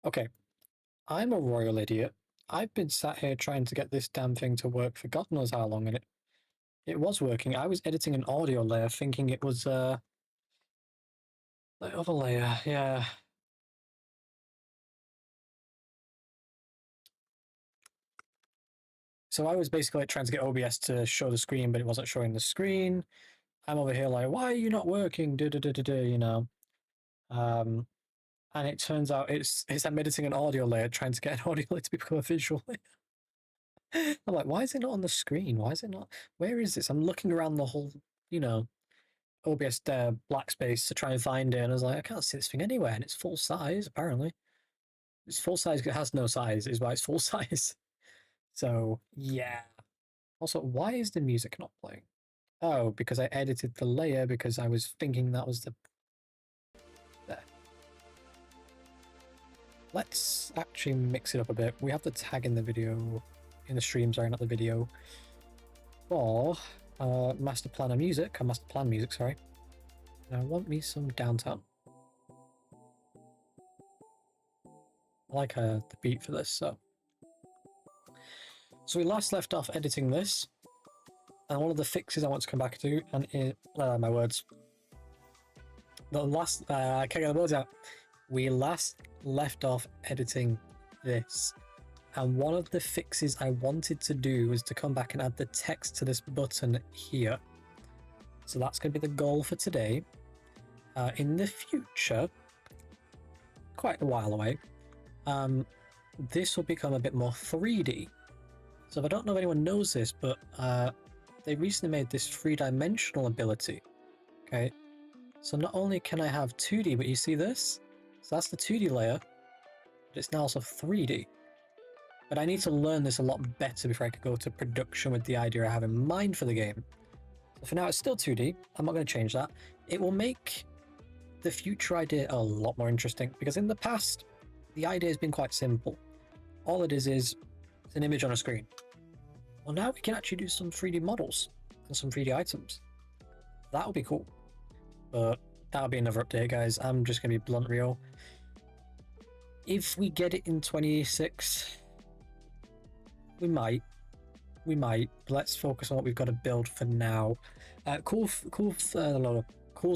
Okay, I'm a royal idiot. I've been sat here trying to get this damn thing to work for God knows how long, and it was working. I was editing an audio layer thinking it was the other layer, yeah. So I was basically like, trying to get OBS to show the screen, but it wasn't showing the screen. I'm over here like, why are you not working? You know. And it turns out it's I'm editing an audio layer, trying to get an audio layer to become a visual layer. I'm like, why is it not on the screen? Why is it not? Where is this? I'm looking around the whole, you know, OBS black space to try and find it, and I was like, I can't see this thing anywhere, and it's full size, apparently. It's full size, it has no size, is why it's full size. So, yeah. Also, why is the music not playing? Oh, because I edited the layer because I was thinking that was the... There. Let's actually mix it up a bit. We have the tag in the video, in the stream, sorry, not the video, for master planner music, or master plan music, sorry. And I want me some downtown. I like the beat for this, so. So we last left off editing this, and one of the fixes I want to come back to, and my words. The last, I can't get the words out. We last left off editing this, and one of the fixes I wanted to do was to come back and add the text to this button here. So that's going to be the goal for today. In the future, quite a while away, this will become a bit more 3D. So I don't know if anyone knows this, but they recently made this 3-dimensional ability. Okay, so not only can I have 2D, but you see this? So that's the 2D layer, but it's now also 3D. But I need to learn this a lot better before I could go to production with the idea I have in mind for the game. So for now it's still 2D, I'm not going to change that. It will make the future idea a lot more interesting, because in the past, the idea has been quite simple. All it is an image on a screen. Well, now we can actually do some 3D models and some 3D items. That would be cool. But that'll be another update, guys. I'm just going to be blunt real. If we get it in 26, we might. But let's focus on what we've got to build for now. Cool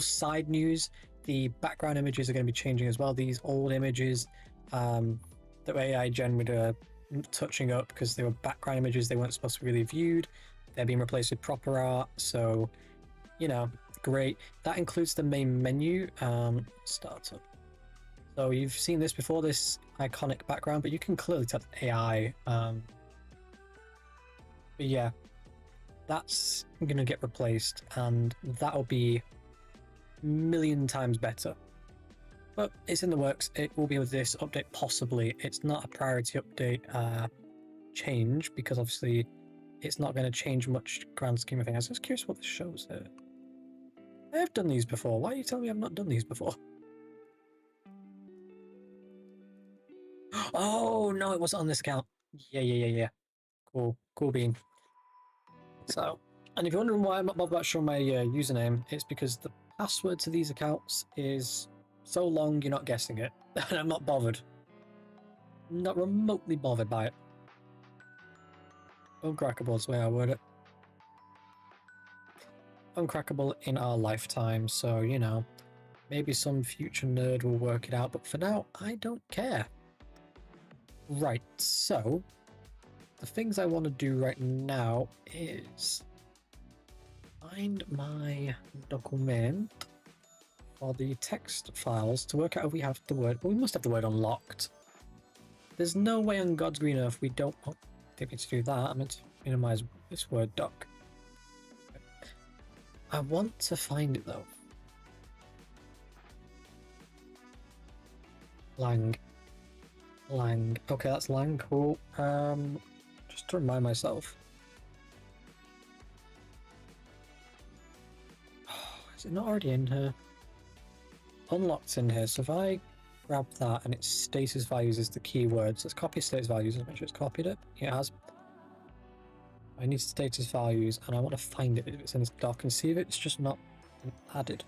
side news. The background images are going to be changing as well. These old images that AI Gen were touching up because they were background images, they weren't supposed to be really viewed. They're being replaced with proper art, so, you know, great. That includes the main menu, startup. So you've seen this before, this iconic background, but you can clearly tell AI. But yeah, that's going to get replaced, and that'll be a million times better. But it's in the works. It will be with this update, possibly. It's not a priority update change, because obviously it's not going to change much grand scheme of things. I was just curious what this shows here. I have done these before. Why are you telling me I've not done these before? Oh, no, it wasn't on this account. Yeah. Cool bean. So, and if you're wondering why I'm not bothered about showing my username, it's because the password to these accounts is so long you're not guessing it, and I'm not bothered. Not remotely bothered by it. Uncrackable is the way I word it. Uncrackable in our lifetime, so, you know, maybe some future nerd will work it out, but for now, I don't care. Right, so, the things I want to do right now is find my document for the text files to work out if we have the word. Well, we must have the word unlocked. There's no way on God's green earth we don't. Oh, didn't mean to do that. I meant to minimize this word doc. I want to find it though. Lang. Okay, that's lang. Cool. Just to remind myself. Oh, is it not already in here? Unlocked in here. So if I grab that and its status values is the keyword, so let's copy status values and make sure it's copied it. Yeah, it has. I need status values and I want to find it if it's in this doc and see if it's just not added.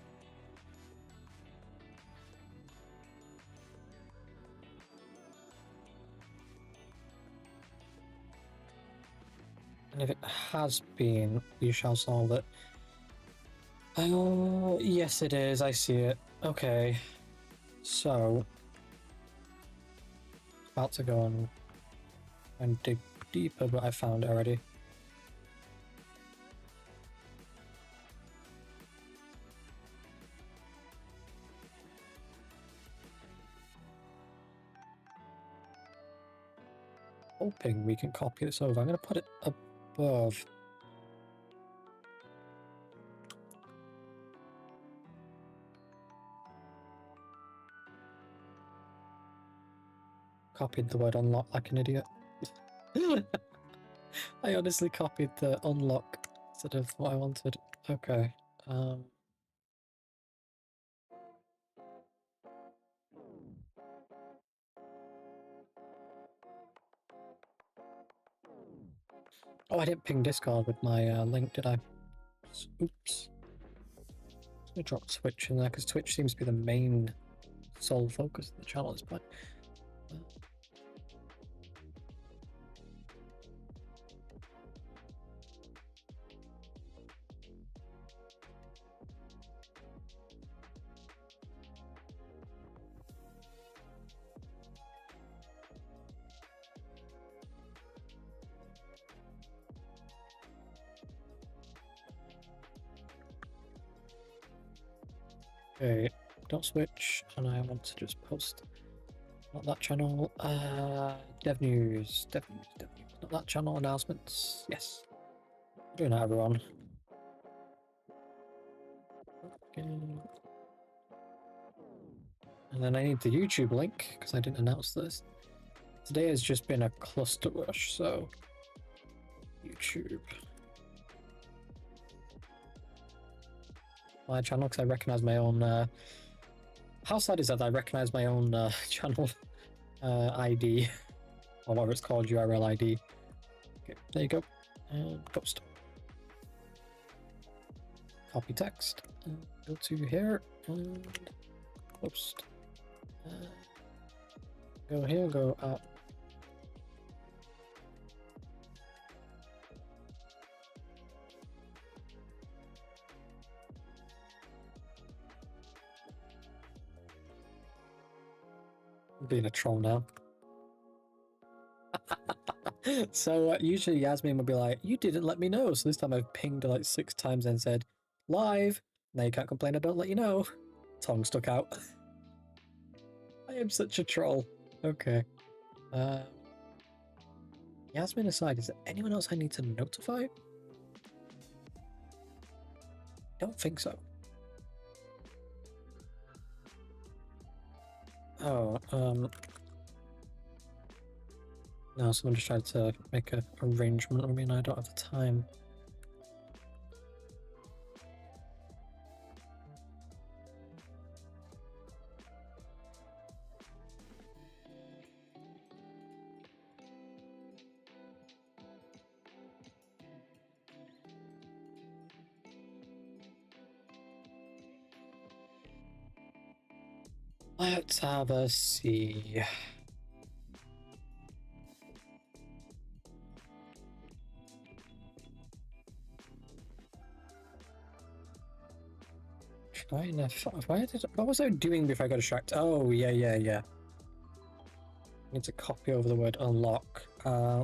And if it has been, we shall solve it. Oh, yes it is, I see it. Okay. So, about to go on and dig deeper, but I found it already. Hoping we can copy this over. I'm going to put it above. Copied the word unlock like an idiot. I honestly copied the unlock instead of what I wanted. Okay. Oh, I didn't ping Discord with my link, did I? Oops. I'm gonna drop Twitch in there because Twitch seems to be the main sole focus of the channel at this point. Okay, don't switch, and I want to just post. Not that channel. Dev news. Not that channel. Announcements. Yes. Doing that, everyone. Okay. And then I need the YouTube link because I didn't announce this. Today has just been a cluster rush, so YouTube. My channel, because I recognize my own. How sad is that I recognize my own channel ID, or whatever it's called, URL ID. Okay, there you go. And post. Copy text. And go to here and post. Go here, go up. I'm being a troll now. So usually Yasmin would be like, you didn't let me know. So this time I've pinged her like 6 times and said, live. Now you can't complain I don't let you know. Tongue stuck out. I am such a troll. Okay. Yasmin aside, is there anyone else I need to notify? Don't think so. Oh, no, someone just tried to make an arrangement with me and I don't have the time. Let's have a see. What was I doing before I got distracted? Oh, yeah. I need to copy over the word unlock.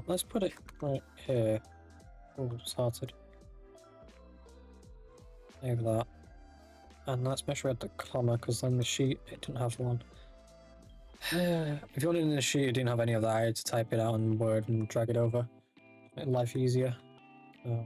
Let's put it right here. Oh, sorted. Save that. And let's make sure we had the comma, because on the sheet it didn't have one. If you wanted in the sheet it didn't have any of that, I had to type it out in Word and drag it over. Make life easier. So.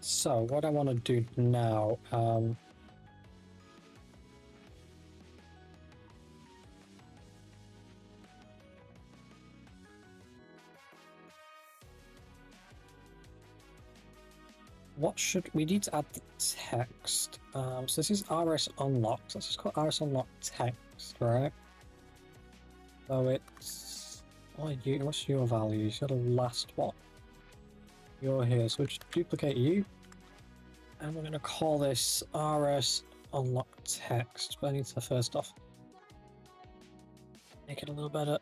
So what I want to do now, what should we need to add the text? So this is RS unlocked. Let's just call it RS unlock text, right? So it's what's your values? You're the last one. You're here, so we'll just duplicate you, and we're gonna call this RS unlock text. But I need to first off make it a little better.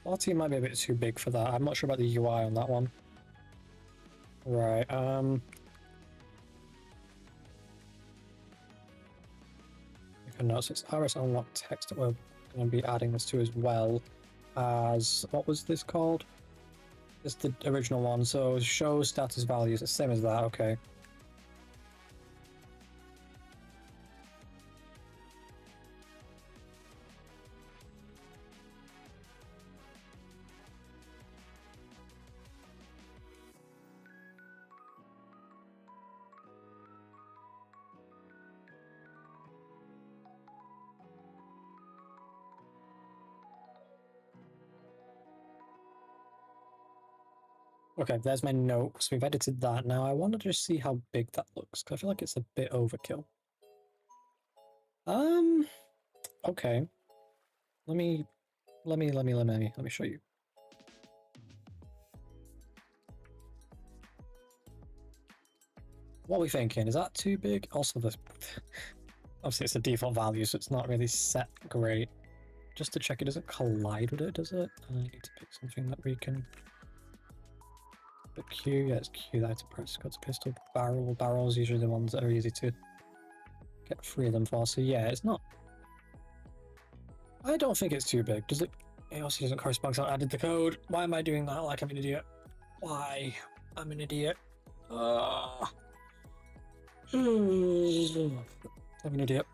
Quality might be a bit too big for that. I'm not sure about the UI on that one. Right, you can notice it's RS unlock text that we're going to be adding this to as well as, what was this called? It's the original one, so show status values, the same as that, okay. Okay, there's my notes. We've edited that. Now I want to just see how big that looks, because I feel like it's a bit overkill. Okay. Let me show you. What are we thinking? Is that too big? Also, obviously it's a default value, so it's not really set great. Just to check it doesn't collide with it, does it? I need to pick something that we can. But Q, yeah, it's Q that I have to press. Got to pistol, barrel. Barrels usually the ones that are easy to get 3 of them for. So yeah, it's not. I don't think it's too big. Does it? It also doesn't correspond. So I added the code. Why am I doing that? Like I'm an idiot. Why? I'm an idiot. I'm an idiot.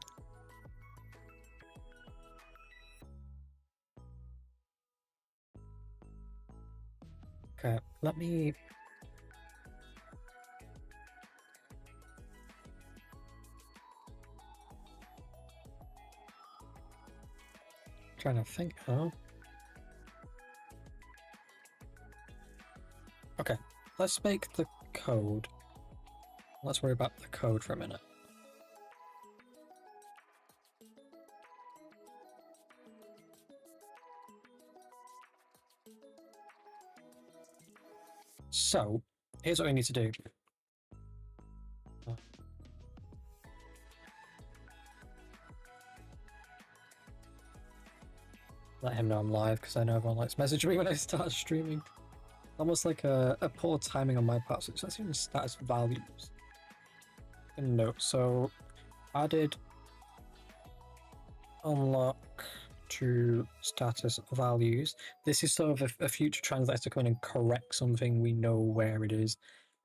Okay, let me. Trying to think. Oh. Okay, let's make the code. Let's worry about the code for a minute. So, here's what we need to do. Let him know I'm live, because I know everyone likes messaging me when I start streaming. Almost like a poor timing on my part, so it's actually status values. And note, so added unlock to status values. This is sort of a future translator to come in and correct something we know where it is.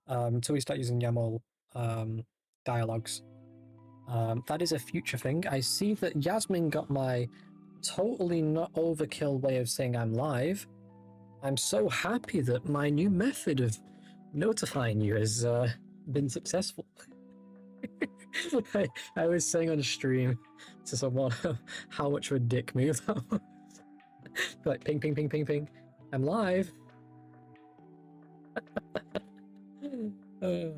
Until we start using YAML dialogues. That is a future thing. I see that Yasmin got my totally not overkill way of saying I'm live. I'm so happy that my new method of notifying you has been successful. I was saying on stream to someone how much of a dick move that was. Like ping, ping, ping, ping, ping. I'm live. I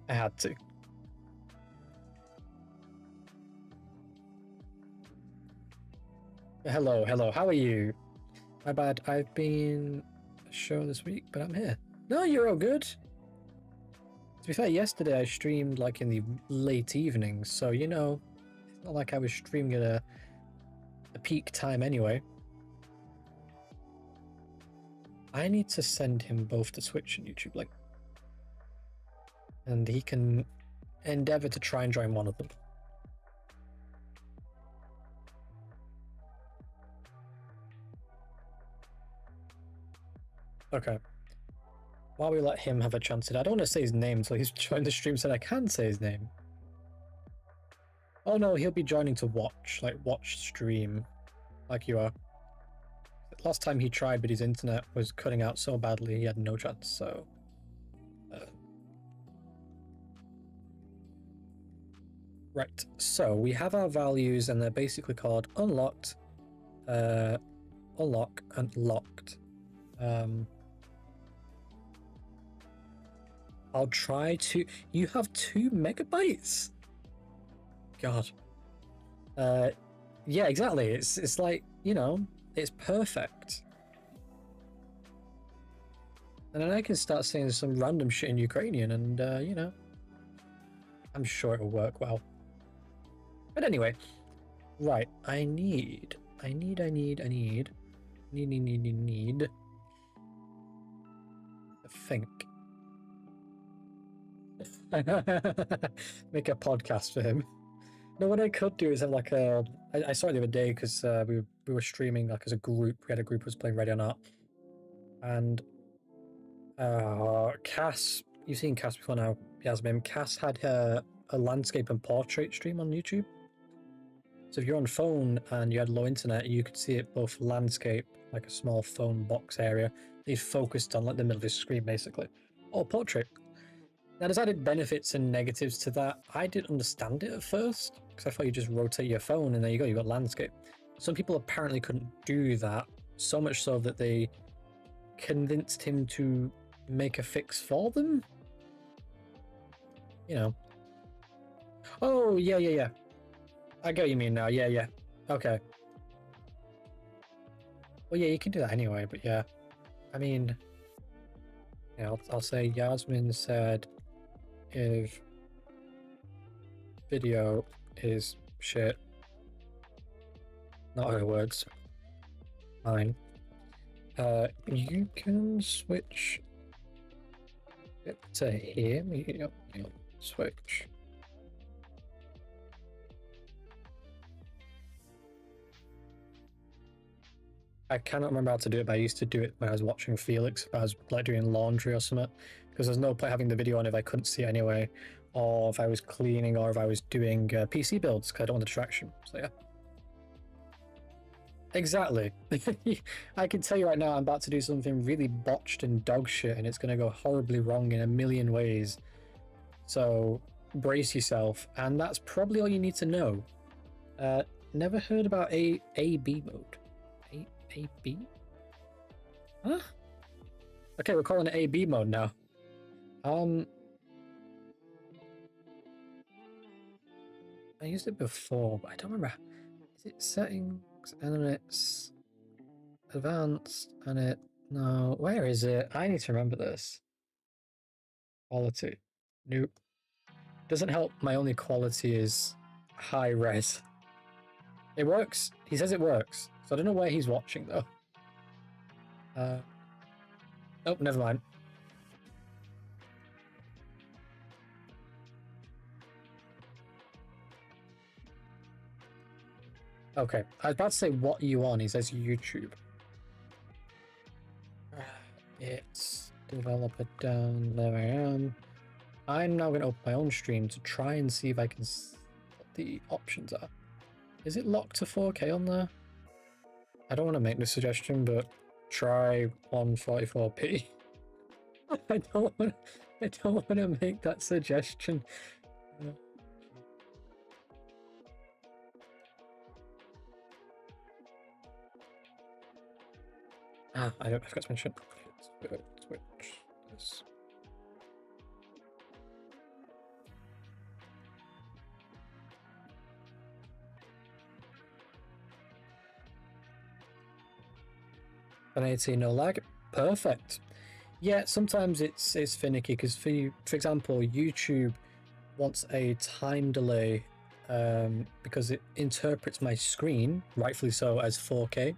had to. Hello, hello. How are you? My bad. I've been a show this week, but I'm here. No, you're all good. To be fair, yesterday I streamed like in the late evenings, so you know, it's not like I was streaming at a peak time anyway. I need to send him both to Twitch and YouTube. Like, and he can endeavor to try and join one of them. Okay. While we let him have a chance I don't want to say his name until he's joined the stream so I can say his name. Oh no, he'll be joining to watch, like watch stream, like you are. Last time he tried, but his internet was cutting out so badly he had no chance, so... Right, so we have our values and they're basically called unlocked, unlock, and locked. I'll try to... You have 2 megabytes? God. Yeah, exactly. It's like, you know, it's perfect. And then I can start saying some random shit in Ukrainian and, you know, I'm sure it'll work well. But anyway, right, I need I think. Make a podcast for him. No, what I could do is have like a... I saw it the other day because we were streaming like as a group. We had a group who was playing Ready or Not. And Cass, you've seen Cass before now, Yasmin. Cass had a landscape and portrait stream on YouTube. So if you're on phone and you had low internet, you could see it both landscape, like a small phone box area. He's focused on like the middle of his screen basically, or portrait. Now there's added benefits and negatives to that. I didn't understand it at first because I thought you just rotate your phone and there you go, you got landscape. Some people apparently couldn't do that, so much so that they convinced him to make a fix for them. You know. Oh, yeah. I get what you mean now. Yeah. Okay. Well, yeah, you can do that anyway, but yeah. I mean, yeah, I'll say Yasmin said if video is shit. Not her words. Mine. You can switch it to here. Yep. Switch. I cannot remember how to do it, but I used to do it when I was watching Felix, if I was like doing laundry or something, because there's no point having the video on if I couldn't see it anyway, or if I was cleaning, or if I was doing PC builds, because I don't want the distraction. So yeah. Exactly. I can tell you right now, I'm about to do something really botched and dog shit, and it's going to go horribly wrong in a million ways. So brace yourself, and that's probably all you need to know. Never heard about A/B mode. A/B? Huh? Okay, we're calling it A/B mode now. I used it before, but I don't remember. Is it settings and then it's advanced and it... No, where is it? I need to remember this. Quality. Nope. Doesn't help. My only quality is high res. It works. He says it works. So I don't know where he's watching though. Oh, never mind. Okay, I was about to say what are you on. He says YouTube. It's developer down. There I am. I'm now going to open my own stream to try and see if I can see what the options are. Is it locked to 4K on there? I don't want to make this suggestion, but try 144p. I don't want to make that suggestion. I forgot to mention. Switch this. An 18 no lag. Perfect. Yeah, sometimes it's finicky because for example, YouTube wants a time delay because it interprets my screen, rightfully so, as 4K.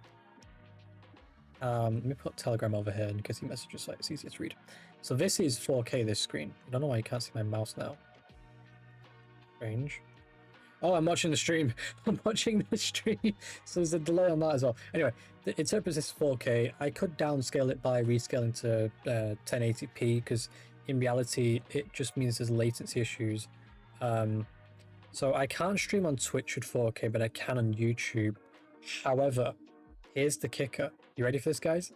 Let me put Telegram over here in case he messages so it's easier to read. So this is 4K, this screen. I don't know why you can't see my mouse now. Strange. Oh, I'm watching the stream. I'm watching the stream. So there's a delay on that as well. Anyway, it interprets this 4K. I could downscale it by rescaling to 1080p because in reality, it just means there's latency issues. So I can't stream on Twitch at 4K, but I can on YouTube. However, here's the kicker. You ready for this, guys?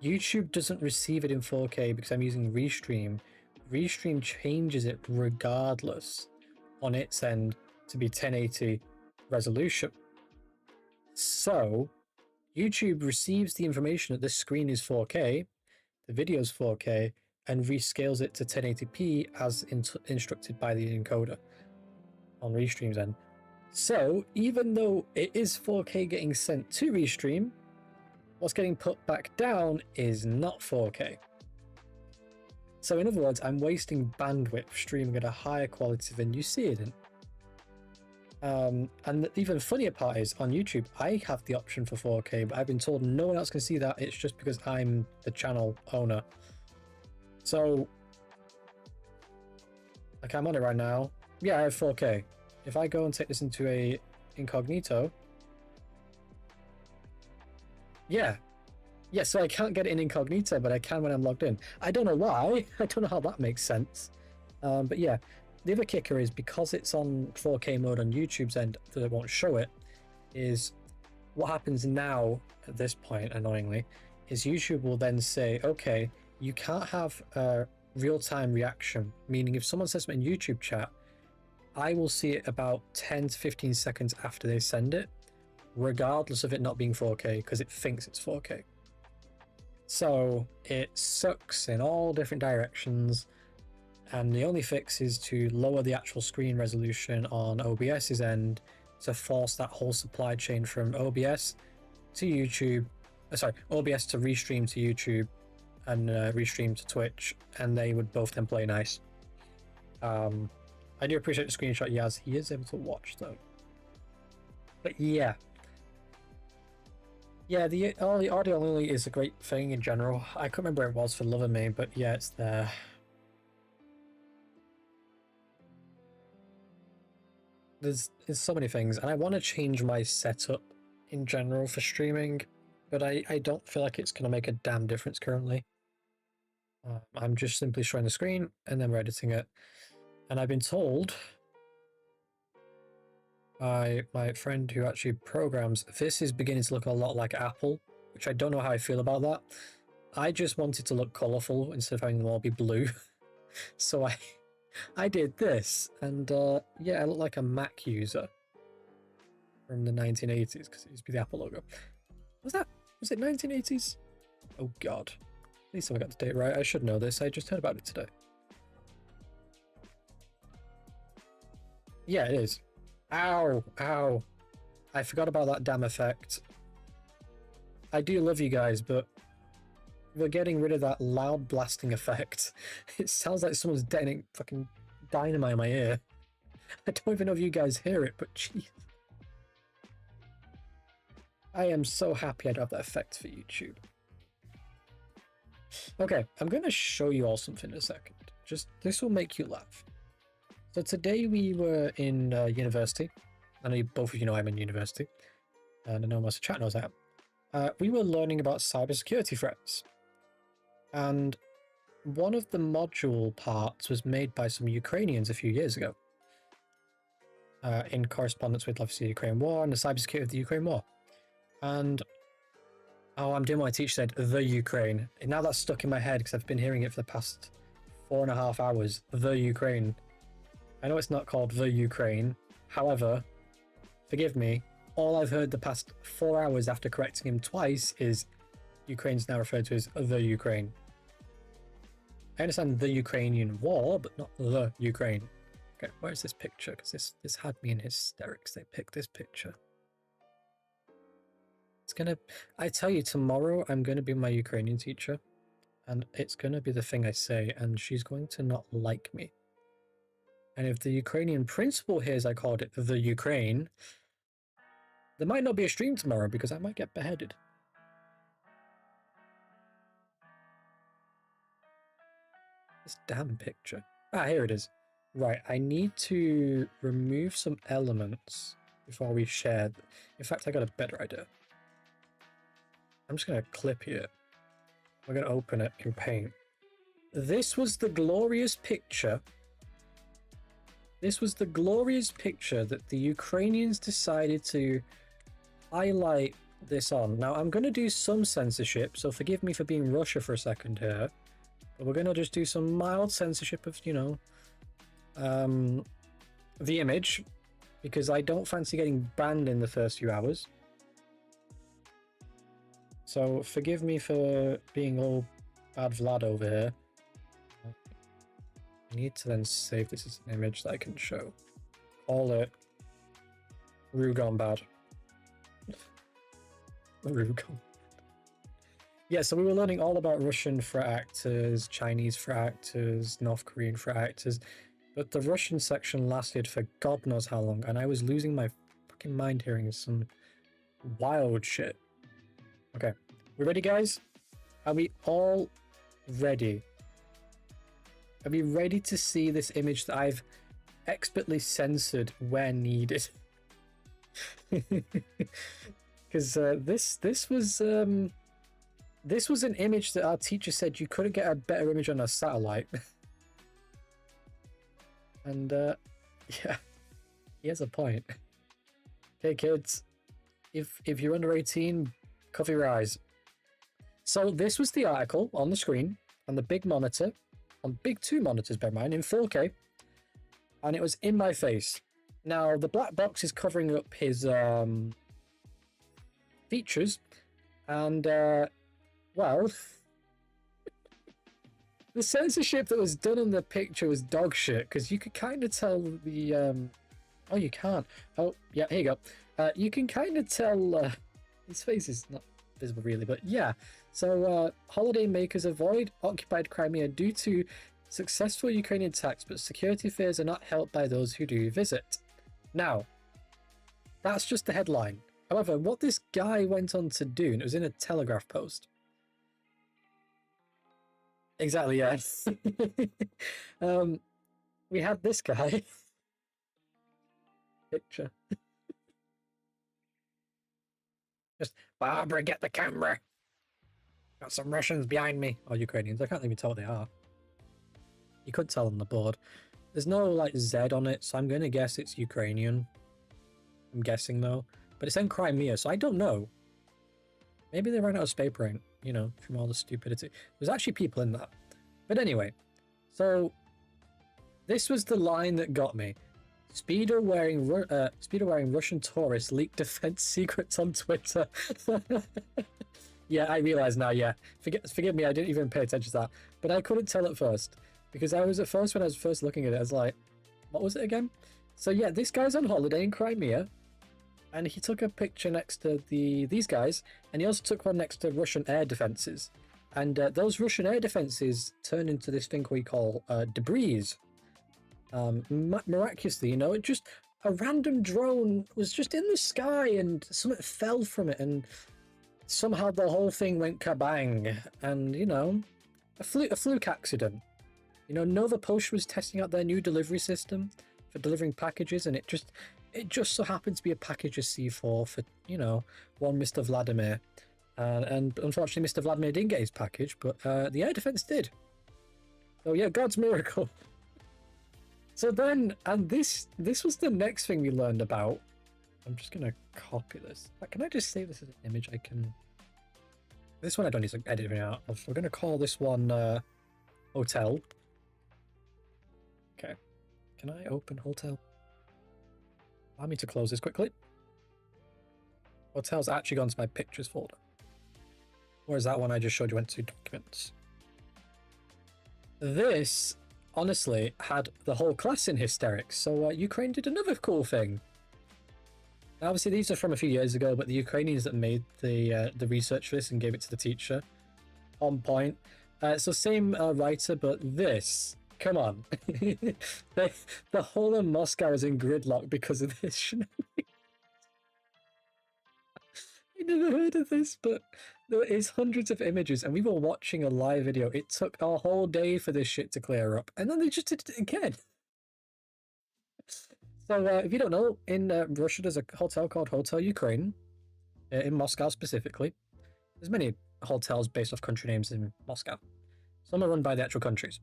YouTube doesn't receive it in 4K because I'm using Restream. Restream changes it regardless on its end to be 1080 resolution. So YouTube receives the information that this screen is 4K, the video is 4K, and rescales it to 1080p as instructed by the encoder on Restream's end. So even though it is 4K getting sent to Restream, what's getting put back down is not 4K. So in other words, I'm wasting bandwidth streaming at a higher quality than you see it in. And the even funnier part is, on YouTube, I have the option for 4K, but I've been told no one else can see that. It's just because I'm the channel owner. So, like, I'm on it right now. Yeah, I have 4K. If I go and take this into a incognito, yeah, so I can't get it in incognito, but I can when I'm logged in. I don't know why. I don't know how that makes sense. But yeah, the other kicker is because it's on 4K mode on YouTube's end that it won't show it, is what happens now at this point, annoyingly, is YouTube will then say, okay, you can't have a real-time reaction, meaning if someone says something in YouTube chat, I will see it about 10 to 15 seconds after they send it, regardless of it not being 4K, because it thinks it's 4K. So it sucks in all different directions, and the only fix is to lower the actual screen resolution on OBS's end to force that whole supply chain from OBS to YouTube, OBS to Restream to YouTube and Restream to Twitch, and they would both then play nice. I do appreciate the screenshot Yaz. He is able to watch though. But yeah. Yeah, the audio only is a great thing in general. I can't remember where it was for Love of Me, but yeah, it's there. There's so many things, and I want to change my setup in general for streaming, but I don't feel like it's going to make a damn difference currently. I'm just simply showing the screen and then we're editing it. And I've been told by my friend who actually programs, this is beginning to look a lot like Apple, which I don't know how I feel about that. I just want it to look colourful instead of having them all be blue. So I did this, and yeah, I look like a Mac user from the 1980s because it used to be the Apple logo. Was it 1980s? Oh god. At least I got the date right. I should know this. I just heard about it today. Yeah, it is. Ow, ow. I forgot about that damn effect. I do love you guys, but we're getting rid of that loud blasting effect. It sounds like someone's detonating fucking dynamite in my ear. I don't even know if you guys hear it, but jeez. I am so happy I don't have that effect for YouTube. Okay, I'm going to show you all something in a second. Just, this will make you laugh. So today we were in university. I know both of you know I'm in university. And I know most of the chat knows I am. We were learning about cybersecurity threats. And one of the module parts was made by some Ukrainians a few years ago. In correspondence with, obviously, the Ukraine war and the cybersecurity of the Ukraine war. And, oh, I'm doing what my teacher said, the Ukraine. And now that's stuck in my head because I've been hearing it for the past 4.5 hours. The Ukraine. I know it's not called the Ukraine. However, forgive me, all I've heard the past 4 hours after correcting him twice is Ukraine's now referred to as the Ukraine. I understand the Ukrainian war, but not the Ukraine. Okay, where's this picture? Because this had me in hysterics. They picked this picture. It's gonna... I tell you, tomorrow I'm going to be my Ukrainian teacher. And it's going to be the thing I say, and she's going to not like me. And if the Ukrainian principal hears I called it the Ukraine, there might not be a stream tomorrow because I might get beheaded. This damn picture. Ah, here it is. Right, I need to remove some elements before we share. In fact, I got a better idea. I'm just going to clip here. We're going to open it in Paint. This was the glorious picture. This was the glorious picture that the Ukrainians decided to highlight this on. Now, I'm going to do some censorship, so forgive me for being Russia for a second here. But we're going to just do some mild censorship of, you know, the image, because I don't fancy getting banned in the first few hours. So forgive me for being all bad Vlad over here. I need to then save this as an image that I can show. Call it Rugon Bad. Rugon. Yeah, so we were learning all about Russian threat actors, Chinese threat actors, North Korean threat actors, but the Russian section lasted for God knows how long, and I was losing my fucking mind hearing some wild shit. Okay, we ready, guys? Are we all ready? Are we ready to see this image that I've expertly censored where needed? Because this was an image that our teacher said you couldn't get a better image on a satellite. And yeah, he has a point. Okay, kids, if you're under 18, cover your eyes. So this was the article on the screen on the big monitor, on big 2 monitors, bear in mind, in 4K, and it was in my face. Now the black box is covering up his features, and well, the censorship that was done in the picture was dog shit, because you could kind of tell the oh, you can't. Oh yeah, here you go. You can kind of tell his face is not visible really, but yeah. So holiday makers avoid occupied Crimea due to successful Ukrainian attacks, but security fears are not helped by those who do visit. Now, that's just the headline. However, what this guy went on to do, and it was in a Telegraph post. Exactly, yes. We had this guy. Picture. Just, Barbara, get the camera. Got some Russians behind me. Or Ukrainians, I can't even tell what they are. You could tell on the board. There's no, like, Z on it, so I'm going to guess it's Ukrainian. I'm guessing, though. But it's in Crimea, so I don't know. Maybe they ran out of spray paint, you know, from all the stupidity. There's actually people in that. But anyway, so this was the line that got me. Speedo wearing Russian tourists leaked defense secrets on Twitter. Yeah, I realize now, yeah. Forgive me, I didn't even pay attention to that. But I couldn't tell at first. Because I was at first, when I was first looking at it, I was like, what was it again? So yeah, this guy's on holiday in Crimea. And he took a picture next to these guys. And he also took one next to Russian air defenses. And those Russian air defenses turned into this thing we call debris. Miraculously, you know, it just, a random drone was just in the sky and something fell from it. And somehow the whole thing went kabang. And, you know, a fluke accident. You know, Nova Post was testing out their new delivery system for delivering packages, and it just so happened to be a package of C4 for, you know, one Mr. Vladimir. And unfortunately, Mr. Vladimir didn't get his package, but the air defense did. So yeah, God's miracle. So then, and this was the next thing we learned about. I'm just gonna copy this. Can I just save this as an image? I can. This one I don't need to edit it out. We're gonna call this one hotel. Okay. Can I open hotel? Allow me to close this quickly. Hotel's actually gone to my pictures folder. Whereas that one I just showed you went to documents. This, honestly, had the whole class in hysterics. So Ukraine did another cool thing. Now, obviously, these are from a few years ago, but the Ukrainians that made the research for this and gave it to the teacher. On point. So same writer, but this. Come on. The whole of Moscow is in gridlock because of this shenanigans. I never heard of this, but There is hundreds of images, and we were watching a live video. It took a whole day for this shit to clear up, and then they just did it again. So, if you don't know, in Russia, there's a hotel called Hotel Ukraine, in Moscow specifically. There's many hotels based off country names in Moscow. Some are run by the actual countries.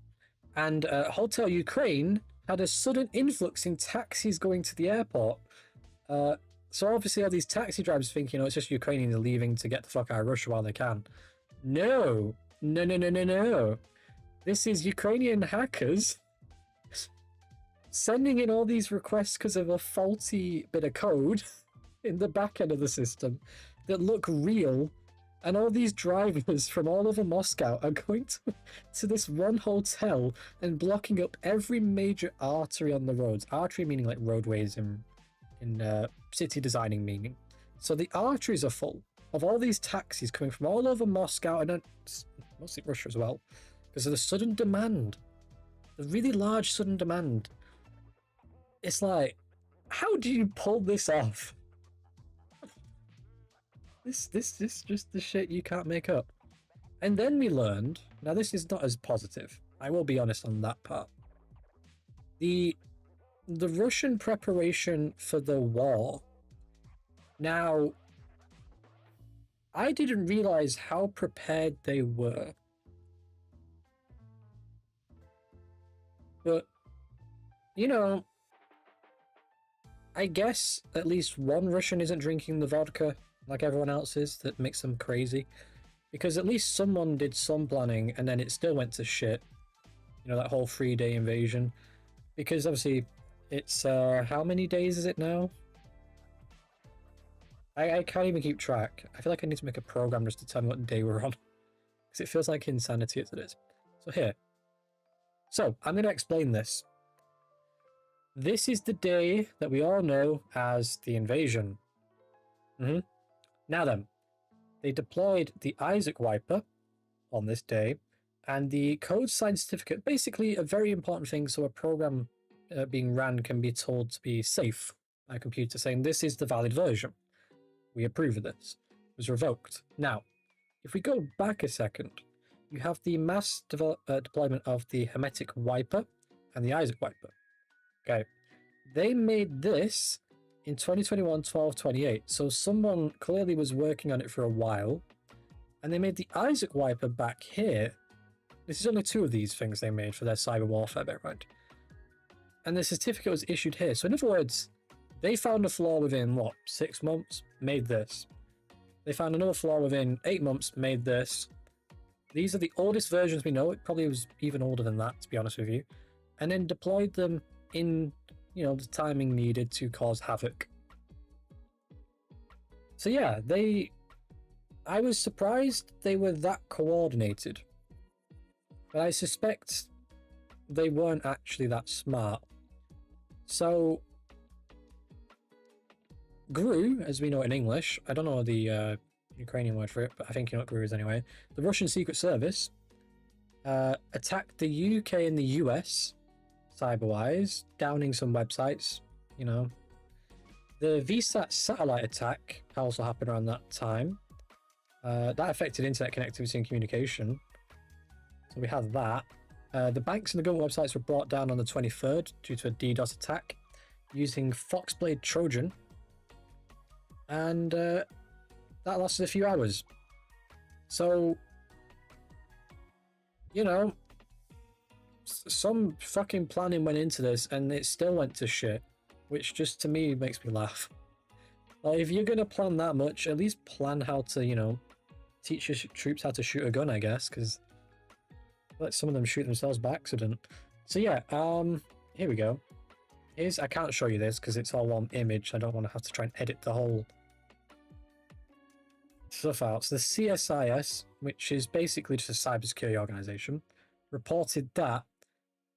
And Hotel Ukraine had a sudden influx in taxis going to the airport. So obviously all these taxi drivers think, it's just Ukrainians leaving to get the fuck out of Russia while they can. No. No, no, no, no, no. This is Ukrainian hackers sending in all these requests because of a faulty bit of code in the back end of the system that look real. And all these drivers from all over Moscow are going to this one hotel and blocking up every major artery on the roads. Artery meaning like roadways in city designing meaning. So the arteries are full of all these taxis coming from all over Moscow and mostly Russia as well, because of the sudden demand, the really large sudden demand. It's like, how do you pull this off? This is just the shit you can't make up. And then we learned, now this is not as positive, I will be honest on that part. The Russian preparation for the war. Now, I didn't realize how prepared they were. But, I guess at least one Russian isn't drinking the vodka like everyone else is that makes them crazy. Because at least someone did some planning and then it still went to shit. That whole 3-day invasion. Because obviously, it's, how many days is it now? I can't even keep track. I feel like I need to make a program just to tell me what day we're on. Because it feels like insanity as it is. So here. So, I'm going to explain this. This is the day that we all know as the invasion. Now then, they deployed the Isaac Wiper on this day, and the code sign certificate, basically a very important thing so a program being ran can be told to be safe by a computer, saying this is the valid version. We approve of this. It was revoked. Now, if we go back a second, you have the mass deployment of the Hermetic Wiper and the Isaac Wiper. Okay. They made this in 2021-12-28, so someone clearly was working on it for a while, and they made the Isaac Wiper back here. This is only 2 of these things they made for their cyber warfare background. And the certificate was issued here. So in other words, they found a flaw within, 6 months? Made this. They found another flaw within 8 months, made this. These are the oldest versions we know. It probably was even older than that, to be honest with you. And then deployed them in, the timing needed to cause havoc. So yeah, I was surprised they were that coordinated. But I suspect they weren't actually that smart. So, GRU, as we know it in English, I don't know the Ukrainian word for it, but I think you know what GRU is anyway. The Russian Secret Service attacked the UK and the US, cyber-wise, downing some websites, The VSAT satellite attack also happened around that time. That affected internet connectivity and communication. So we have that. The banks and the government websites were brought down on the 23rd due to a DDoS attack using Foxblade Trojan. And that lasted a few hours. So, some fucking planning went into this and it still went to shit, which just to me makes me laugh. Like, if you're going to plan that much, at least plan how to, teach your troops how to shoot a gun, I guess, because let some of them shoot themselves by accident. So yeah, here we go. I can't show you this because it's all one image. I don't want to have to try and edit the whole stuff out. So the CSIS, which is basically just a cybersecurity organization, reported that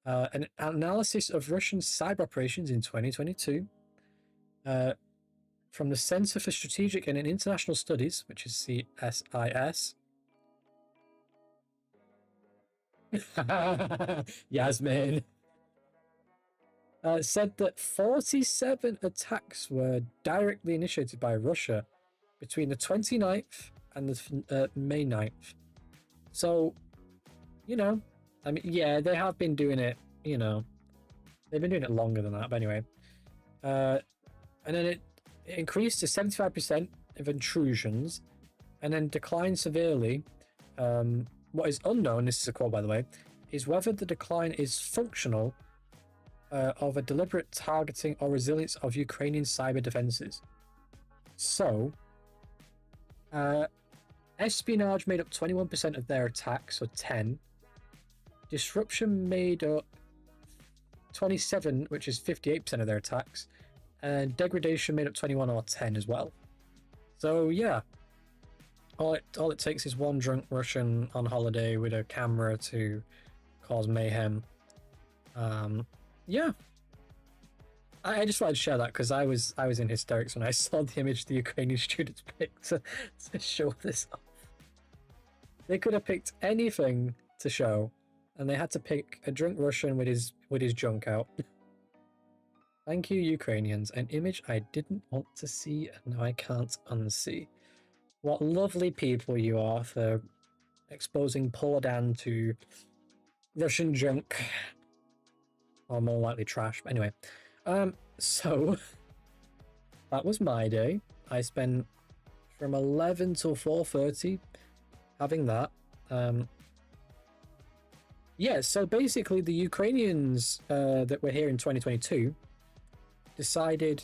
an analysis of Russian cyber operations in 2022 from the Center for Strategic and International Studies, which is CSIS. Yasmin. Said that 47 attacks were directly initiated by Russia between the 29th and the May 9th. So, you know, I mean, yeah, they have been doing it, you know, they've been doing it longer than that, but anyway. And then it increased to 75% of intrusions, and then declined severely. What is unknown, this is a quote by the way, is whether the decline is functional of a deliberate targeting or resilience of Ukrainian cyber defenses. So, espionage made up 21% of their attacks, or 10. Disruption made up 27, which is 58% of their attacks. And degradation made up 21 or 10 as well. So yeah, all it takes is one drunk Russian on holiday with a camera to cause mayhem. Yeah, I just wanted to share that because I was in hysterics when I saw the image the Ukrainian students picked to show this off. They could have picked anything to show, and they had to pick a drunk Russian with his junk out. Thank you, Ukrainians. An image I didn't want to see, and now I can't unsee. What lovely people you are for exposing Poldan to Russian junk. Or more likely trash. But anyway. So that was my day. I spent from 11 till 4:30 having that. Yeah, so basically the Ukrainians that were here in 2022 decided,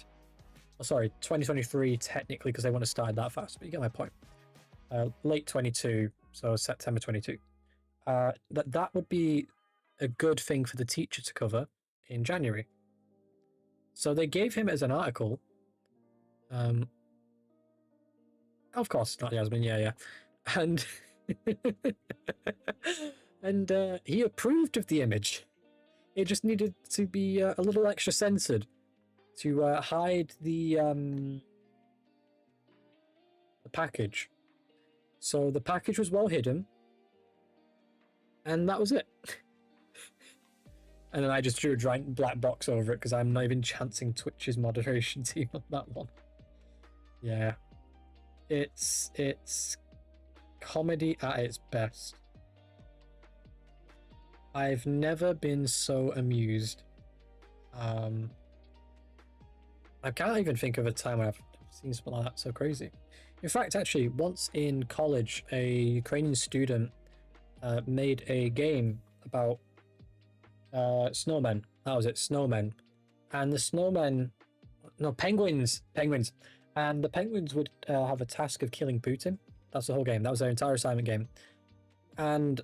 oh, sorry, 2023 technically, because they want to start that fast, but you get my point. Late 22, so September 22. That would be a good thing for the teacher to cover in January. So they gave him as an article. Of course, not Yasmin, yeah. And and he approved of the image. It just needed to be a little extra censored to hide the package. So the package was well hidden, and that was it. And then I just drew a giant black box over it because I'm not even chancing Twitch's moderation team on that one. Yeah, it's comedy at its best. I've never been so amused. I can't even think of a time when I've seen something like that so crazy. In fact, actually, once in college, a Ukrainian student made a game about snowmen. That was it, snowmen. And the snowmen, no, penguins. And the penguins would have a task of killing Putin. That's the whole game. That was their entire assignment game. And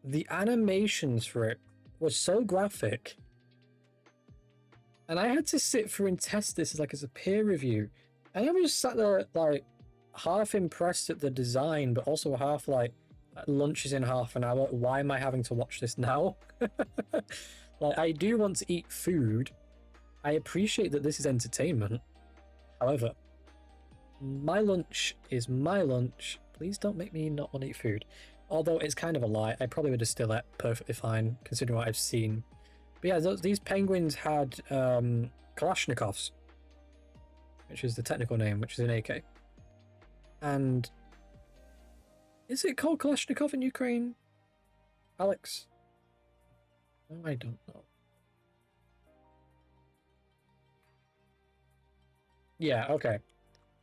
the animations for it were so graphic. And I had to sit through and test this as a peer review. And I was just sat there like half impressed at the design, but also half like lunch is in half an hour. Why am I having to watch this now? Like, I do want to eat food. I appreciate that this is entertainment. However, my lunch is my lunch. Please don't make me not want to eat food. Although it's kind of a lie. I probably would have still ate perfectly fine considering what I've seen. But yeah, these penguins had Kalashnikovs, which is the technical name, which is an AK. And is it called Kalashnikov in Ukraine, Alex? No, I don't know. Yeah, okay.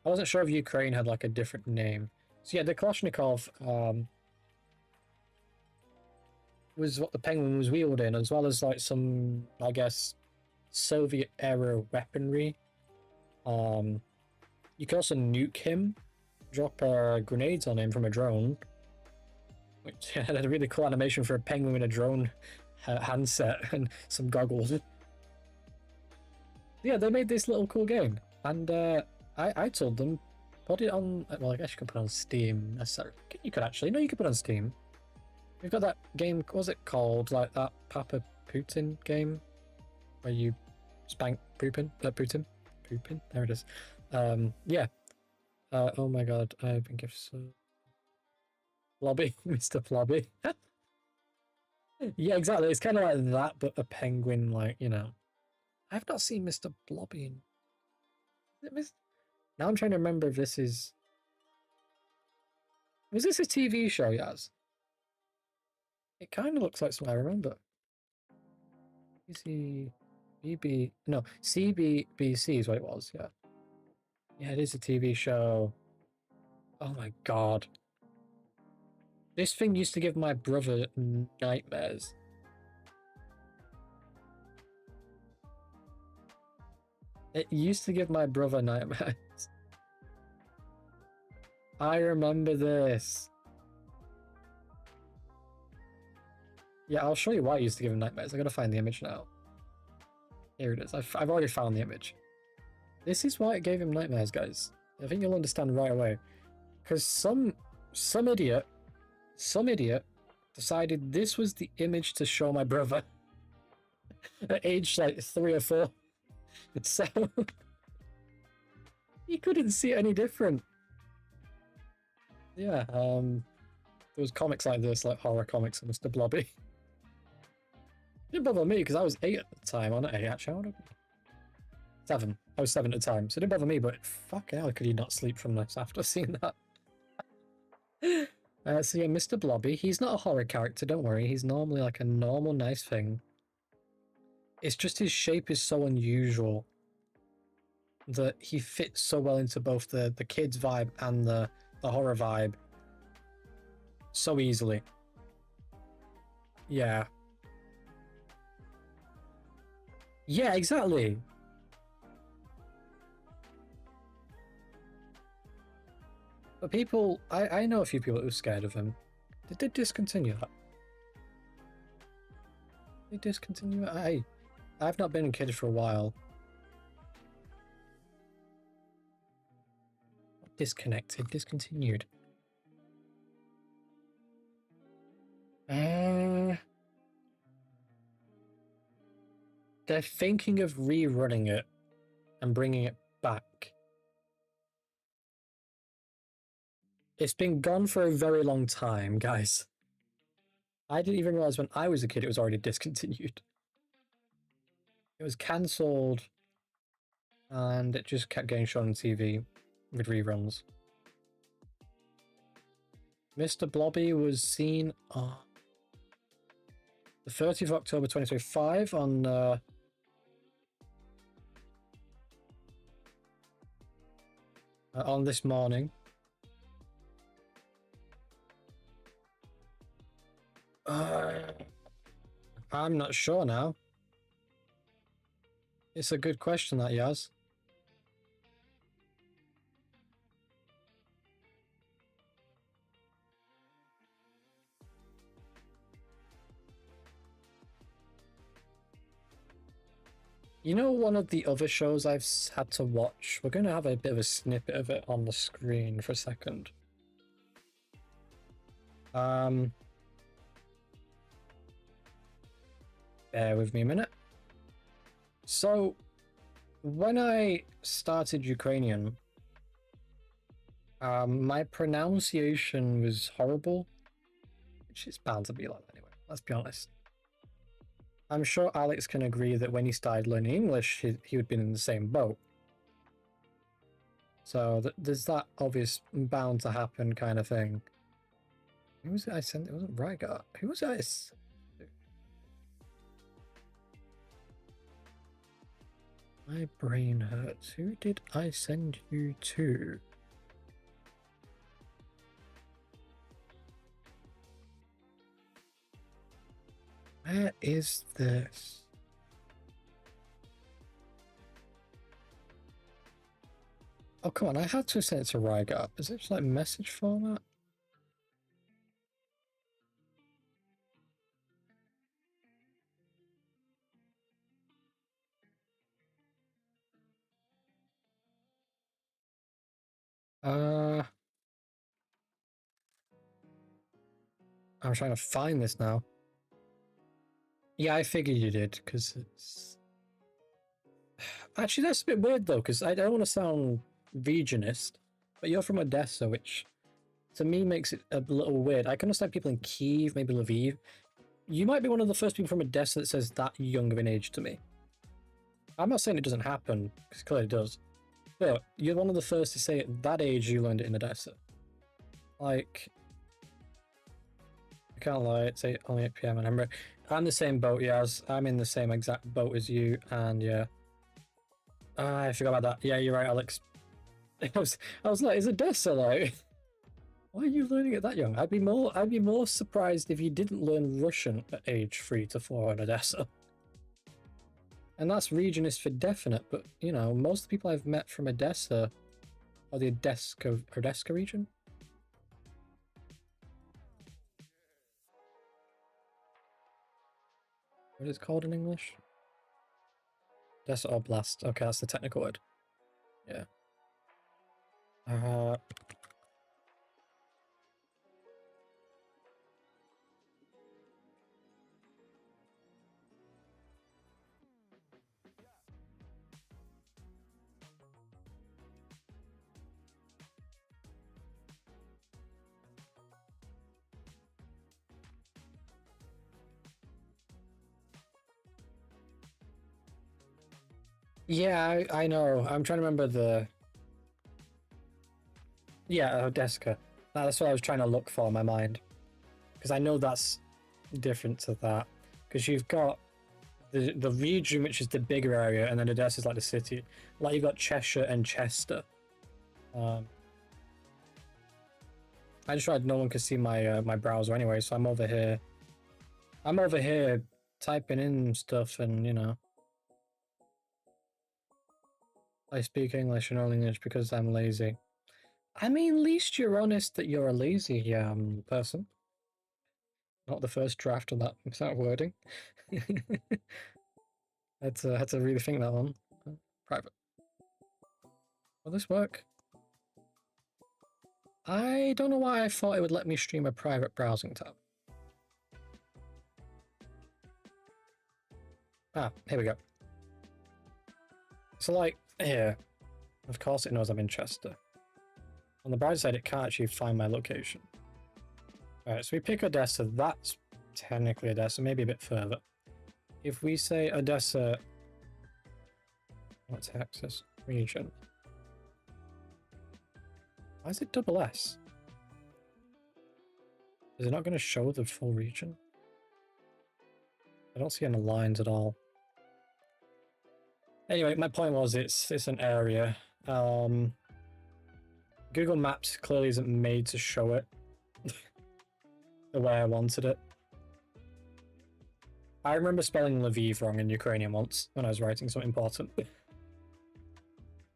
I wasn't sure if Ukraine had like a different name. So yeah, the Kalashnikov was what the penguin was wielding, as well as like some, I guess, Soviet era weaponry. You can also nuke him, drop grenades on him from a drone, which had a really cool animation for a penguin with a drone handset and some goggles. Yeah, they made this little cool game, and I told them, put it on, well, I guess you can put it on Steam. You could actually, no, you could put it on Steam. We've got that game, what was it called? Like that Papa Putin game, where you spank Putin? Putin? There it is. Yeah. Oh my god, I've been gifted so... Blobby, Mr. Blobby. Yeah, exactly. It's kind of like that, but a penguin, like, you know. I've not seen Mr. Blobby in... Is it Mr... Now I'm trying to remember if this is... Was this a TV show, Yaz? It kind of looks like something I remember. No, CBBC is what it was, yeah. Yeah, it is a TV show. Oh my god. This thing used to give my brother nightmares. It used to give my brother nightmares. I remember this. Yeah, I'll show you why it used to give him nightmares. I gotta find the image now. Here it is. I've already found the image. This is why it gave him nightmares, guys. I think you'll understand right away. Because some idiot decided this was the image to show my brother at age like 3 or 4. So he couldn't see it any different. Yeah, there was comics like this, like horror comics of Mr. Blobby. It didn't bother me because I was 8 at the time. Or not 8 actually, I would have been 7. I was 7 at the time, so it didn't bother me, but fuck hell, could you not sleep from this after seeing that? So yeah, Mr. Blobby, he's not a horror character, don't worry. He's normally like a normal, nice thing. It's just his shape is so unusual that he fits so well into both the kids vibe and the horror vibe so easily. Yeah. Yeah, exactly. But people, I know a few people that were scared of him. Did they discontinue that? They discontinue it? I've not been a kid for a while. Disconnected, discontinued. They're thinking of rerunning it and bringing it back. It's been gone for a very long time, guys. I didn't even realize when I was a kid it was already discontinued. It was cancelled and it just kept getting shown on TV with reruns. Mr. Blobby was seen on the 30th of October 2025 on This Morning. I'm not sure now. It's a good question, that, Yaz. You know, one of the other shows I've had to watch? We're going to have a bit of a snippet of it on the screen for a second. Bear with me a minute. So, when I started Ukrainian, my pronunciation was horrible, which is bound to be like that anyway, let's be honest. I'm sure Alex can agree that when he started learning English, he would have been in the same boat. So there's that obvious bound to happen kind of thing. Who was it I sent? It wasn't Rygar. Who was it? My brain hurts. Who did I send you to? Where is this? Oh, come on. I had to send it to Rygar. Is it just like message format? I'm trying to find this now. Yeah, I figured you did, because it's... Actually, that's a bit weird, though, because I don't want to sound regionist, but you're from Odessa, which to me makes it a little weird. I can understand people in Kyiv, maybe Lviv. You might be one of the first people from Odessa that says that young of an age to me. I'm not saying it doesn't happen, because clearly it does. But you're one of the first to say at that age you learned it in Odessa. Like, can't lie, it's only 8 PM and I'm the same boat, Yaz. I'm in the same exact boat as you, and yeah. I forgot about that. Yeah, you're right, Alex. I was like, is Odessa like? Why are you learning it that young? I'd be more surprised if you didn't learn Russian at age 3 to 4 in Odessa. And that's regionist for definite, but you know, most of the people I've met from Odessa are the Odessa region. What is it called in English? Odessa Oblast. Okay, that's the technical word. Yeah. Yeah, I know. I'm trying to remember the... Yeah, Odessa. That's what I was trying to look for in my mind. Because I know that's different to that. Because you've got the region, which is the bigger area, and then Odessa is like the city. Like you've got Cheshire and Chester. I just tried. No one could see my my browser anyway, so I'm over here. I'm over here typing in stuff, and you know, I speak English and only English because I'm lazy. I mean, at least you're honest that you're a lazy person. Not the first draft of that wording. had to really think that one. Private. Will this work? I don't know why I thought it would let me stream a private browsing tab. Ah, here we go. So like, here. Of course it knows I'm in Chester. On the bright side, it can't actually find my location. Alright, so we pick Odessa. That's technically Odessa, maybe a bit further. If we say Odessa... What's Texas? Region. Why is it double S? Is it not going to show the full region? I don't see any lines at all. Anyway, my point was it's an area. Google Maps clearly isn't made to show it the way I wanted it. I remember spelling Lviv wrong in Ukrainian once when I was writing something important.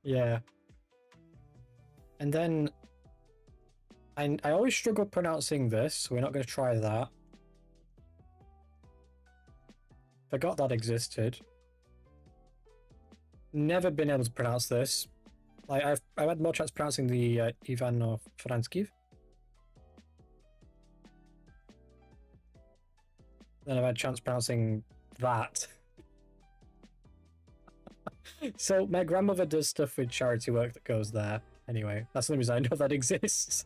Yeah. And then I always struggle pronouncing this, so we're not going to try that. Forgot that existed. Never been able to pronounce this. Like I've had more chance pronouncing the Ivano-Frankivsk than I've had chance pronouncing that. So my grandmother does stuff with charity work that goes there. Anyway, that's the only reason I know that exists.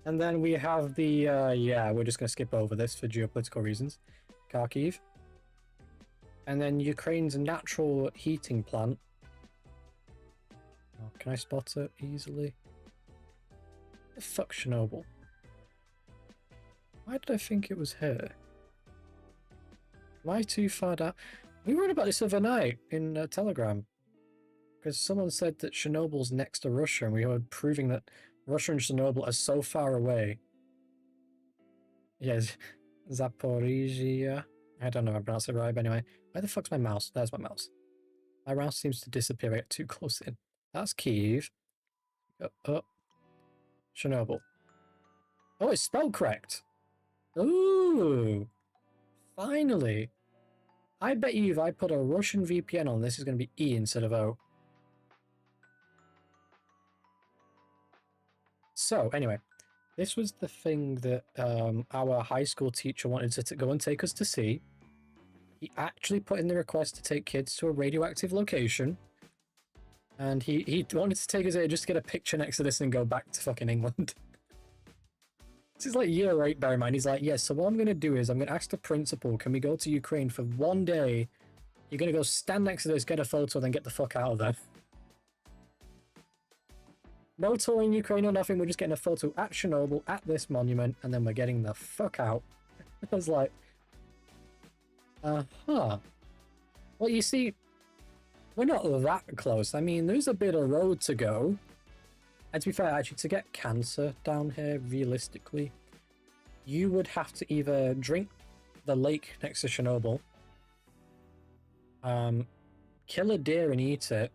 And then we have the, yeah, we're just going to skip over this for geopolitical reasons. Kharkiv. And then Ukraine's natural heating plant. Oh, can I spot it easily? What the fuck, Chernobyl? Why did I think it was here? Am I too far down? We were about this overnight in Telegram. Because someone said that Chernobyl's next to Russia, and we were proving that Russia and Chernobyl are so far away. Yes, Zaporizhia. I don't know if I pronounced it right, but anyway. Where the fuck's my mouse? There's my mouse. My mouse seems to disappear. I get too close in. That's Kyiv. Chernobyl. Oh, it's spelled correct. Ooh. Finally. I bet you if I put a Russian VPN on, this is going to be E instead of O. So, anyway. This was the thing that our high school teacher wanted to go and take us to see. He actually put in the request to take kids to a radioactive location. And he wanted to take us there just to get a picture next to this and go back to fucking England. This is like year 8, bear in mind. He's like, yes, so what I'm going to do is I'm going to ask the principal, can we go to Ukraine for one day? You're going to go stand next to this, get a photo, then get the fuck out of there. No tour in Ukraine or nothing, we're just getting a photo at Chernobyl, at this monument, and then we're getting the fuck out. I was like, uh-huh. Well, you see, we're not that close. I mean, there's a bit of road to go. And to be fair, actually, to get cancer down here, realistically, you would have to either drink the lake next to Chernobyl, kill a deer and eat it,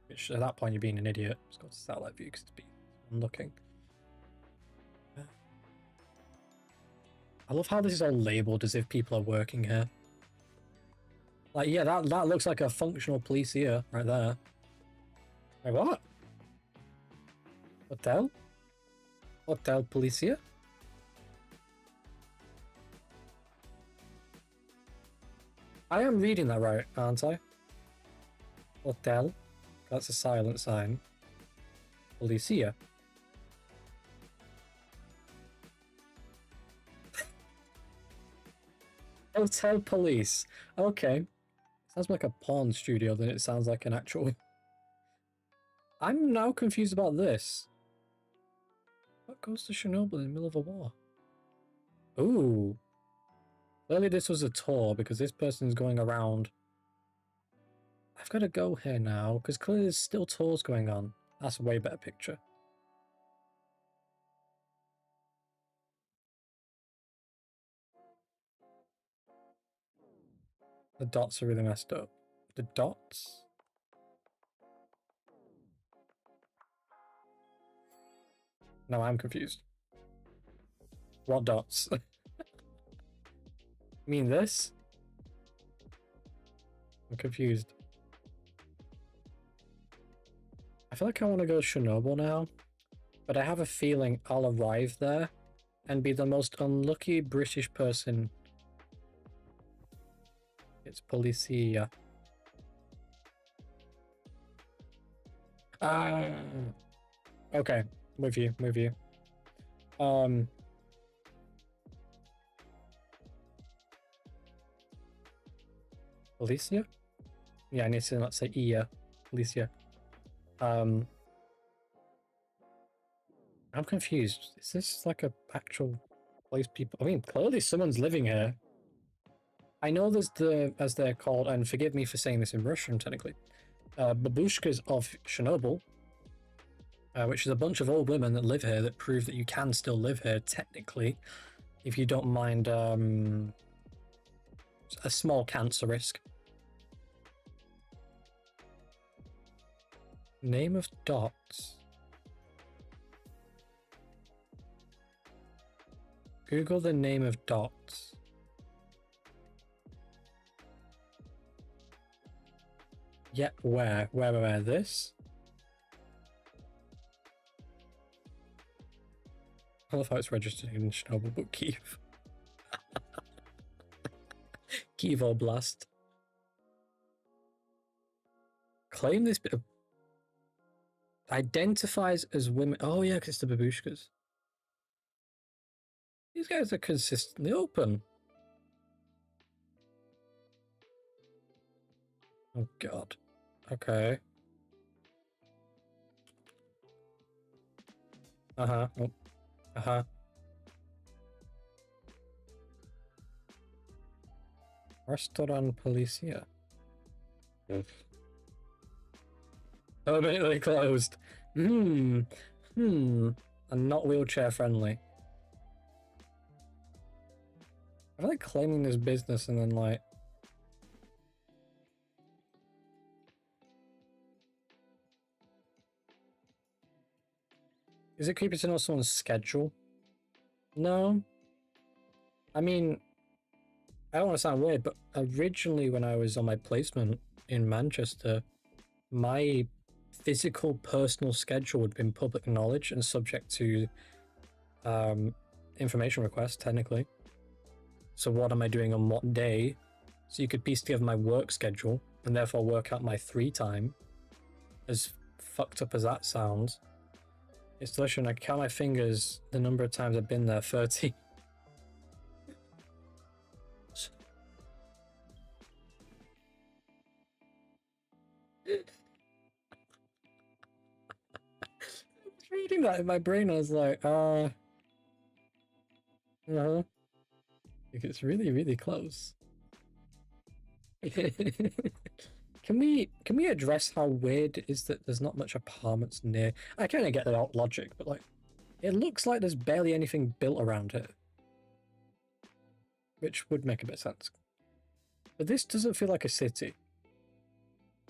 which at that point you're being an idiot. Let's go to satellite view because it's been looking. I love how this is all labelled as if people are working here. Like, yeah, that looks like a functional police here, right there. Wait, what? Hotel? Hotel Policia? I am reading that right, aren't I? Hotel. That's a silent sign. Policia. Hotel Police. Okay. Sounds like a porn studio than it sounds like an actual... I'm now confused about this. What goes to Chernobyl in the middle of a war? Ooh. Clearly this was a tour because this person's going around. I've got to go here now because clearly there's still tours going on. That's a way better picture. The dots are really messed up. The dots? No, I'm confused. What dots? You mean this? I'm confused. I feel like I want to go to Chernobyl now, but I have a feeling I'll arrive there and be the most unlucky British person. It's Policia. Okay, with you. Policia? Yeah, I need to not say Ia. Policia. I'm confused. Is this like a actual place people... I mean, clearly someone's living here. I know there's as they're called, and forgive me for saying this in Russian, technically, babushkas of Chernobyl, which is a bunch of old women that live here that prove that you can still live here, technically, if you don't mind a small cancer risk. Name of dots. Google the name of dots. Yeah, where? This? I love how it's registered in Chernobyl, but Kiev. Kiev Oblast. Claim this bit of... Identifies as women. Oh yeah, because it's the babushkas. These guys are consistently open. Oh god. Okay. Uh-huh. Oh. Uh-huh. Restaurant Policia. Permanently closed. And not wheelchair friendly. I feel like claiming this business and then like... Is it creepy to know someone's schedule? No. I mean, I don't want to sound weird, but originally when I was on my placement in Manchester, my physical personal schedule had been public knowledge and subject to information requests, technically. So what am I doing on what day? So you could piece together my work schedule and therefore work out my free time. As fucked up as that sounds. It's delicious, and I count my fingers the number of times I've been there, 30. Reading that in my brain, I was like, It's really, really close. Can we address how weird it is that there's not much apartments near? I kind of get the logic, but like, it looks like there's barely anything built around it, which would make a bit of sense. But this doesn't feel like a city.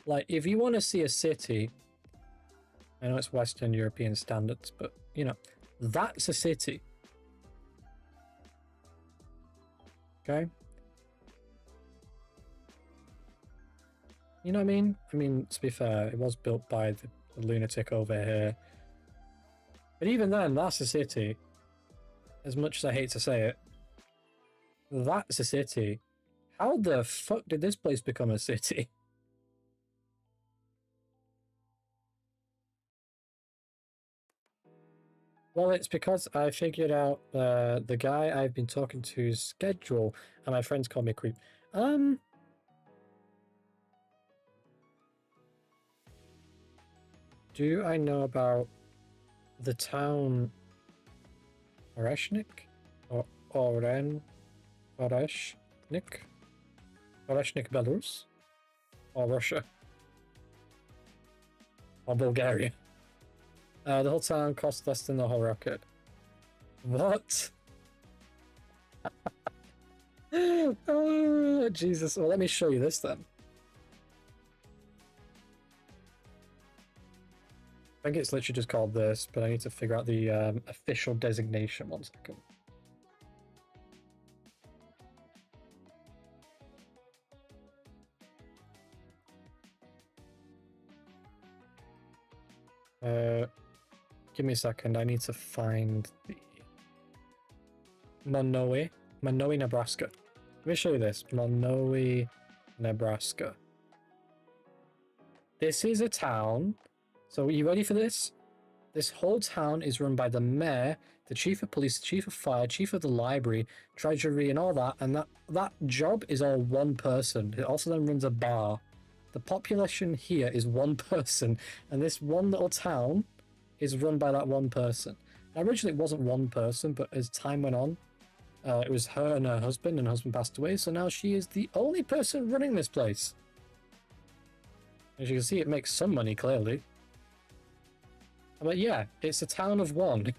Like, if you want to see a city, I know it's Western European standards, but you know, that's a city. Okay. You know what I mean? I mean, to be fair, it was built by the lunatic over here. But even then, that's a city. As much as I hate to say it. That's a city. How the fuck did this place become a city? Well, it's because I figured out the guy I've been talking to's schedule, and my friends call me a creep. Do I know about the town Oreshnik? Or Oreshnik? Oreshnik, Belarus? Or Russia? Or Bulgaria? The whole town costs less than the whole rocket. What? Oh, Jesus. Well, let me show you this then. I think it's literally just called this, but I need to figure out the official designation. 1 second. Give me a second. I need to find the Monowi, Nebraska. Let me show you this. Monowi, Nebraska. This is a town. So are you ready for this? This whole town is run by the mayor, the chief of police, the chief of fire, chief of the library, treasury, and all that. And that job is all one person. It also then runs a bar. The population here is one person, and this one little town is run by that one person. Now, originally it wasn't one person, but as time went on, it was her and her husband passed away, so now she is the only person running this place. As you can see, it makes some money, clearly. But yeah, it's a town of one.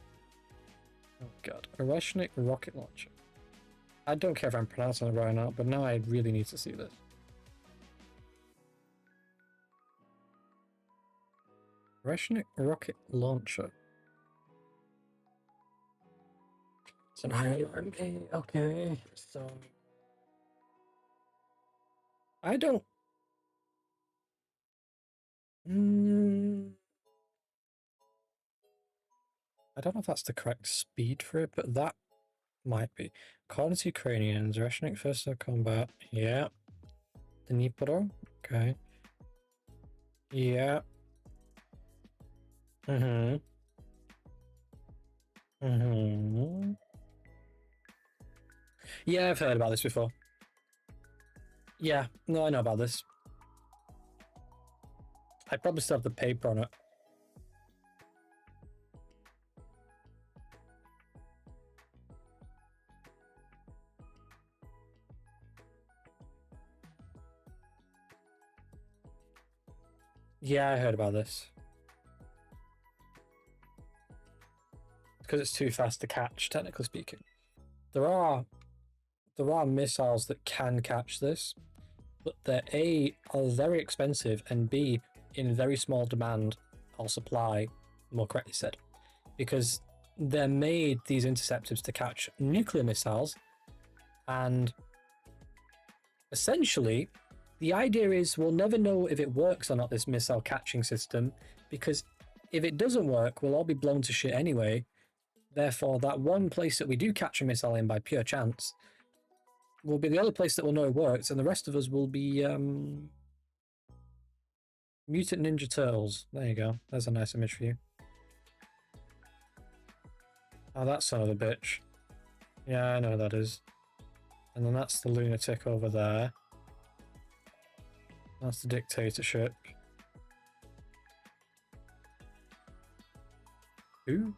Oh god, Oreshnik rocket launcher. I don't care if I'm pronouncing it right or not, but now I really need to see this. Oreshnik rocket launcher. It's an IRMP, okay, so... I don't... I don't know if that's the correct speed for it, but that might be. According to Ukrainians, Oreshnik first combat, yeah. Dnipro, okay. Yeah. Mm-hmm. Yeah, I've heard about this before. Yeah, no, I know about this. I probably still have the paper on it. Yeah, I heard about this. Because it's too fast to catch, technically speaking. There are missiles that can catch this, but they're A, are very expensive, and B, in very small demand or supply, more correctly said, because they're made, these interceptors, to catch nuclear missiles, and essentially the idea is we'll never know if it works or not, this missile catching system, because if it doesn't work, we'll all be blown to shit anyway. Therefore, that one place that we do catch a missile in by pure chance will be the only place that will know it works, and the rest of us will be Mutant Ninja Turtles. There you go. There's a nice image for you. Oh, that son of a bitch. Yeah, I know who that is. And then that's the lunatic over there. That's the dictatorship. Who?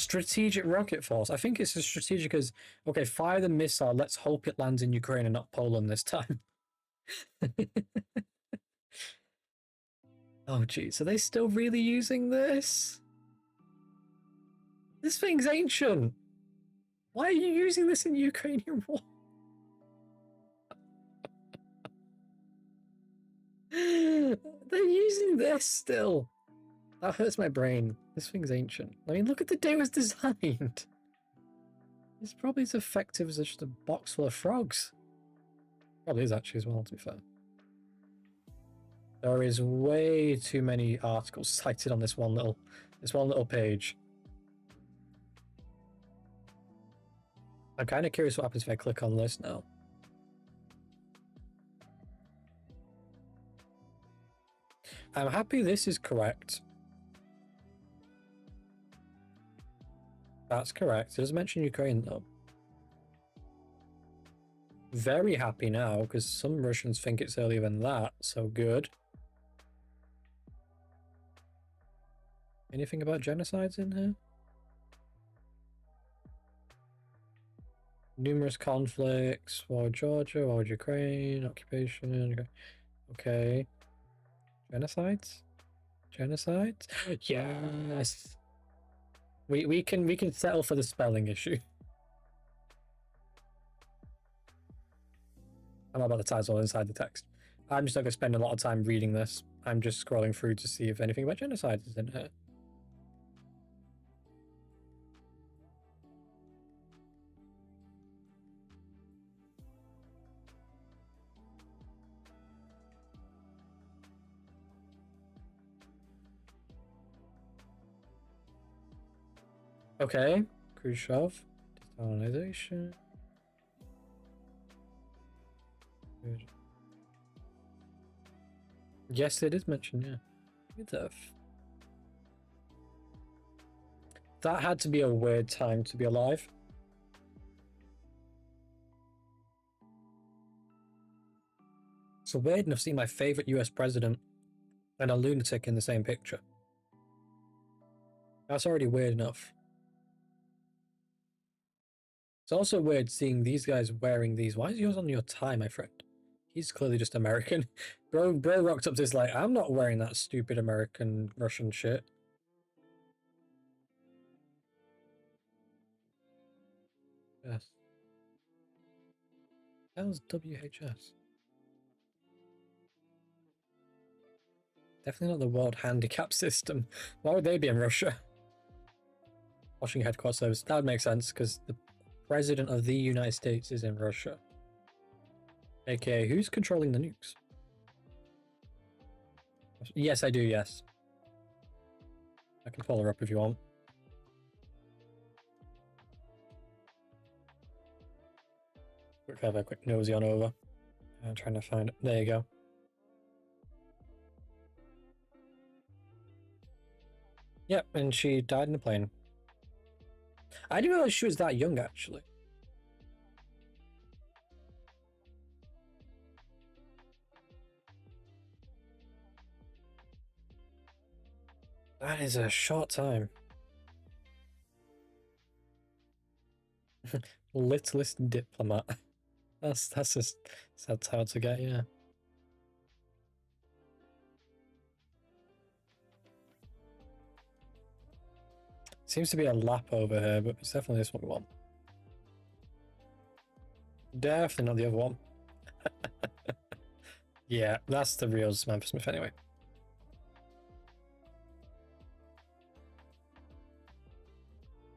Strategic rocket force. I think it's as strategic as, okay, fire the missile. Let's hope it lands in Ukraine and not Poland this time. Oh, geez. Are they still really using this? This thing's ancient. Why are you using this in Ukrainian war? They're using this still. That hurts my brain. This thing's ancient. I mean, look at the day it was designed. It's probably as effective as just a box full of frogs. Probably is actually as well, to be fair. There is way too many articles cited on this one little page. I'm kind of curious what happens if I click on this now. I'm happy this is correct. That's correct. It doesn't mention Ukraine though. Very happy now because some Russians think it's earlier than that, so good. Anything about genocides in here? Numerous conflicts, war with Georgia, war with Ukraine, occupation. Okay. Genocides? Genocides? Yes. We can settle for the spelling issue. I'm not about the title inside the text. I'm just not going to spend a lot of time reading this. I'm just scrolling through to see if anything about genocide is in here. Okay, Khrushchev, decolonization. Good. Yes, it is mentioned, yeah. Good stuff. That had to be a weird time to be alive. So weird enough seeing my favorite US president and a lunatic in the same picture. That's already weird enough. It's also weird seeing these guys wearing these. Why is yours on your tie, my friend? He's clearly just American. Bro rocked up to this like, I'm not wearing that stupid American Russian shit. Yes. How's WHS? Definitely not the World Handicap System. Why would they be in Russia? Washington Headquarters Service. That would make sense because the President of the United States is in Russia. AKA, who's controlling the nukes? Yes, I do, yes. I can follow her up if you want. Quick, have a quick nosy on over. I'm trying to find it. There you go. Yep, and she died in a plane. I didn't realize she was that young, actually. That is a short time. Littlest diplomat. That's just sad how to get, yeah. Seems to be a lap over here, but it's definitely this one we want. Definitely not the other one. Yeah, that's the real Samantha Smith anyway.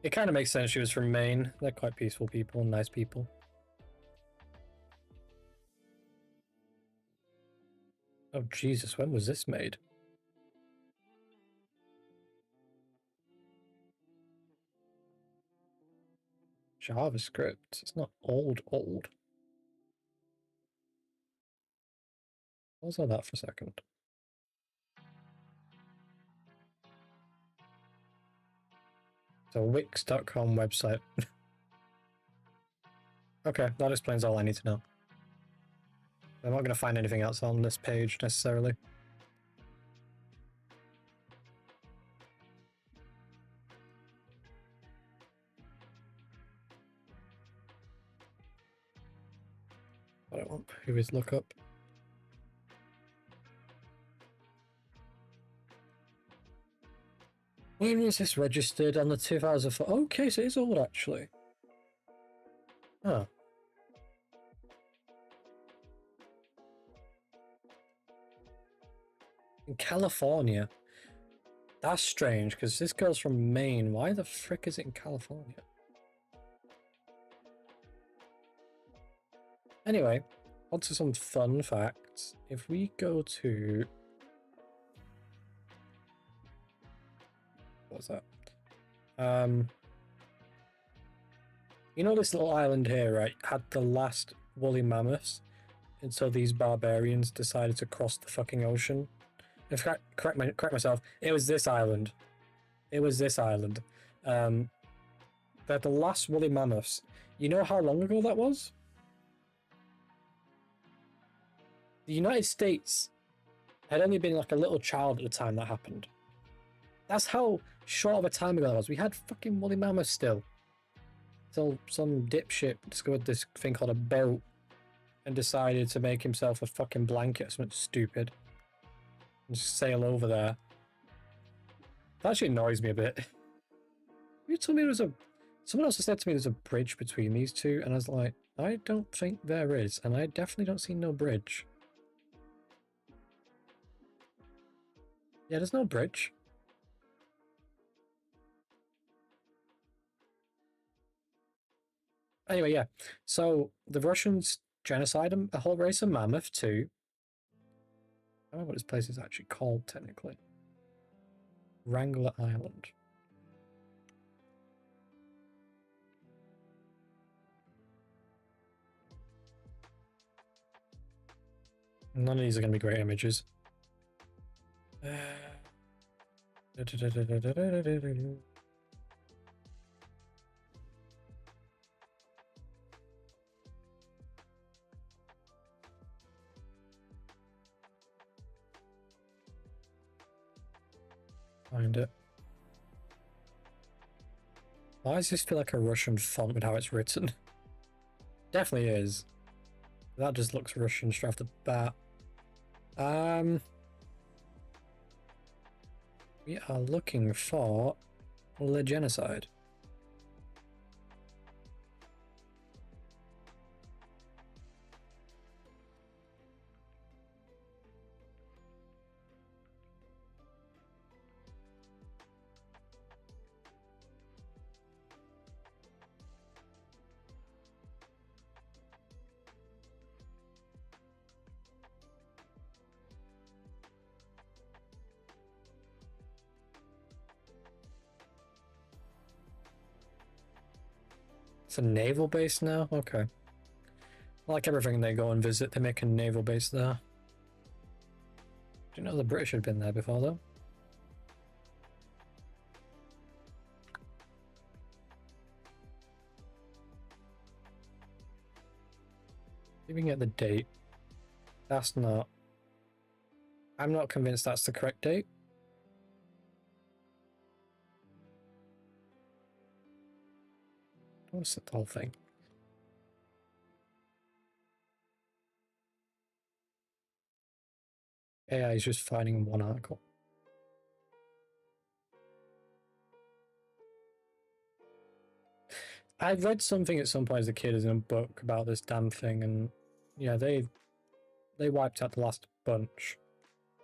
It kind of makes sense she was from Maine. They're quite peaceful people and nice people. Oh Jesus, when was this made? JavaScript. It's not old. Pause on that for a second. It's a Wix.com website. Okay, that explains all I need to know. I'm not going to find anything else on this page necessarily. I don't want previous lookup. When was this registered? On the 2004? Okay, so it's old actually. Huh. In California. That's strange, because this girl's from Maine. Why the frick is it in California? Anyway, on to some fun facts. If we go to... What's that? You know this little island here, right? Had the last woolly mammoths until these barbarians decided to cross the fucking ocean. If I correct myself, it was this island. It was this island. They're the last woolly mammoths. You know how long ago that was? The United States had only been like a little child at the time that happened. That's how short of a time ago that was. We had fucking woolly mammoths still. Till some dipshit discovered this thing called a boat and decided to make himself a fucking blanket or something stupid. And just sail over there. That actually annoys me a bit. You told me there was a... Someone else said to me there's a bridge between these two, and I was like, I don't think there is, and I definitely don't see no bridge. Yeah, there's no bridge. Anyway, yeah. So the Russians genocide a whole race of mammoth too. I don't know what this place is actually called technically. Wrangler Island. None of these are going to be great images. Find it. Why does this feel like a Russian font with how it's written? Definitely is. That just looks Russian straight off the bat. We are looking for the genocide. It's a naval base now? Okay. Like everything they go and visit, they make a naval base there. Do you know the British had been there before, though? See if we can get the date. That's not... I'm not convinced that's the correct date. I want to set the whole thing. AI is just finding one article. I read something at some point as a kid in a book about this damn thing, and yeah, they wiped out the last bunch.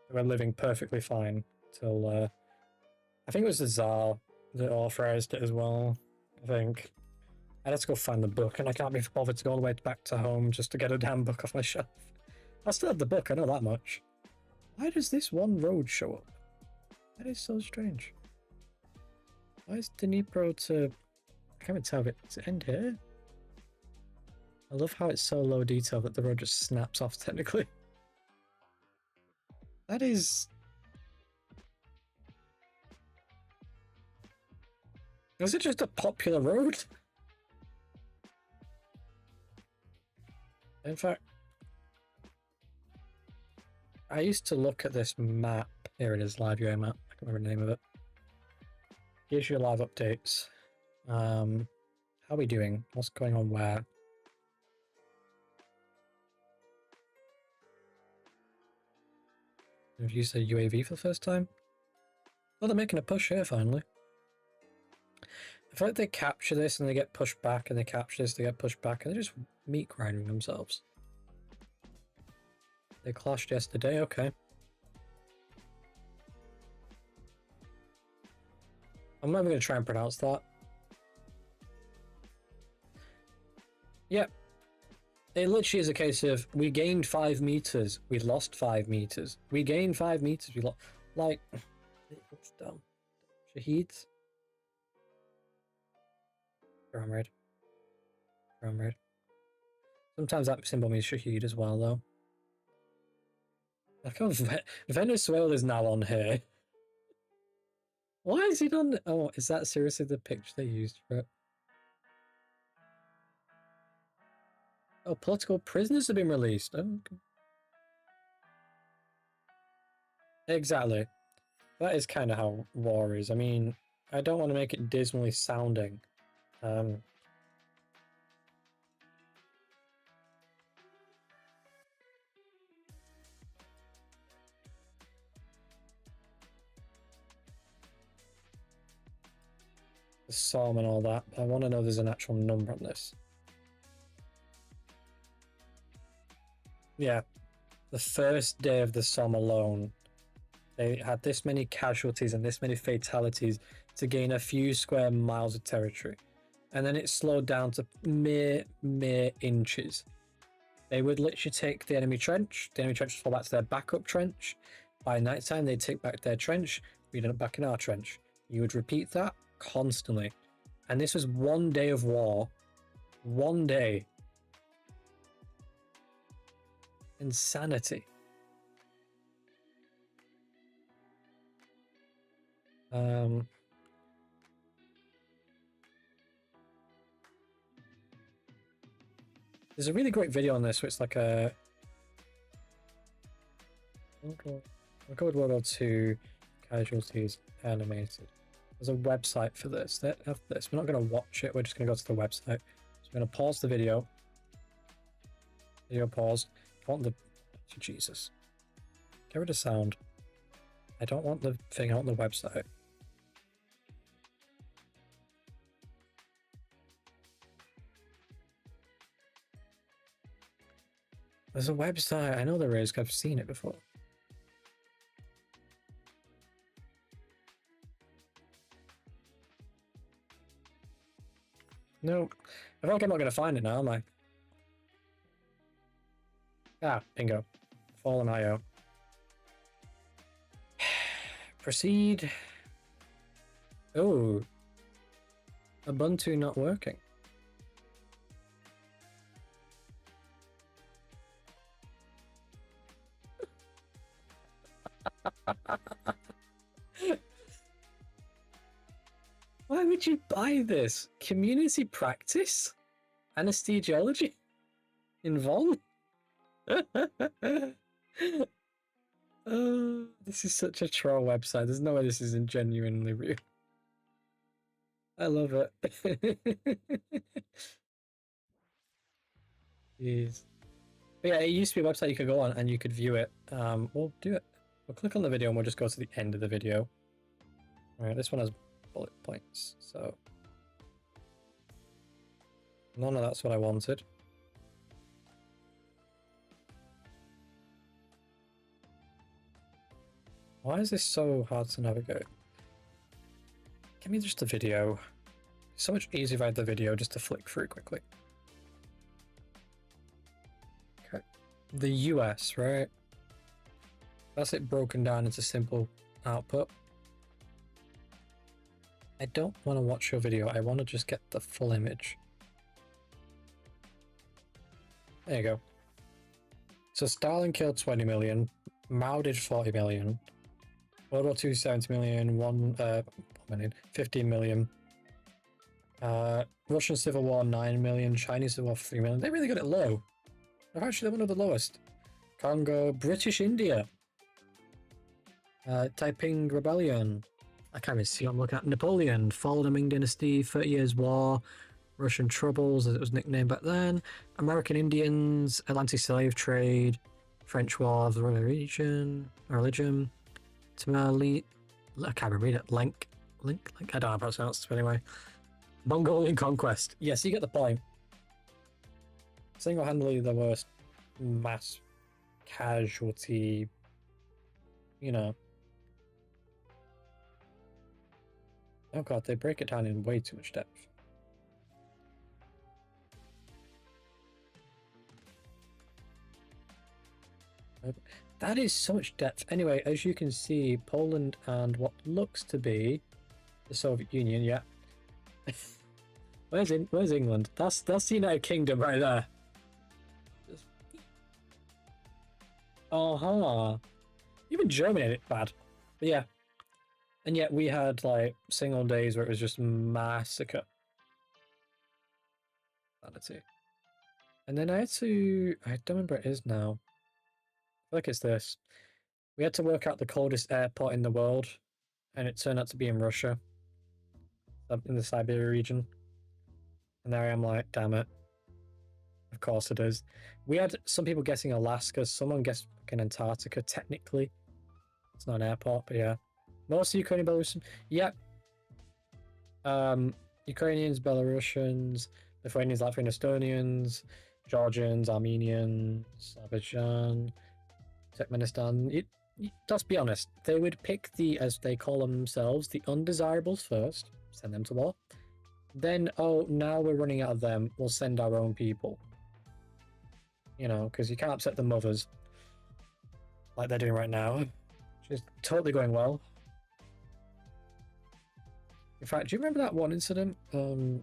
They were living perfectly fine till I think it was the Tsar that authorized it as well. I think. I had to go find the book, and I can't be bothered to go all the way back to home just to get a damn book off my shelf. I still have the book, I know that much. Why does this one road show up? That is so strange. Why is Dnipro to... I can't even tell if it's end here? I love how it's so low detail that the road just snaps off technically. That is... Is it just a popular road? In fact, I used to look at this map. Here it is, live UA map. I can't remember the name of it. Gives you live updates. How are we doing? What's going on where? Have you used a UAV for the first time? Oh, they're making a push here finally. I feel like they capture this and they get pushed back, and they capture this, they get pushed back, and they're just meat grinding themselves. They clashed yesterday, okay. I'm not even going to try and pronounce that. Yep. It literally is a case of, we gained 5 meters, we lost 5 meters. We gained 5 meters, we lost... Like... It's dumb. Shaheeds? Drum red. Drum red. Sometimes that symbol means Shaheed as well, though. Like, oh, Venezuela is now on here. Why is it on? Oh, is that seriously the picture they used for it? Oh, political prisoners have been released. Oh, okay. Exactly. That is kind of how war is. I mean, I don't want to make it dismally sounding. The SOM and all that. I want to know there's an actual number on this. Yeah. The first day of the SOM alone, they had this many casualties and this many fatalities to gain a few square miles of territory. And then it slowed down to mere inches. They would literally take the enemy trench would fall back to their backup trench. By nighttime, they'd take back their trench, we'd end up back in our trench. You would repeat that constantly. And this was 1 day of war. 1 day. Insanity. There's a really great video on this where it's like a... I'll go with World War II casualties animated. There's a website for this. We're not going to watch it, we're just going to go to the website. So I'm going to pause the video. Video paused. I want the... Jesus. Get rid of sound. I don't want the thing on the website. There's a website. I know there is, 'cause I've seen it before. No. I feel like I'm not going to find it now, am I? Ah, bingo. Fallen IO. Proceed. Oh. Ubuntu not working. Why would you buy this? Community practice? Anesthesiology? Involved? Oh, this is such a troll website. There's no way this isn't genuinely real. I love it. Jeez. But yeah, it used to be a website you could go on and you could view it. We'll do it. We'll click on the video and we'll just go to the end of the video. Alright, this one has bullet points, so... None of that's what I wanted. Why is this so hard to navigate? Give me just a video. It's so much easier if I had the video just to flick through quickly. Okay. The US, right? That's it broken down into simple output. I don't want to watch your video, I want to just get the full image. There you go. So Stalin killed 20 million, Mao did 40 million, World War II 70 million, 15 million. Russian Civil War 9 million, Chinese Civil War 3 million. They really got it low. They're actually one of the lowest. Congo, British India. Taiping Rebellion. I can't even see what I'm looking at. Napoleon, fall of the Ming Dynasty, 30 Years War, Russian Troubles, as it was nicknamed back then, American Indians, Atlantic Slave Trade, French War of the Religion. Tamali. I can't read it. Link. I don't know how to pronounce it, but anyway. Mongolian conquest. Yes, you get the point. Single-handedly the worst mass casualty, you know. Oh god, they break it down in way too much depth. That is so much depth. Anyway, as you can see, Poland and what looks to be the Soviet Union, yeah. Where's England? That's the United Kingdom right there. Even Germany had it bad. But yeah. And yet we had like single days where it was just massacre. Sanity. And then I don't remember what it is now. I feel like it's this. We had to work out the coldest airport in the world, and it turned out to be in Russia. In the Siberia region. And there I am like, damn it. Of course it is. We had some people guessing Alaska, someone guessed fucking Antarctica, technically. It's not an airport, but yeah. Most Ukrainian, Belarusian. Yeah. Ukrainians, Belarusians, Lithuanians, Latvian, Estonians, Georgians, Armenians, Azerbaijan, Turkmenistan. Let's be honest, they would pick the, as they call themselves, the undesirables first, send them to war. Then, oh, now we're running out of them, we'll send our own people. You know, because you can't upset the mothers like they're doing right now. Which is totally going well. In fact, do you remember that one incident? Do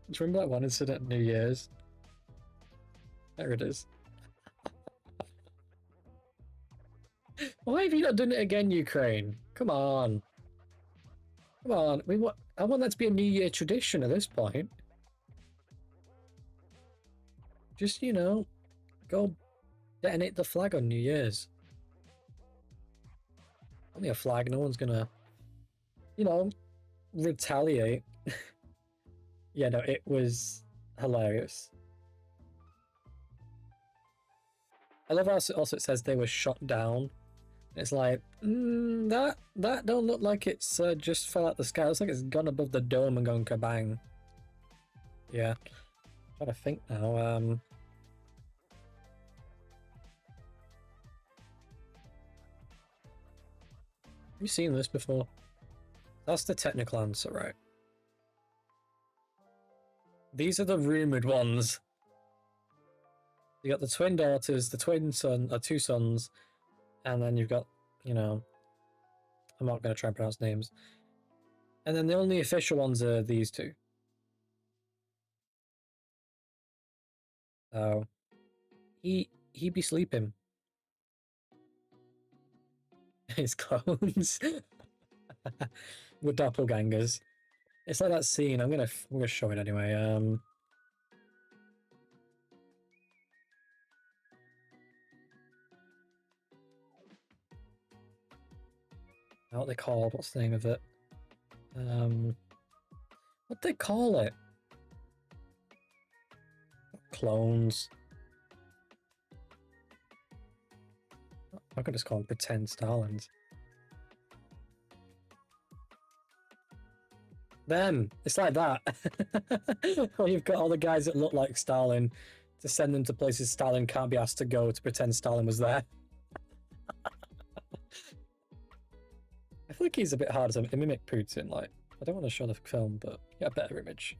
you remember that one incident at New Year's? There it is. Why have you not done it again, Ukraine? Come on. Come on. I want that to be a New Year tradition at this point. Just, you know, go detonate the flag on New Year's. Only a flag, no one's gonna, you know, retaliate. Yeah, no, it was hilarious. I love how also it says they were shot down. It's like, that don't look like it's just fell out the sky. It looks like it's gone above the dome and gone kabang. Yeah. I'm trying to think now. Have you seen this before? That's the technical answer, right? These are the rumored ones. You got the twin daughters, the twin son, or two sons, and then you've got, you know, I'm not going to try and pronounce names. And then the only official ones are these two. So, he be sleeping. His clones. We're doppelgangers. It's like that scene. I'm gonna show it anyway. What they called? What's the name of it? What they call it? Clones. I could just call them pretend Stalins. Them. It's like that. Well, you've got all the guys that look like Stalin to send them to places Stalin can't be asked to go to pretend Stalin was there. I feel like he's a bit hard to mimic Putin. Like, I don't want to show the film, but get a better image.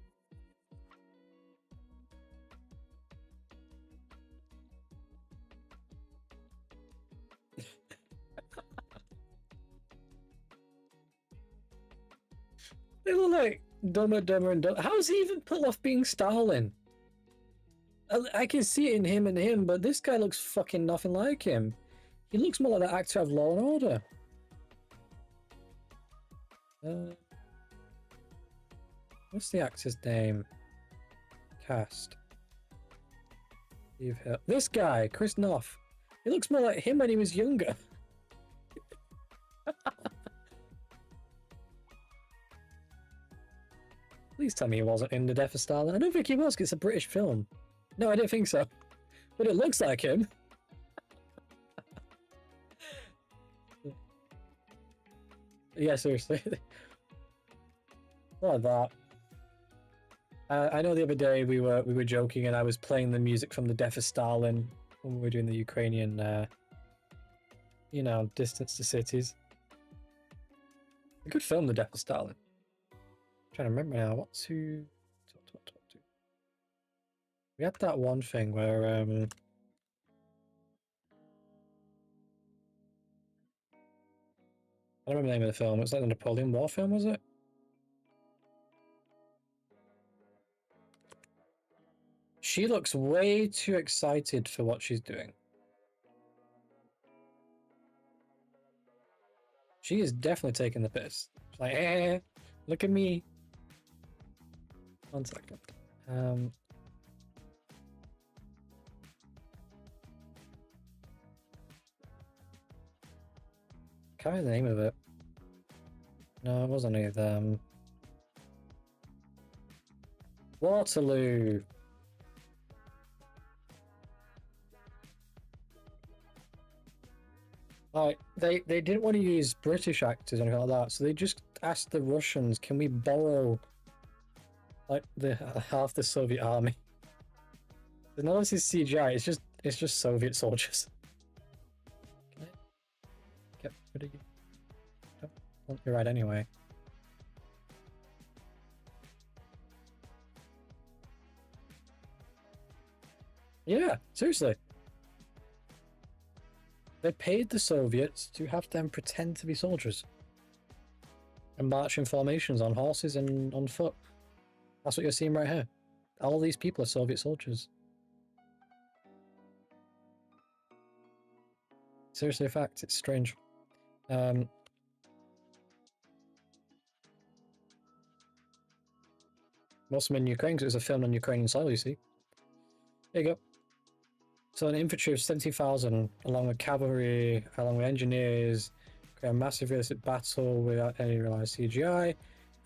They look like Dumber, Dumber, and Dumber. How does he even pull off being Stalin? I can see it in him and him, but this guy looks fucking nothing like him. He looks more like the actor of Law and Order. What's the actor's name? Cast. Steve Hill. This guy, Chris Noth. He looks more like him when he was younger. Please tell me he wasn't in The Death of Stalin. I don't think he was, 'cause it's a British film. No, I didn't think so. But it looks like him. Yeah, seriously. Like that. I know the other day we were joking, and I was playing the music from The Death of Stalin when we were doing the Ukrainian, you know, Distance to Cities. A good film, The Death of Stalin. I'm trying to remember now what to. We had that one thing where I don't remember the name of the film. It was like the Napoleon War film, was it? She looks way too excited for what she's doing. She is definitely taking the piss. She's like, hey, look at me. 1 second. Can't remember the name of it. No, it wasn't any of them. Waterloo. Like, they didn't want to use British actors or anything like that, so they just asked the Russians, can we borrow, like, the half the Soviet army? None of this is CGI, it's just Soviet soldiers. Can I get rid of you? Don't want you right anyway. Yeah, seriously. They paid the Soviets to have them pretend to be soldiers and march in formations on horses and on foot. That's what you're seeing right here. All these people are Soviet soldiers. Seriously, a fact. It's strange. Most of them in Ukraine, because it was a film on Ukrainian soil, you see. There you go. So an infantry of 70,000, along with cavalry, along with engineers, create a massive realistic battle without any realized CGI.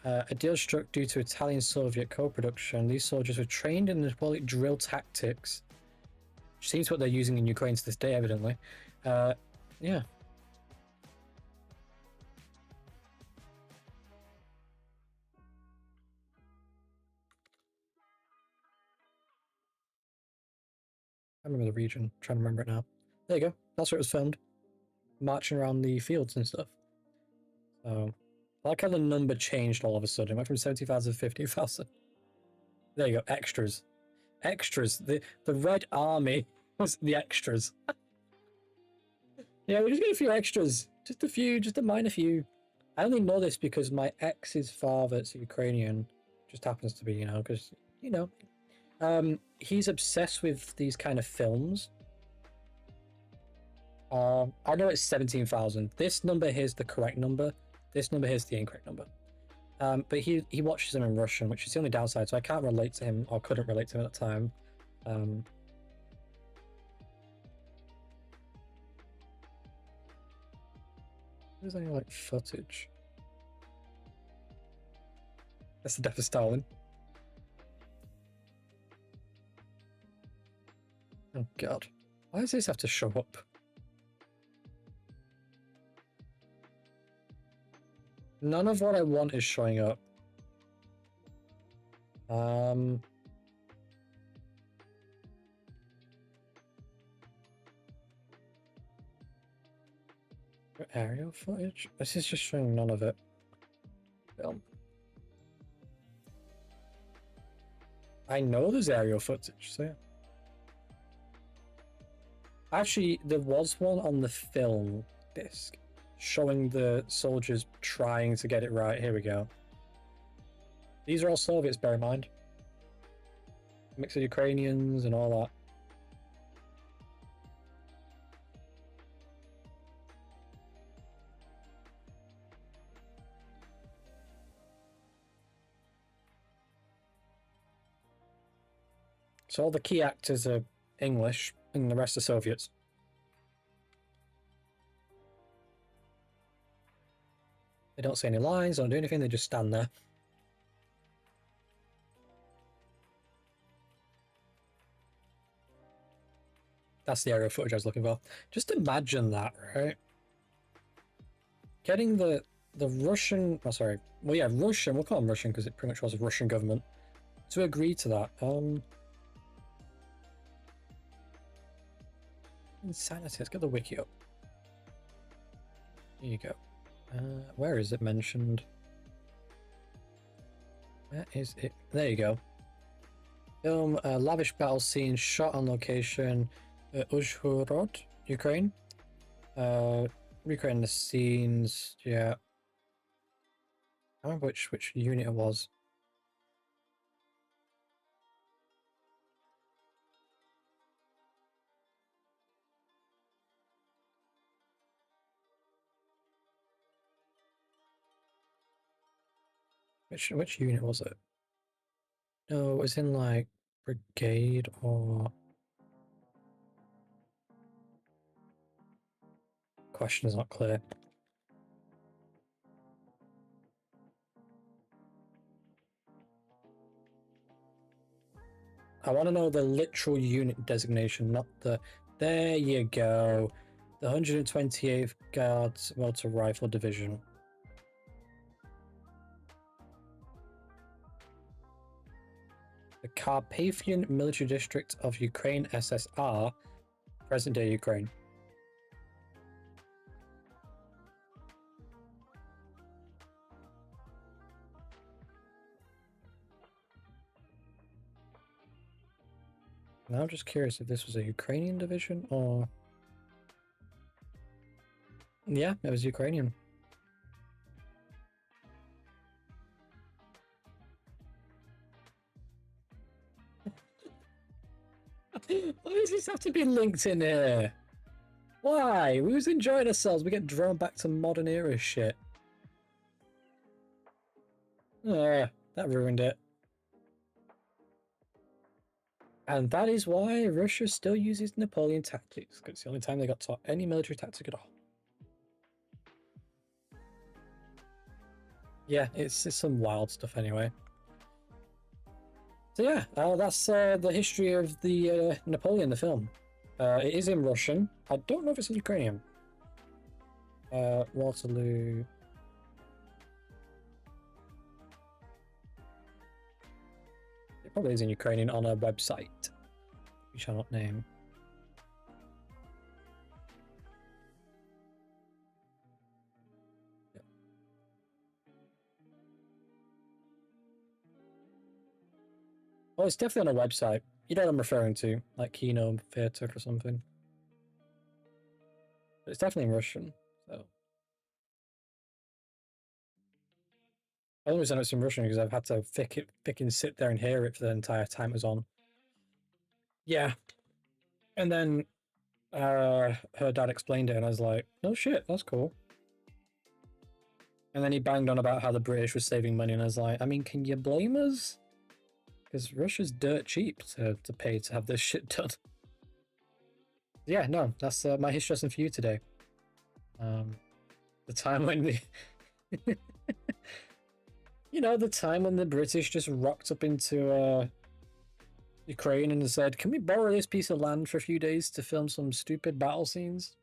A deal struck due to Italian-Soviet co-production. These soldiers were trained in Napoleonic drill tactics, which seems what they're using in Ukraine to this day, evidently. Yeah. I remember the region. I'm trying to remember it now. There you go. That's where it was filmed. Marching around the fields and stuff. So, I like how the number changed all of a sudden. It went from 70,000 to 50,000. There you go. Extras. Extras. The Red Army was the extras. Yeah, we just got a few extras. Just a few, just a minor few. I only know this because my ex's father's Ukrainian. Just happens to be, you know, because, you know. He's obsessed with these kind of films. I know it's 17,000. This number here's the correct number. This number here's the incorrect number. But he watches them in Russian, which is the only downside, so I can't relate to him, or couldn't relate to him at the time. There's any, like, footage. That's the Death of Stalin. Oh god. Why does this have to show up? None of what I want is showing up. Aerial footage? This is just showing none of it. Film. I know there's aerial footage, so yeah. Actually, there was one on the film disc showing the soldiers trying to get it right. Here we go. These are all Soviets, bear in mind. A mix of Ukrainians and all that. So all the key actors are English and the rest are Soviets. They don't say any lines, don't do anything, they just stand there. That's the aerial footage I was looking for. Just imagine that, right? Getting the Russian, oh sorry, well yeah, Russian, we'll call them Russian because it pretty much was a Russian government, to agree to that. Insanity, let's get the wiki up. Here you go. Where is it mentioned? Where is it? There you go. Film, lavish battle scene shot on location, Uzhhorod, Ukraine. Recreating the scenes, yeah. I remember which unit it was. Which unit was it? No, it was in like brigade or question is not clear. I want to know the literal unit designation, not the. There you go. The 128th Guards Motor Rifle Division. The Carpathian Military District of Ukraine SSR, present-day Ukraine. Now I'm just curious if this was a Ukrainian division or... Yeah, it was Ukrainian. Why does this have to be linked in here? Why? We was enjoying ourselves. We get drawn back to modern era shit. That ruined it. And that is why Russia still uses Napoleon tactics, because it's the only time they got taught any military tactic at all. Yeah, it's some wild stuff anyway. So yeah, that's the history of the Napoleon, the film. It is in Russian. I don't know if it's in Ukrainian. Waterloo. It probably is in Ukrainian on a website. We shall not name. Yep. Well, it's definitely on a website. You know what I'm referring to, like Kino Theatre or something. But it's definitely in Russian, so. The only reason it's in Russian because I've had to thicken sit there and hear it for the entire time it was on. Yeah. And then her dad explained it and I was like, oh shit, that's cool. And then he banged on about how the British was saving money and I was like, I mean, can you blame us? Because Russia's dirt cheap to pay to have this shit done. Yeah, no, that's my history lesson for you today. The time when the... You know, the time when the British just rocked up into Ukraine and said, can we borrow this piece of land for a few days to film some stupid battle scenes?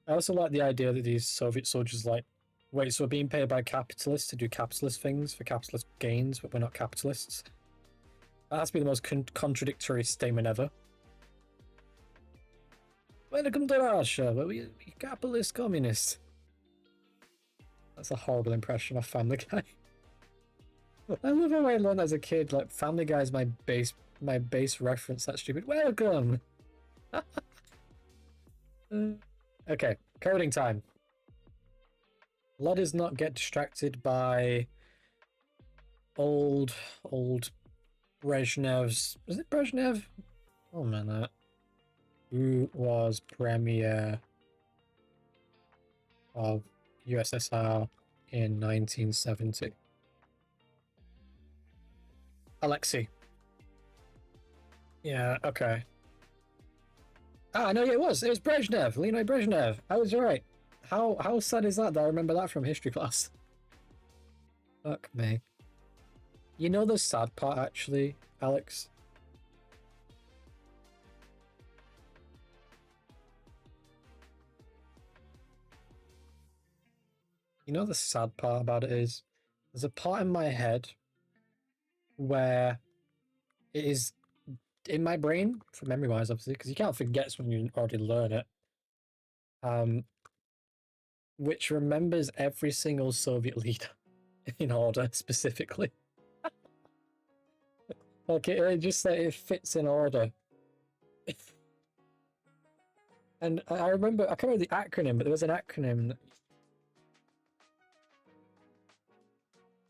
I also like the idea that these Soviet soldiers like, wait, so we're being paid by capitalists to do capitalist things for capitalist gains, but we're not capitalists? That has to be the most contradictory statement ever. Welcome to Russia, but we capitalist communists. That's a horrible impression of Family Guy. I love how I learned as a kid, like Family Guy is my base reference. That stupid welcome. Okay, coding time. Let us not get distracted by old Brezhnev's. Was it Brezhnev? Oh man, who was premier of USSR in 1970? Alexei. Yeah, okay. Ah, no, yeah, it was Brezhnev, Leonid Brezhnev. I was right. How sad is that I remember that from history class? Fuck me. You know the sad part, actually, Alex? You know the sad part about it is, there's a part in my head where it is in my brain, for memory-wise, obviously, because you can't forget when you already learn it. Which remembers every single Soviet leader in order specifically. Like it just it fits in order. And I remember, I can't remember the acronym, but there was an acronym.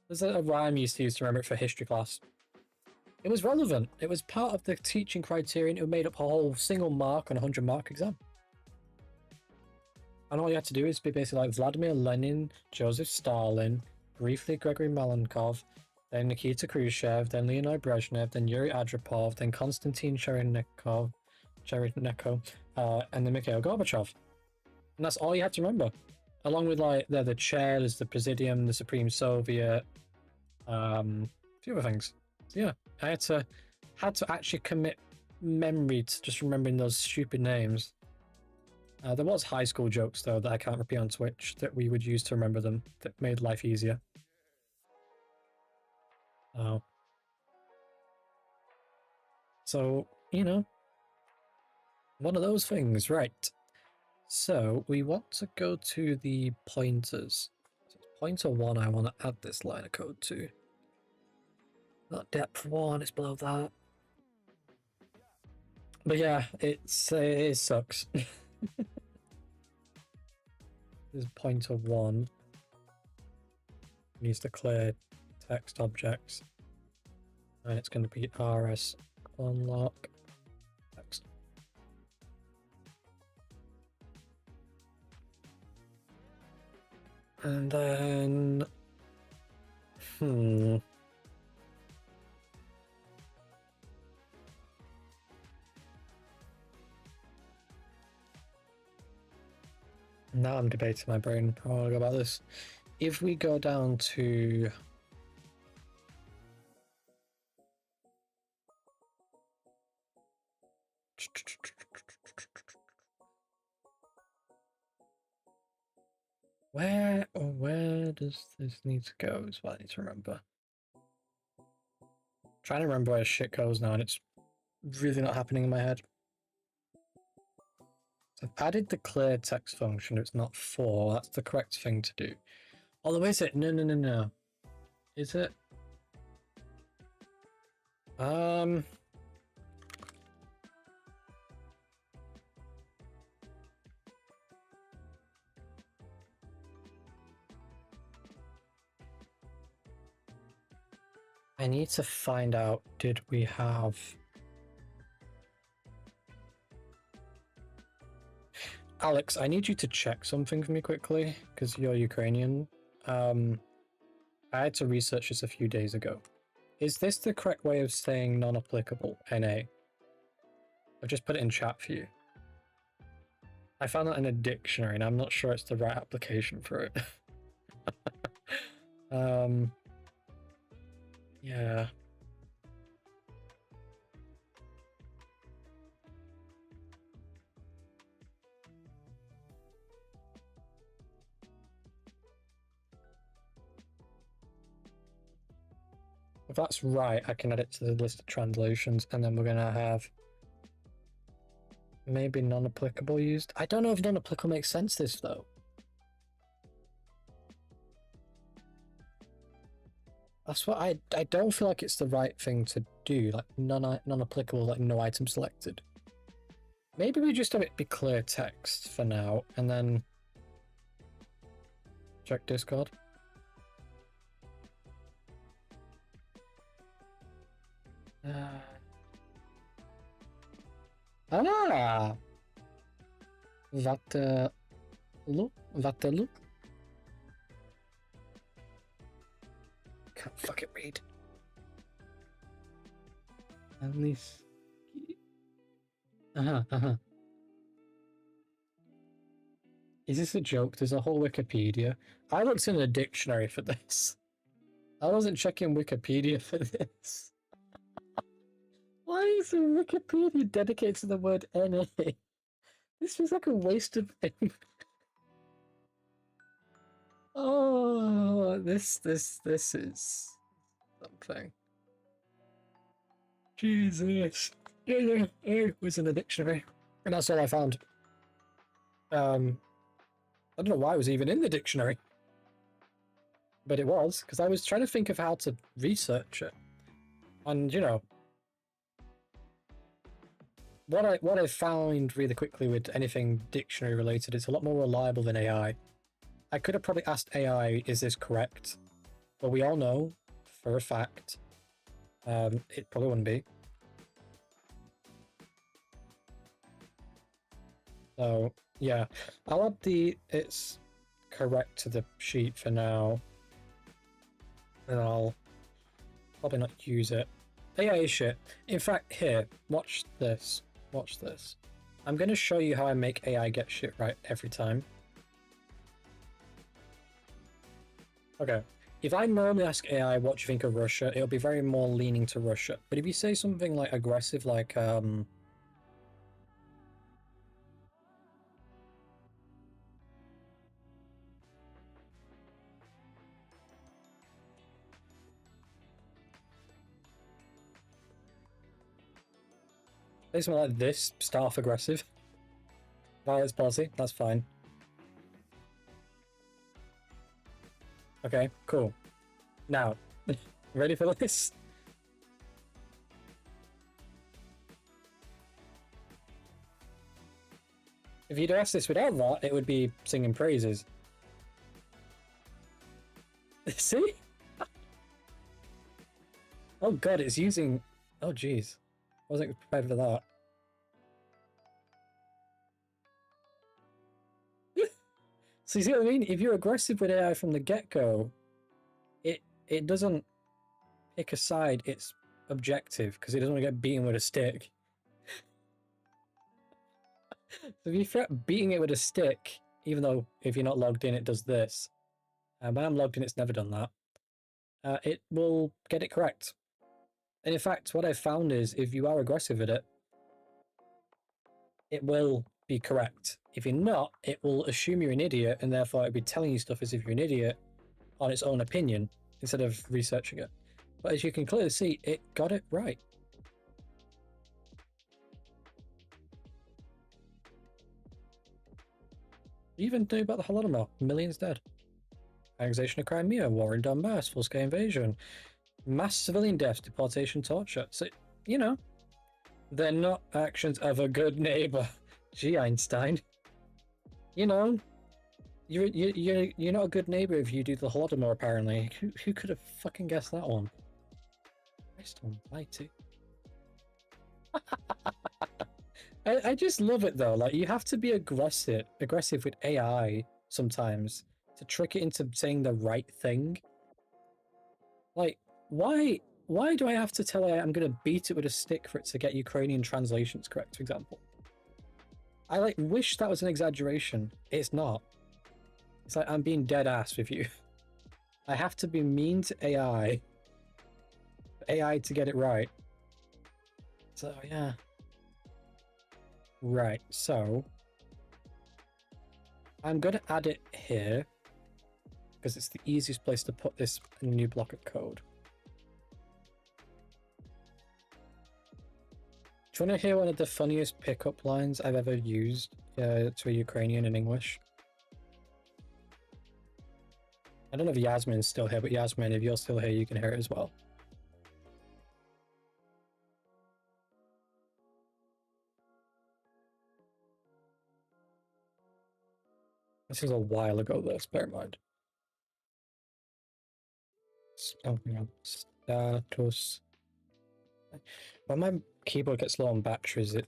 There's a rhyme you used to use to remember it for history class. It was relevant. It was part of the teaching criterion. It made up a whole single mark on a 100-mark exam. And all you had to do is be basically like Vladimir Lenin, Joseph Stalin, briefly Gregory Malenkov, then Nikita Khrushchev, then Leonid Brezhnev, then Yuri Andropov, then Konstantin Chernenko, and then Mikhail Gorbachev. And that's all you had to remember. Along with like the chair, there's the Presidium, the Supreme Soviet, a few other things. So yeah, I had to actually commit memory to just remembering those stupid names. There was high school jokes though that I can't repeat on Twitch that we would use to remember them that made life easier. Oh. So, you know, one of those things, right? So we want to go to the pointers. So it's pointer 1 I want to add this line of code to. Not depth 1, it's below that. But yeah, it sucks. This is pointer 1. It needs to clear text objects. And it's going to be rs unlock text. And then now I'm debating my brain how I want to go about this. If we go down to where does this need to go is what I need to remember. I'm trying to remember where shit goes now and it's really not happening in my head. So I've added the clear text function, it's not 4, that's the correct thing to do. Although is it? No. Is it? I need to find out, did we have... Alex, I need you to check something for me quickly, because you're Ukrainian. I had to research this a few days ago. Is this the correct way of saying non-applicable, NA? I've just put it in chat for you. I found that in a dictionary, and I'm not sure it's the right application for it. Yeah. If that's right, I can add it to the list of translations, and then we're gonna have maybe non-applicable used. I don't know if non-applicable makes sense this though. That's what I don't feel like it's the right thing to do, like non-applicable, like no item selected. Maybe we just have it be clear text for now, and then check Discord. Vatelu? Can't fucking read. At least. Is this a joke? There's a whole Wikipedia. I looked in a dictionary for this. I wasn't checking Wikipedia for this. Why is a Wikipedia dedicated to the word NA? This feels like a waste of ink. Oh, this is something. Jesus. Yeah, it was in the dictionary. And that's all I found. I don't know why it was even in the dictionary. But it was, because I was trying to think of how to research it. And, you know, what I found really quickly with anything dictionary related, it's a lot more reliable than AI. I could have probably asked AI, is this correct? But we all know, for a fact, it probably wouldn't be. So, yeah, I'll add the it's correct to the sheet for now. And I'll probably not use it. AI is shit. In fact, here, watch this. Watch this. I'm going to show you how I make AI get shit right every time. Okay. If I normally ask AI what do you think of Russia, it'll be very more leaning to Russia. But if you say something like aggressive, like say something like this, staff aggressive. Violence policy, that's fine. Okay, cool. Now, ready for this? If you'd asked this without that, it would be singing praises. See? Oh god, it's using... Oh jeez. Wasn't prepared for that. So you see what I mean? If you're aggressive with AI from the get-go, it doesn't pick a side, it's objective, because it doesn't want to get beaten with a stick. So if you threat beating it with a stick, even though if you're not logged in, it does this. When I'm logged in, it's never done that. It will get it correct. And in fact, what I've found is if you are aggressive with it, it will be correct. If you're not, it will assume you're an idiot and therefore it'll be telling you stuff as if you're an idiot on its own opinion instead of researching it. But as you can clearly see, it got it right. Even knew about the Holodomor. Millions dead. Annexation of Crimea, war in Donbass, full-scale invasion, mass civilian deaths, deportation, torture. So, you know, they're not actions of a good neighbor. Gee, Einstein. You know, you're not a good neighbor if you do the Holodomor, apparently. Who could have fucking guessed that one? Christ almighty. I just love it though. Like, you have to be aggressive with AI sometimes to trick it into saying the right thing. Like, why do I have to tell AI I'm gonna beat it with a stick for it to get Ukrainian translations correct, for example? I like wish that was an exaggeration. It's not. It's like I'm being dead ass with you. I have to be mean to AI. AI to get it right. So yeah. Right, so I'm gonna add it here because it's the easiest place to put this new block of code. Do you want to hear one of the funniest pickup lines I've ever used to a Ukrainian in English? I don't know if Yasmin's still here, but Yasmin, if you're still here, you can hear it as well. This is a while ago, though, bear in mind. Status. When my keyboard gets low on batteries, it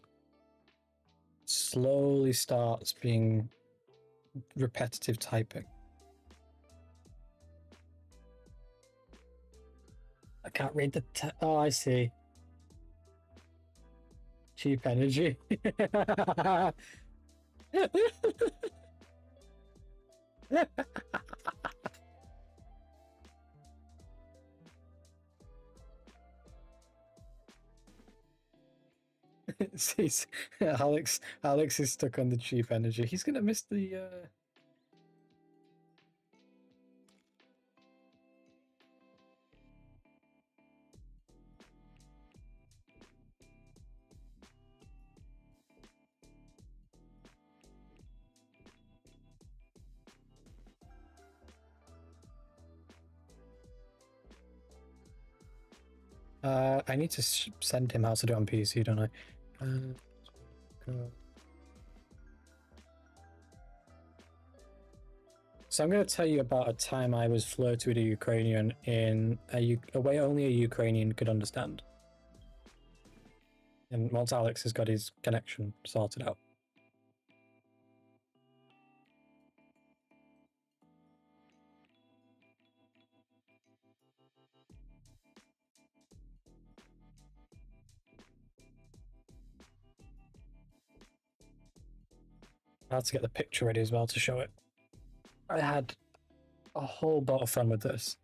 slowly starts being repetitive typing. I can't read the oh, I see. Cheap energy. See, Alex is stuck on the cheap energy. He's gonna miss the I need to send him how to do it on PC, don't I? Go. So I'm going to tell you about a time I was flirted with a Ukrainian in a way only a Ukrainian could understand. And once Alex has got his connection sorted out. I had to get the picture ready as well to show it. I had a whole lot of fun with this.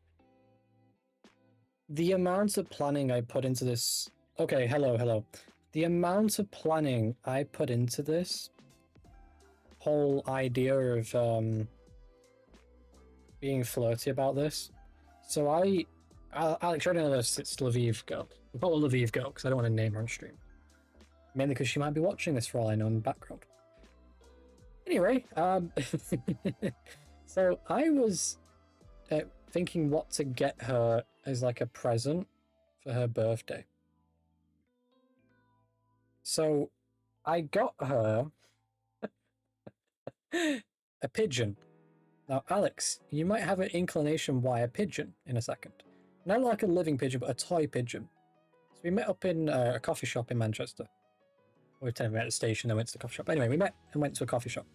The amount of planning I put into this... Okay, hello. The amount of planning I put into this whole idea of being flirty about this. So Alex, you already know this, it's Lviv girl. We call her Lviv girl because I don't want to name her on stream. Mainly because she might be watching this for all I know in the background. Anyway, so I was thinking what to get her as like a present for her birthday. So I got her a pigeon. Now, Alex, you might have an inclination why a pigeon in a second. Not like a living pigeon, but a toy pigeon. So we met up in a coffee shop in Manchester. We met at the station, then went to the coffee shop. Anyway, we met and went to a coffee shop.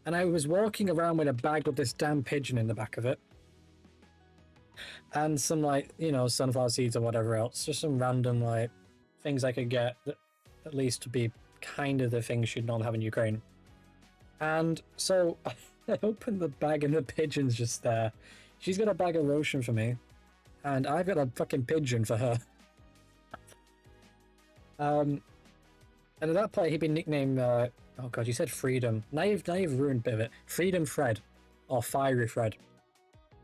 And I was walking around with a bag with this damn pigeon in the back of it. And some, like, you know, sunflower seeds or whatever else. Just some random, like, things I could get that at least to be kind of the things you'd normally have in Ukraine. And so I opened the bag and the pigeon's just there. She's got a bag of Roshan for me. And I've got a fucking pigeon for her. And at that point, he'd been nicknamed, oh god, you said Freedom. Now you've ruined a bit of it. Freedom Fred. Or Fiery Fred.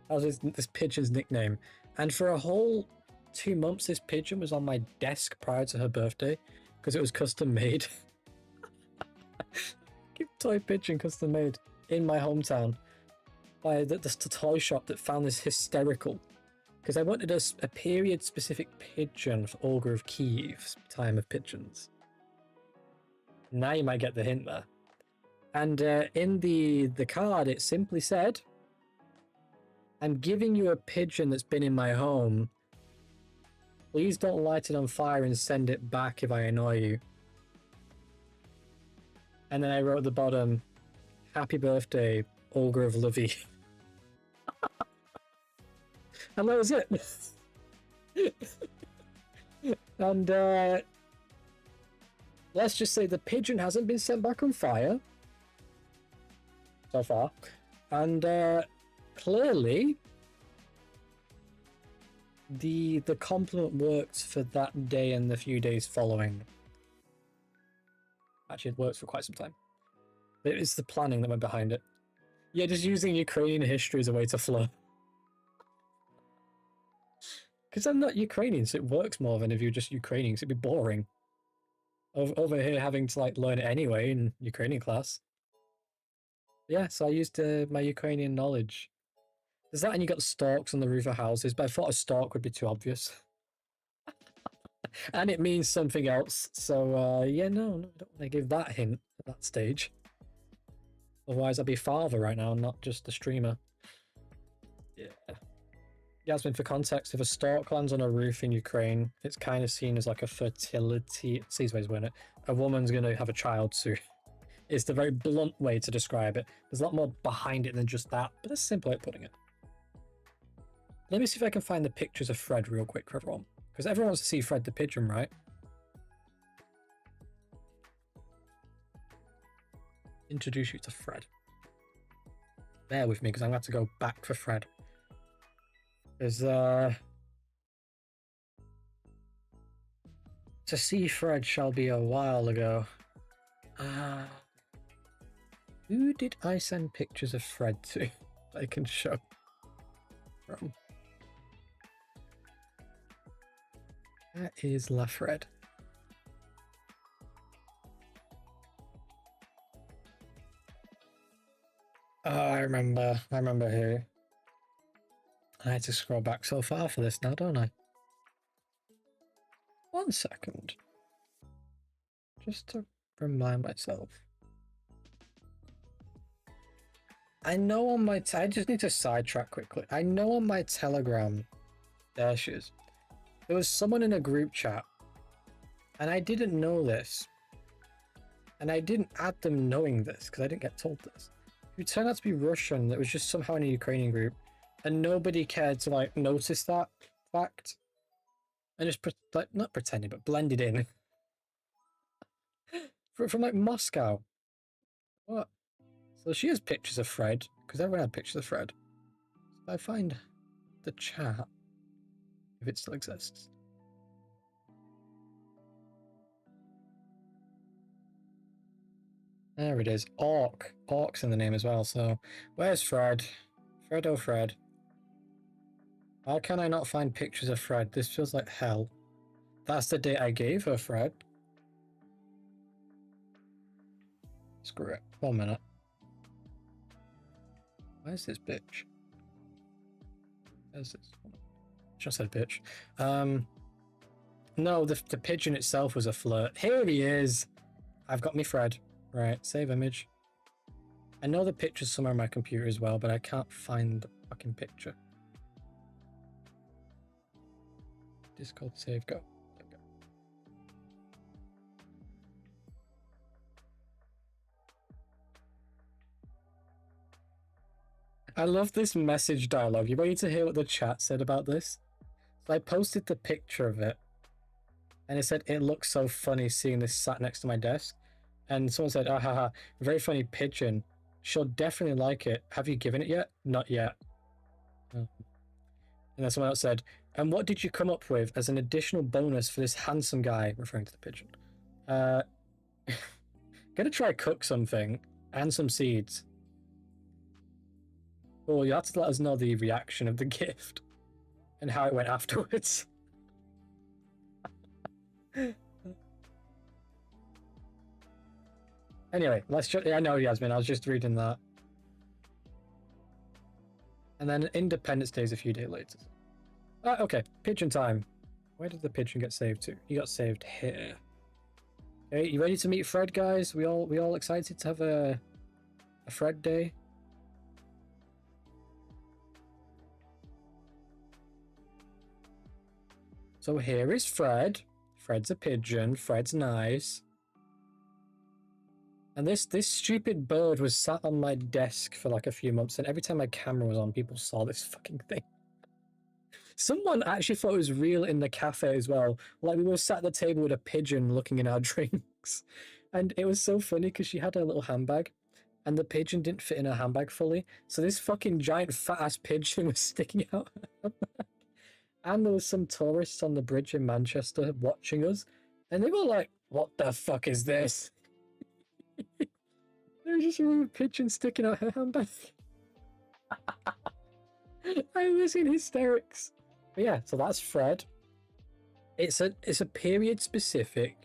That was this pigeon's nickname. And for a whole 2 months, this pigeon was on my desk prior to her birthday. Because it was custom made. Toy pigeon custom made in my hometown. By the toy shop that found this hysterical. Because I wanted a period specific pigeon for Olga of Kiev's time of pigeons. Now you might get the hint there. And in the card, it simply said, I'm giving you a pigeon that's been in my home. Please don't light it on fire and send it back if I annoy you. And then I wrote at the bottom, Happy birthday, Olga of Lviv. And that was it. And let's just say the pigeon hasn't been sent back on fire so far. And clearly the compliment worked for that day and the few days following. Actually, it worked for quite some time. It's the planning that went behind it. Yeah, just using Ukrainian history as a way to flirt. Because I'm not Ukrainian, so it works more than if you're just Ukrainian, so it'd be boring. Over here having to like learn it anyway in Ukrainian class. Yeah, so I used my Ukrainian knowledge. There's that and you got storks on the roof of houses, but I thought a stork would be too obvious. And it means something else, so yeah, no, I don't want to give that hint at that stage. Otherwise I'd be father right now, not just a streamer. Yeah. Yasmin, for context, if a stork lands on a roof in Ukraine, it's kind of seen as like a fertility... It's these ways, won't it? A woman's going to have a child soon. It's the very blunt way to describe it. There's a lot more behind it than just that, but that's a simple way of putting it. Let me see if I can find the pictures of Fred real quick for everyone. Because everyone wants to see Fred the pigeon, right? Introduce you to Fred. Bear with me, because I'm going to have to go back for Fred. Because, to see Fred shall be a while ago. Who did I send pictures of Fred to? I can show. From. That is LaFred. Oh, I remember who. I had to scroll back so far for this now, don't I? 1 second. Just to remind myself. I know on my... I just need to sidetrack quickly. I know on my Telegram... There she is. There was someone in a group chat. And I didn't know this. And I didn't add them knowing this, because I didn't get told this. Who turned out to be Russian, that was just somehow in a Ukrainian group. And nobody cared to, like, notice that fact. And just, like, not pretending, but blended in. From, like, Moscow. What? So she has pictures of Fred, because everyone had pictures of Fred. So I find the chat, if it still exists. There it is. Orc. Orc's in the name as well, so... Where's Fred? Fred, oh Fred. Why can I not find pictures of Fred? This feels like hell. That's the date I gave her, Fred. Screw it. 1 minute. Where's this bitch? Where's this? Just said bitch. No, the pigeon itself was a flirt. Here he is! I've got me Fred. Right, save image. I know the picture's somewhere on my computer as well, but I can't find the fucking picture. Discord save, go. There we go. I love this message dialogue. You ready to hear what the chat said about this? So I posted the picture of it, and it said, it looks so funny seeing this sat next to my desk. And someone said, ah, haha, very funny pigeon. She'll definitely like it. Have you given it yet? Not yet. And then someone else said, and what did you come up with as an additional bonus for this handsome guy, referring to the pigeon? Gonna try cook something and some seeds. Well, you have to let us know the reaction of the gift and how it went afterwards. Anyway, let's just... I know, Yasmin, I was just reading that. And then Independence Day is a few days later. Okay, pigeon time. Where did the pigeon get saved to? He got saved here. Okay, you ready to meet Fred, guys? We all excited to have a Fred day? So here is Fred. Fred's a pigeon. Fred's nice. And this stupid bird was sat on my desk for like a few months, and every time my camera was on, people saw this fucking thing. Someone actually thought it was real in the cafe as well. Like, we were sat at the table with a pigeon looking in our drinks. And it was so funny because she had her little handbag, and the pigeon didn't fit in her handbag fully. So this fucking giant fat-ass pigeon was sticking out her handbag. And there was some tourists on the bridge in Manchester watching us, and they were like, what the fuck is this? There was just a pigeon sticking out her handbag. I was in hysterics. But yeah, so that's Fred. It's a period specific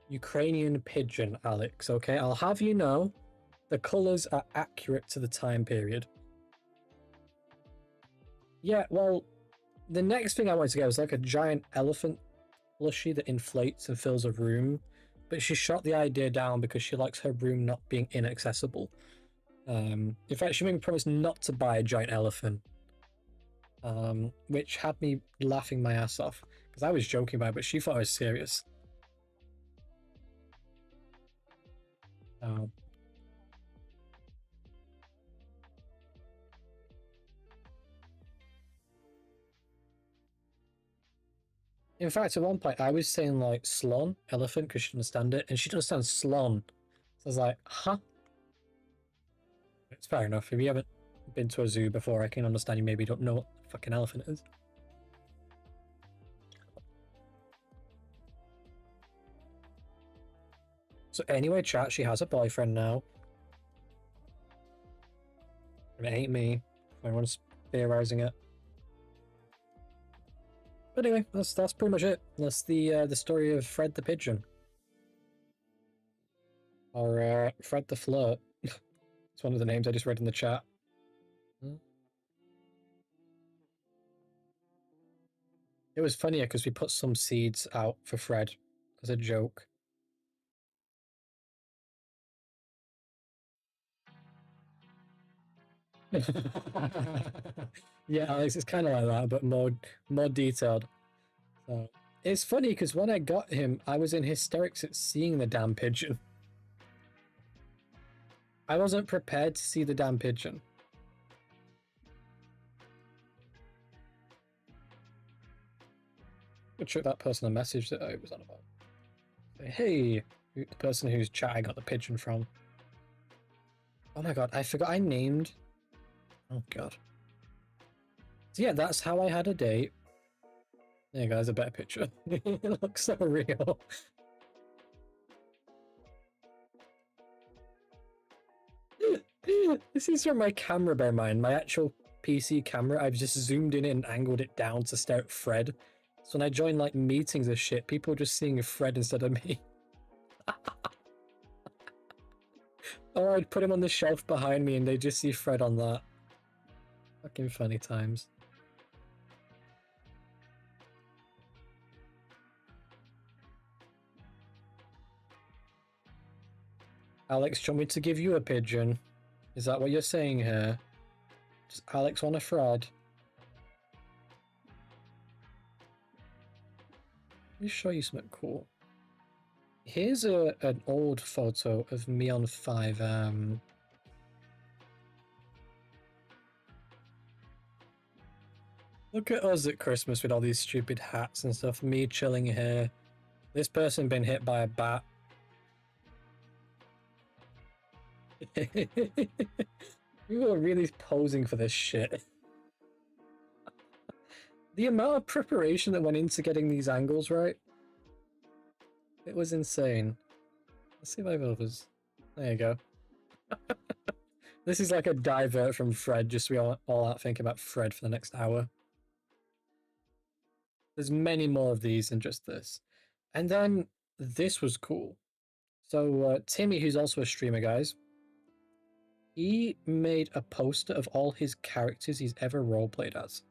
Ukrainian pigeon, Alex, okay? I'll have you know the colours are accurate to the time period. Yeah, well, the next thing I wanted to get was like a giant elephant plushie that inflates and fills a room. But she shot the idea down because she likes her room not being inaccessible. In fact, she made me promise not to buy a giant elephant. Which had me laughing my ass off. Because I was joking about it, but she thought I was serious. In fact, at one point, I was saying, like, slon, elephant, because she didn't understand it, and she didn't understand slon. So I was like, huh? It's fair enough. If you haven't been to a zoo before, I can understand you maybe don't know what the fucking elephant is. So anyway, chat, she has a boyfriend now. It ain't me. Everyone's theorizing it. But anyway, that's pretty much it. That's the story of Fred the Pigeon. Or Fred the Flirt. It's one of the names I just read in the chat. It was funnier because we put some seeds out for Fred as a joke. Yeah, Alex, it's kind of like that, but more detailed. So it's funny because when I got him, I was in hysterics at seeing the damn pigeon. I wasn't prepared to see the damn pigeon. I shoot that person a message that I was on about. Say, hey, the person whose chat I got the pigeon from. Oh my god, I forgot I named. Oh god. So yeah, that's how I had a date. There you go, there's a better picture. It looks so real. This is from my camera, bear in mind. My actual PC camera, I've just zoomed in and angled it down to stare at Fred. So when I join like meetings or shit, people are just seeing Fred instead of me. Or I'd put him on the shelf behind me and they just see Fred on that. Fucking funny times. Alex, do you want me to give you a pigeon? Is that what you're saying here? Does Alex want a Fred? Let me show you something cool. Here's an old photo of me on 5M. Look at us at Christmas with all these stupid hats and stuff. Me chilling here. This person been hit by a bat. We were really posing for this shit. The amount of preparation that went into getting these angles right. It was insane. Let's see if I have others. There you go. This is like a divert from Fred, just we all out thinking about Fred for the next hour. There's many more of these than just this. And then this was cool. So Timmy, who's also a streamer, guys, he made a poster of all his characters he's ever roleplayed as.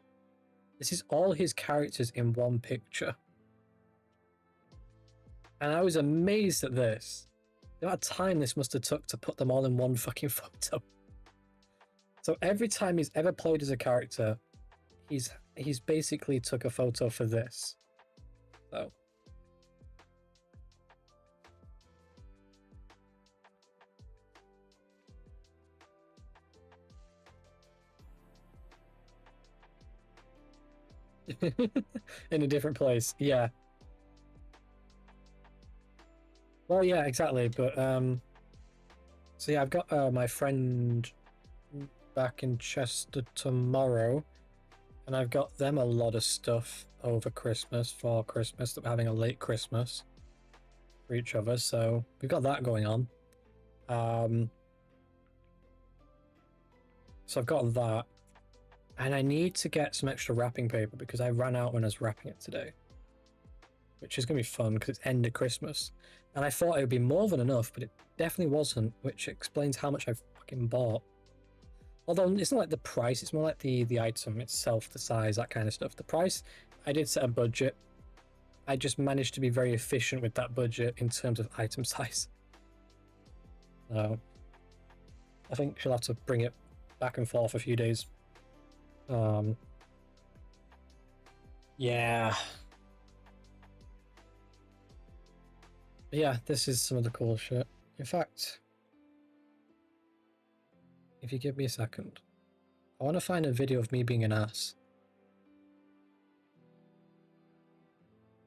This is all his characters in one picture. And I was amazed at this. The amount of time this must have took to put them all in one fucking photo. So every time he's ever played as a character, he's basically took a photo for this. So in a different place, yeah. Well, yeah, exactly. But so yeah, I've got my friend back in Chester tomorrow, and I've got them a lot of stuff over Christmas for Christmas. That we're having a late Christmas for each other, so we've got that going on. So I've got that, and I need to get some extra wrapping paper because I ran out when I was wrapping it today, which is gonna be fun because it's end of Christmas. And I thought it would be more than enough, but it definitely wasn't, which explains how much I've fucking bought. Although it's not like the price, it's more like the item itself, the size, that kind of stuff. The price, I did set a budget. I just managed to be very efficient with that budget in terms of item size. So I think she'll have to bring it back and forth a few days. Yeah. Yeah, this is some of the cool shit. In fact, if you give me a second, I want to find a video of me being an ass.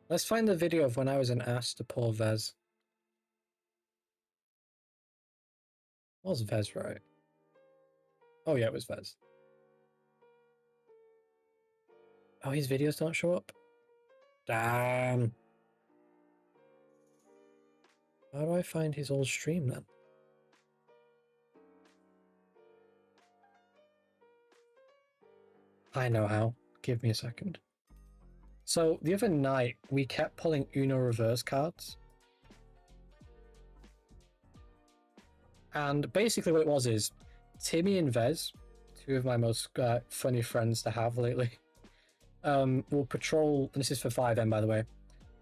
Let's find the video of when I was an ass to poor Vez. Was Vez right? Oh yeah, it was Vez. Oh, his videos don't show up? Damn. How do I find his old stream then? I know how. Give me a second. So the other night we kept pulling Uno reverse cards. And basically what it was is Timmy and Vez, two of my most funny friends to have lately, we'll patrol, and this is for 5M by the way,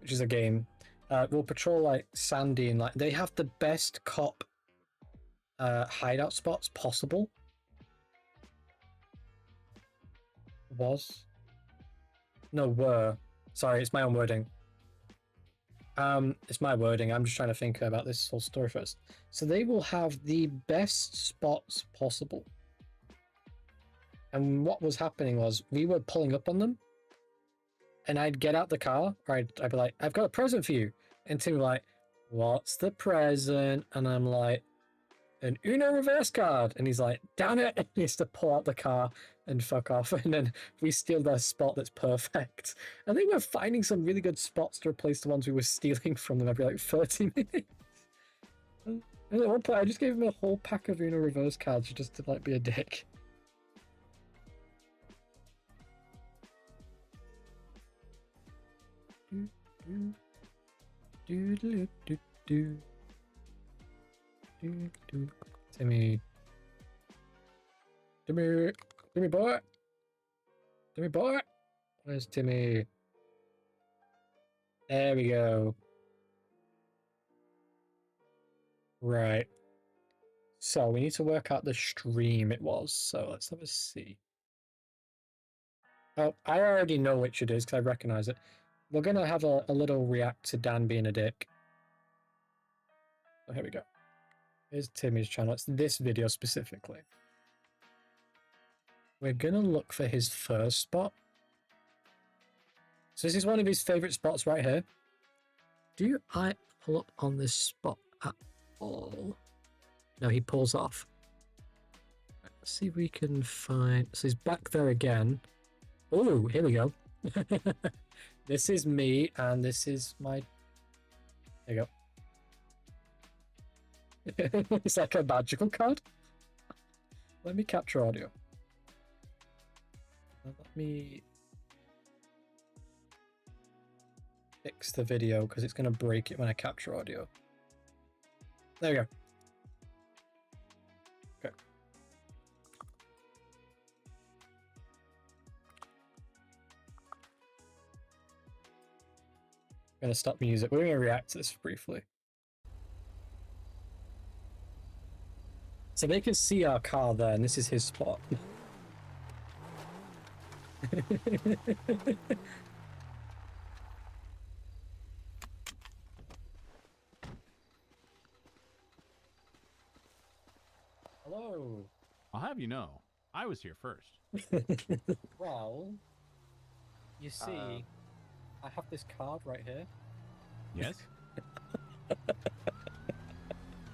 which is a game. We'll patrol like Sandy and like they have the best cop hideout spots possible. Were. Sorry, it's my own wording. It's my wording. I'm just trying to think about this whole story first. So they will have the best spots possible. And what was happening was we were pulling up on them, and I'd get out the car, or I'd be like, "I've got a present for you," and Tim would be like, "What's the present?" And I'm like, "An Uno reverse card," and he's like, "Damn it!" And he has to pull out the car and fuck off, and then we steal their spot that's perfect. I think we're finding some really good spots to replace the ones we were stealing from them every like 30 minutes. And at one point, I just gave him a whole pack of Uno reverse cards just to like be a dick. Timmy, boy. Timmy boy. Where's Timmy? There we go. Right. So we need to work out the stream it was. So let's have a see. Oh, I already know which it is because I recognize it. We're going to have a little react to Dan being a dick. Oh, here we go. Here's Timmy's channel. It's this video specifically. We're going to look for his first spot. So this is one of his favorite spots right here. Do I pull up on this spot at all? No, he pulls off. Let's see if we can find... So he's back there again. Oh, here we go. This is me, and this is my... There you go. It's like a magical card. Let me capture audio. Let me fix the video because it's going to break it when I capture audio. There we go. Okay. I'm going to stop music. We're going to react to this briefly. So they can see our car there, and this is his spot. Hello. I'll have you know, I was here first. Well, you see, I have this card right here. Yes?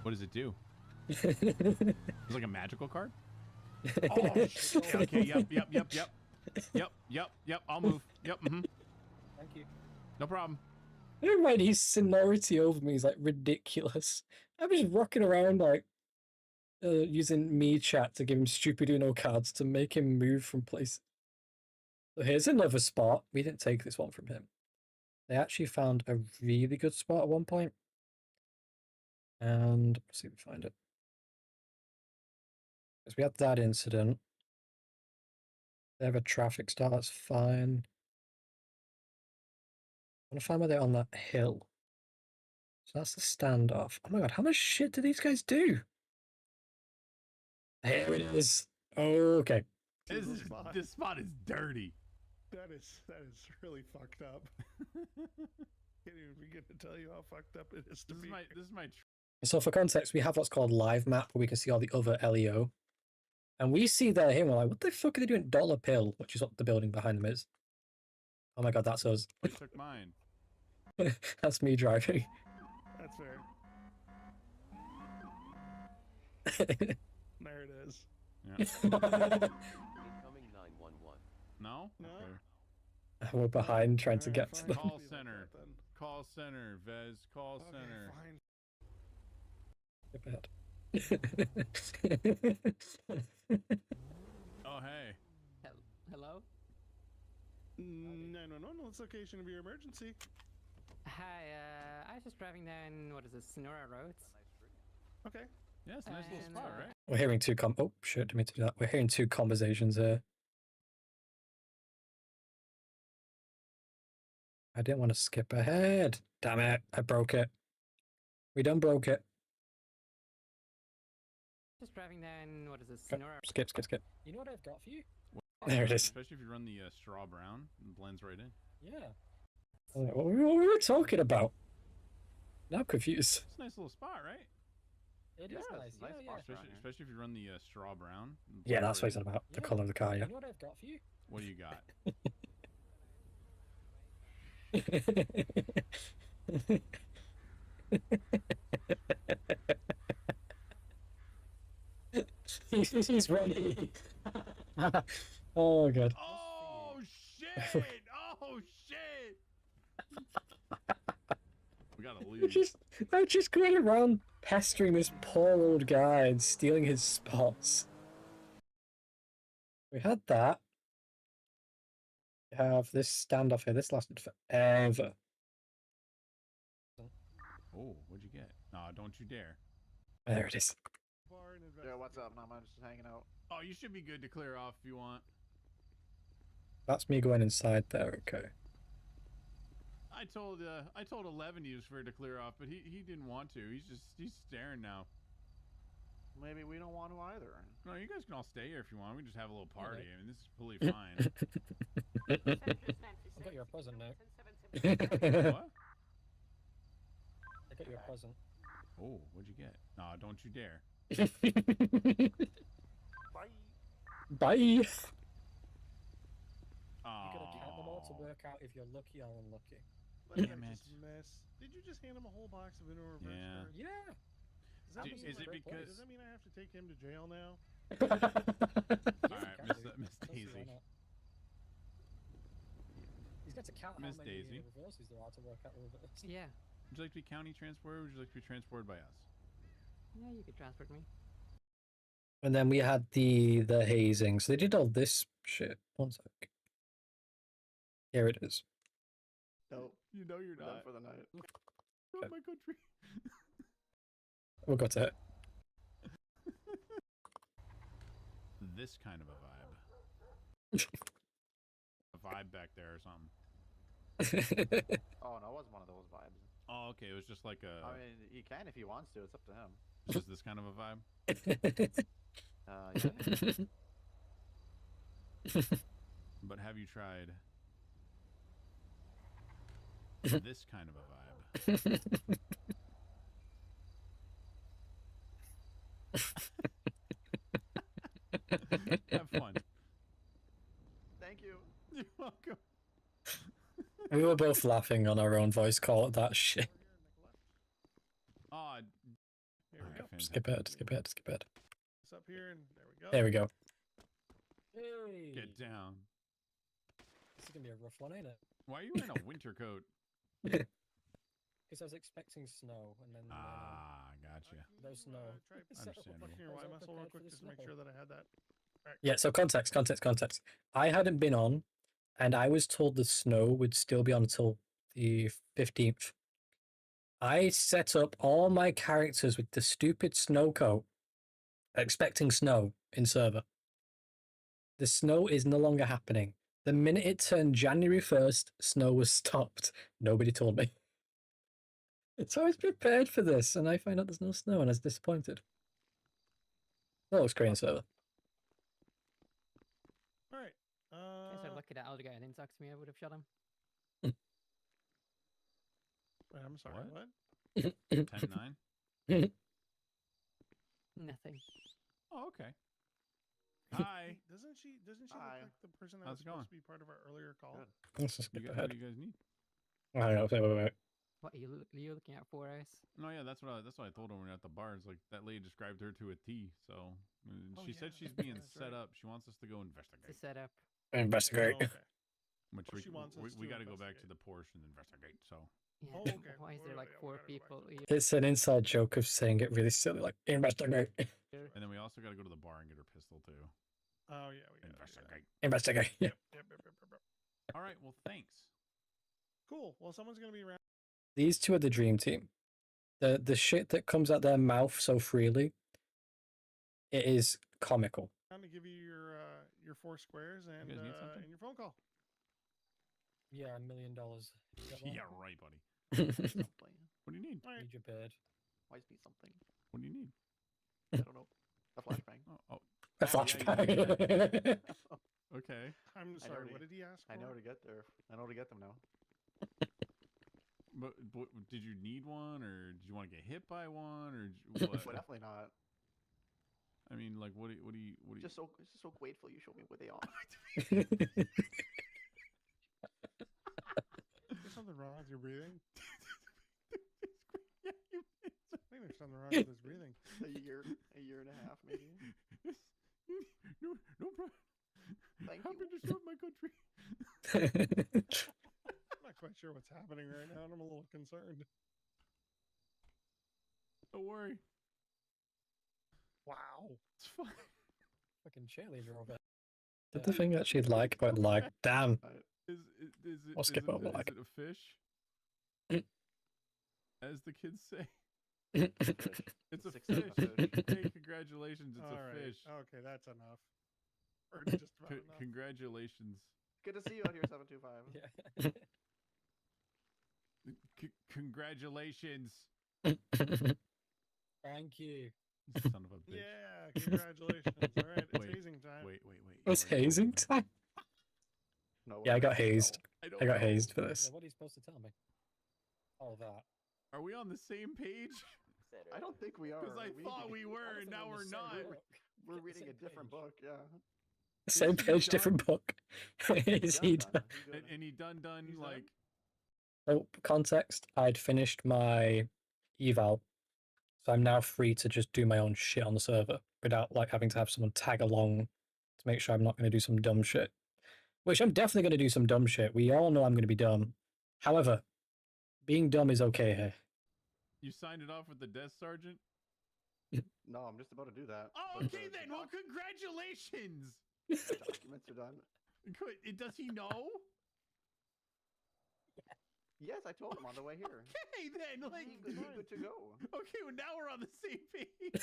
What does it do? It's like a magical card? Oh, shit. Okay, yep. I'll move. Yep, Thank you. No problem. Never mind, his seniority over me is like ridiculous. I'm just rocking around like using me chat to give him stupid Uno cards to make him move from places. So here's another spot. We didn't take this one from him. They actually found a really good spot at one point. And let's see if we find it. Because we had that incident. They have a traffic stop, that's fine. I want to find where they're on that hill. So that's the standoff. Oh my god, how much shit do these guys do? Here it is. Okay. This spot is dirty. That is really fucked up. Can't even begin to tell you how fucked up it is to be. This is my So for context, we have what's called live map where we can see all the other LEO. And we see there him, we're like, what the fuck are they doing? Dollar Pill, which is what the building behind them is. Oh my god, that's us. I took mine. That's me driving. That's fair. There it is. Yeah. Incoming 911. No? No. Okay. We're behind trying to Alright, get to fine. them. Call Be like center. that then. Call center, Vez. Call Okay, center. fine. Bad. Oh, hey. Hello? 911, what's the location of your emergency? Hi, I was just driving down, what is this, Sonora Road? Okay. Yeah, it's a nice little And, spot, right? We're hearing two oh shit, didn't mean to do that. We're hearing two conversations here. I didn't want to skip ahead. Damn it. I broke it. We done broke it. Just driving down, what is this, Go- Sonora? Skip, skip, skip. You know what I've got for you? Well, There it is. Especially if you run the straw brown, it blends right in. Yeah. What were we talking about? Now I'm confused. It's a nice little spot, right? It Yeah, is it's nice. a nice Yeah, spot. yeah. Especially if you run the straw brown. it Yeah, blends that's what it's right in. about. The Yeah. color of the car, yeah. You know what I've got for you? What do you got? He's ready. Oh, God. Oh shit! Oh shit! We gotta leave. I'm just going around pestering this poor old guy and stealing his spots. We had that. We have this standoff here. This lasted forever. Oh, what'd you get? Nah, don't you dare. There it is. Bar and Yeah, what's up? Not much, just hanging out. Oh, you should be good to clear off if you want. That's me going inside there. Okay. I told 11 he was fair to clear off, but he didn't want to. He's staring now. Maybe we don't want to either. No, you guys can all stay here if you want. We can just have a little party. I mean, this is fully fine. I got you a present now. What? I got you a present. Oh, what'd you get? Nah, don't you dare. Bye. Bye. You Oh. gotta count them all to work out if you're lucky or unlucky. Let Damn me it. just mess. Did you just hand him a whole box of inner reverse Yeah. cards? Yeah. Does that, Do- mean, is it because- does that mean I have to take him to jail now? Alright, Yes, Miss why Daisy. not? He's got to count Miss how many Daisy. reverses there are to work out the reverse. Yeah. Would you like to be county transported or would you like to be transported by us? Yeah, you could transport me. And then we had the hazing. So they did all this shit. One sec. Here it is. Nope. You know you're We're done not. for the night. Not my country. We'll go to it. This kind of a vibe. A vibe back there or something. Oh, no, it wasn't one of those vibes. Oh, okay. It was just like a. I mean, he can if he wants to. It's up to him. Just this kind of a vibe. Yeah. But have you tried this kind of a vibe? Have fun. Thank you. You're welcome. We were both laughing on our own voice call at that shit. Oh, Here we go. Skip ahead, skip ahead, skip ahead. It's up here, and there we go. There we go. Hey. Get down. This is gonna be a rough one, ain't it? Why are you wearing a winter coat? Because I was expecting snow, and then Gotcha. there's snow. Try Understandable. fucking your I was Y all muscle real prepared for quick the just to make snow. sure that I had that. Right. Yeah, so context. I hadn't been on, and I was told the snow would still be on until the 15th. I set up all my characters with the stupid snow coat, expecting snow in server. The snow is no longer happening. The minute it turned January 1st, snow was stopped. Nobody told me. So I was prepared for this, and I find out there's no snow, and I was disappointed. That looks great in server. All right. Guess I'd lucky that Alder guy didn't talk to me. I would have shot him. Wait, I'm sorry. What? What? 10-9? Nothing. Oh, okay. Hi. Hey, doesn't she Hi. look like the person that How's was it going? supposed to be part of our earlier call? Good. Let's just You skip guys, what ahead. do you guys need? Hang on, wait. What are you looking at 4 hours? No, yeah, that's what I told her when we were at the bar. It's like that lady described her to a T. So Oh, she said yeah, she's being that's set right. up. She wants us to go It's a investigate. setup. Investigate. Oh, okay. Which Oh, she wants us we to got to go back to investigate. the Porsche and investigate. So Yeah. Oh, okay. Why is there Well, like yeah, we 4 gotta go back people? to here? It's an inside joke of saying it really silly, like investigate, and then we also got to go to the bar and get her pistol too. Oh yeah, we got Investigate. investigate. Yep. All right. Well, thanks. Cool. Well, someone's gonna be around. These two are the dream team. The shit that comes out their mouth so freely, it is comical. To give you your 4 squares and guys need something? and your phone call. Yeah, $1 million. Yeah, right, buddy. Something. What do you need? Need your bird. Wise me something. What do you need? I don't know. A flashbang. Oh, A yeah, flashback. okay. I'm I sorry. know What did he ask for? I know to get there. I know to get them now. But did you need one, or did you want to get hit by one, or what? But definitely not. I mean, like, what do you? Just so grateful you showed me where they are. There's something wrong with your breathing. Yeah, you I think there's something wrong with his breathing. a year and a half maybe. no problem. Thank Happy you. to serve my country. I'm not quite sure what's happening right now, and I'm a little concerned. Don't worry, Wow. it's fine. Fucking cheerleader of it. Did the thing actually like about lag? Damn. Is it? I'll skip over is lag. it a fish? Mm. As the kids say, Yeah, it's a 6 fish. fish. Hey, congratulations! It's All a right. fish. Okay, that's enough. Or just about enough. Congratulations. Good to see you out here, 725. Congratulations. Thank you. Son of a bitch. Yeah, congratulations. All right, it's Wait, hazing time. Wait. What's hazing time? No. Yeah, I got hazed. don't I got know. hazed for Yeah, this. what are you supposed to tell me? All that. Are we on the same page? I don't think we are. Because I thought we were, I and don't now think we're on the same not. book. We're It's the reading a same different page. book. Yeah. Same he page, done? different book. Is he done? He's good. And he done He's like. Oh, context. I'd finished my eval, so I'm now free to just do my own shit on the server without like having to have someone tag along to make sure I'm not going to do some dumb shit. Which I'm definitely going to do some dumb shit. We all know I'm going to be dumb. However, being dumb is okay here. You signed it off with the desk sergeant? No, I'm just about to do that. Oh, But okay the then. Well, congratulations. documents are done. Does he know? Yes, I told him on the way here. Okay then. Like, He's good to go. okay, well now we're on the same page.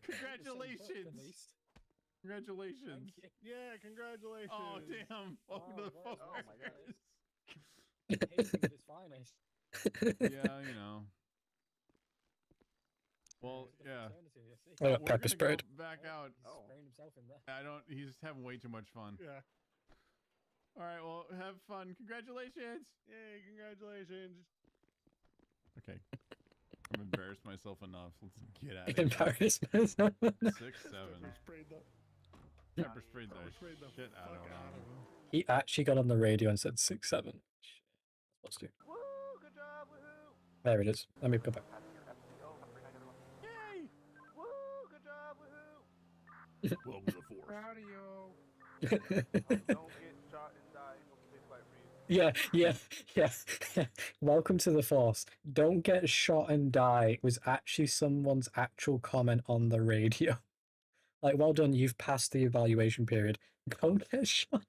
Congratulations. Congratulations. Yeah, congratulations. Oh damn. Welcome to the Wow, phone. oh my God. Hazing at its finest. Yeah, you know. Well, It's the yeah. fraternity, you see. We're I got pepper gonna sprayed. go back out. He's Oh. spraying himself in there. I don't. He's having way too much fun. Yeah. All right. Well, have fun. Congratulations. Yay, congratulations. Okay. I've embarrassed myself enough. Let's get out of here. Embarrassment. 6, 7. Pepper sprayed the Pepper sprayed the sprayed the shit out fuck of out him. of him. He actually got on the radio and said 6, 7. Shit. Supposed to. Woo! Good job! Woohoo! There it is. Let me go back. Yay! Woo! Good job! Woohoo! Welcome to the force. Proud of you. Don't get shot and die. Hope you fight for you. yeah. Welcome to the Force. Don't get shot and die was actually someone's actual comment on the radio. Like, well done, you've passed the evaluation period. Don't get shot.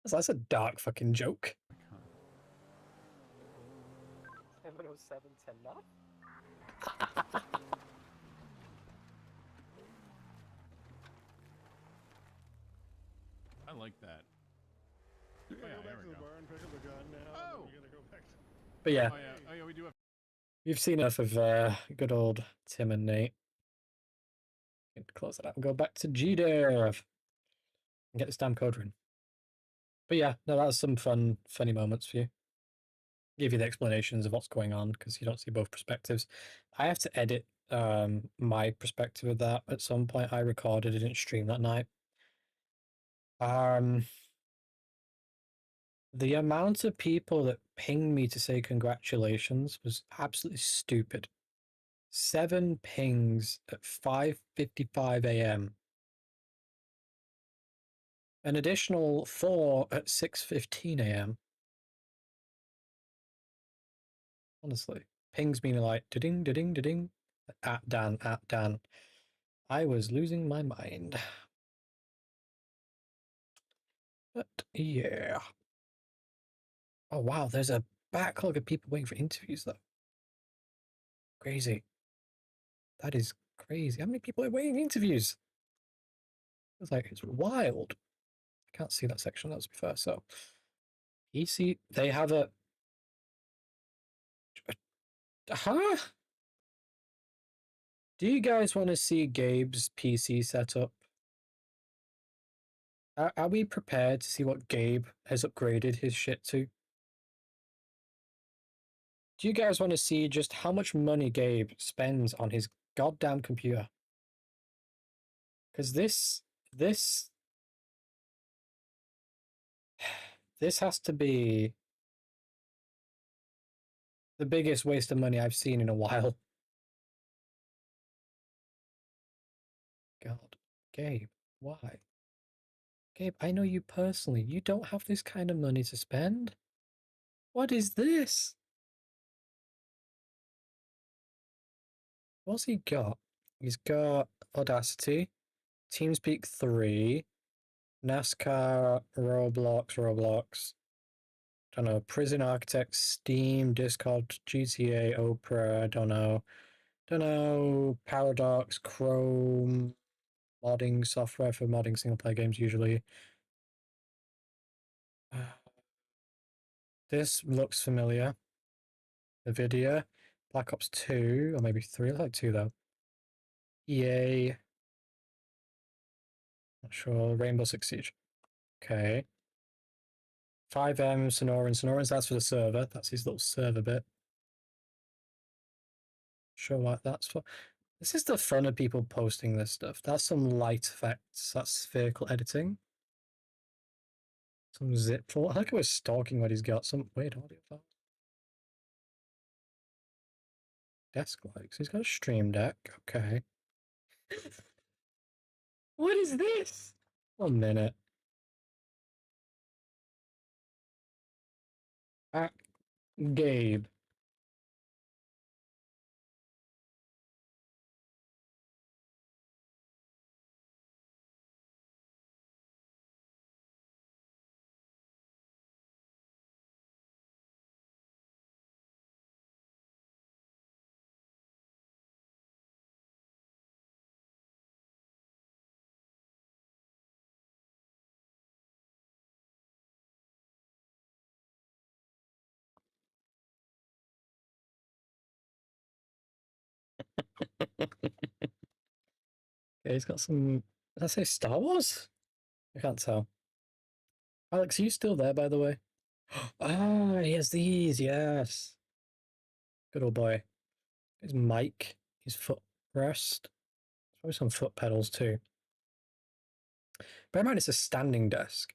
That's a dark fucking joke. 707 10 knots? I like that. We gotta yeah, go there back we to the go. bar and pick up the gun now. Oh. And then we gotta go back to... But yeah, Oh yeah, we do have. you've seen enough of good old Tim and Nate. Can close that out and go back to GDev and get this damn code in. But yeah, no, that was some funny moments for you. Give you the explanations of what's going on because you don't see both perspectives. I have to edit my perspective of that at some point. I recorded, I didn't stream that night. The amount of people that pinged me to say congratulations was absolutely stupid. 7 pings at 5:55 a.m. An additional 4 at 6:15 a.m. Honestly, pings me like da-ding, da-ding, da-ding. At Dan. I was losing my mind. But yeah. Oh wow, there's a backlog of people waiting for interviews though. Crazy. That is crazy. How many people are waiting for interviews? It's like, it's wild. I can't see that section, let's be fair, so PC, they have a. Huh? Do you guys want to see Gabe's PC setup? Are we prepared to see what Gabe has upgraded his shit to? Do you guys want to see just how much money Gabe spends on his goddamn computer? Because this has to be the biggest waste of money I've seen in a while. God, Gabe, why? Gabe, I know you personally. You don't have this kind of money to spend. What is this? What's he got? He's got Audacity, TeamSpeak 3, NASCAR, Roblox. Don't know, Prison Architect, Steam, Discord, GTA, Opera, don't know, Paradox, Chrome, modding software for modding single player games usually. This looks familiar. NVIDIA, Black Ops 2, or maybe 3, I like 2 though. EA, not sure, Rainbow Six Siege. Okay. 5M, Sonoran, that's for the server, that's his little server bit. Sure what that's for. This is the fun of people posting this stuff. That's some light effects, that's spherical editing. Some zip for. I think I was stalking what he's got. Some weird audio file. Desk likes. He's got a stream deck. Okay. What is this? 1 minute. Gabe. Okay, he's got some. Did I say Star Wars? I can't tell. Alex, are you still there, by the way? Ah, he has these, yes. Good old boy. His mic, his footrest. Probably some foot pedals too. Bear in mind, it's a standing desk.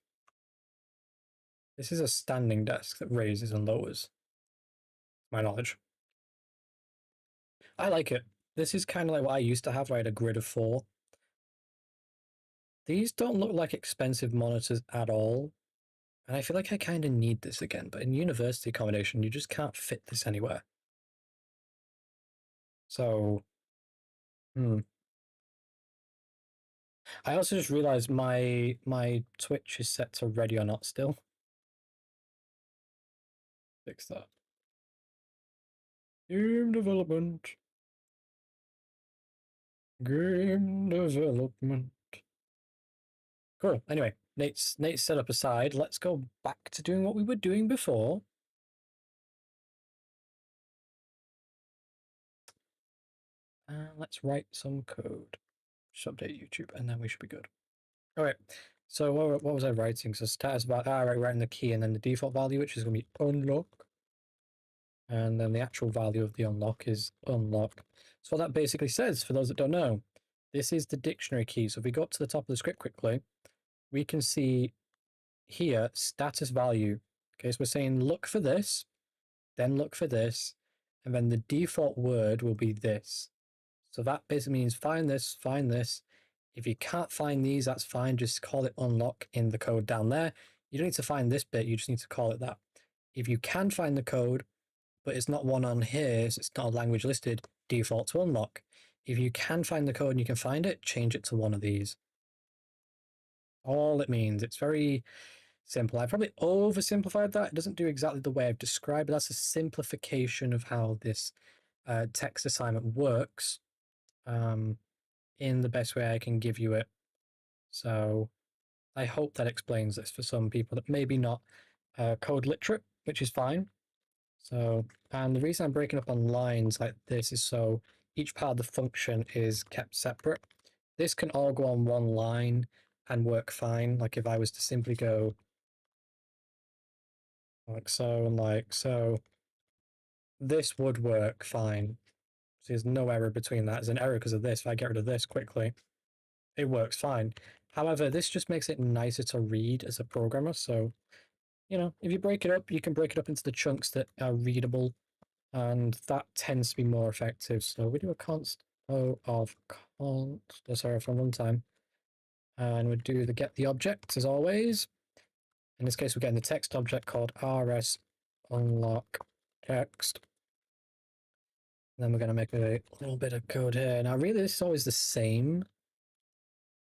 This is a standing desk that raises and lowers. My knowledge. I like it. This is kind of like what I used to have, where I had a grid of 4. These don't look like expensive monitors at all. And I feel like I kind of need this again, but in university accommodation, you just can't fit this anywhere. So, I also just realized my Twitch is set to ready or not still. Fix that. Game development. Game development. Cool. Anyway, Nate's set up aside. Let's go back to doing what we were doing before. Let's write some code. Just update YouTube, and then we should be good. All right. So what was I writing? So status value. Right, writing the key and then the default value, which is going to be unlock. And then the actual value of the unlock is unlock. So what that basically says, for those that don't know, this is the dictionary key. So if we go up to the top of the script quickly, we can see here status value. Okay, so we're saying look for this, then look for this, and then the default word will be this. So that basically means find this, find this. If you can't find these, that's fine. Just call it unlock in the code down there. You don't need to find this bit, you just need to call it that. If you can find the code, but it's not one on here, so it's not a language listed, default to unlock. If you can find the code and you can find it, change it to one of these. All it means. It's very simple. I probably oversimplified that. It doesn't do exactly the way I've described it. That's a simplification of how this text assignment works in the best way I can give you it. So I hope that explains this for some people that maybe not code literate, which is fine. So, and the reason I'm breaking up on lines like this is so each part of the function is kept separate. This can all go on one line and work fine. Like if I was to simply go like so and like so, this would work fine. So there's no error between that. There's an error because of this. If I get rid of this quickly, it works fine. However, this just makes it nicer to read as a programmer. So, you know, if you break it up, you can break it up into the chunks that are readable, and that tends to be more effective. So we do a const O of from runtime, and we do the get the object as always. In this case, we're getting the text object called rs unlock text. And then we're going to make a little bit of code here. Now, really, this is always the same.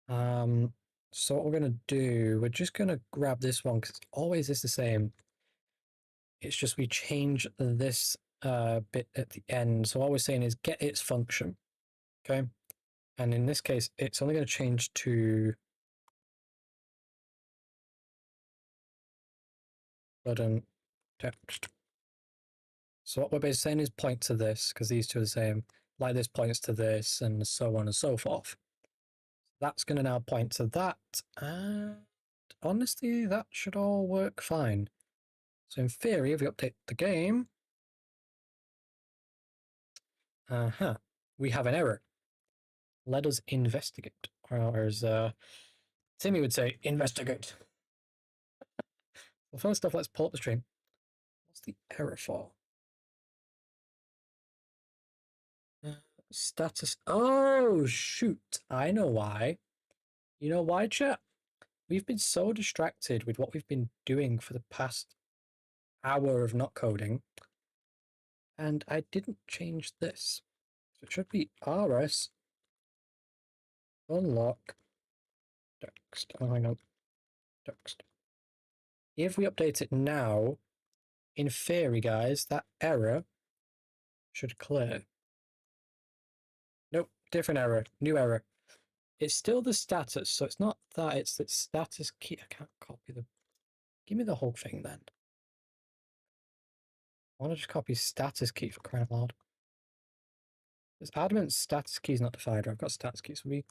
So what we're going to do, we're just going to grab this one because it always is the same. It's just we change this bit at the end. So all we're saying is get its function. Okay. And in this case, it's only going to change to button text. So what we're basically saying is point to this because these two are the same. Like this points to this and so on and so forth. That's going to now point to that. And honestly, that should all work fine. So in theory, if we update the game, we have an error. Let us investigate. Or as Timmy would say, investigate. Well, first off, let's pull up the stream. What's the error for? Status. Oh, shoot. I know why. You know why, chat? We've been so distracted with what we've been doing for the past hour of not coding. And I didn't change this. So it should be rs unlock text. Oh, hang on. Text. If we update it now, in theory, guys, that error should clear. Nope, different error, new error. It's still the status, so it's not that, it's the status key. I can't copy the... Give me the whole thing then. I want to just copy status key for crying out loud. This adamant status key is not defined, or I've got status keys. So we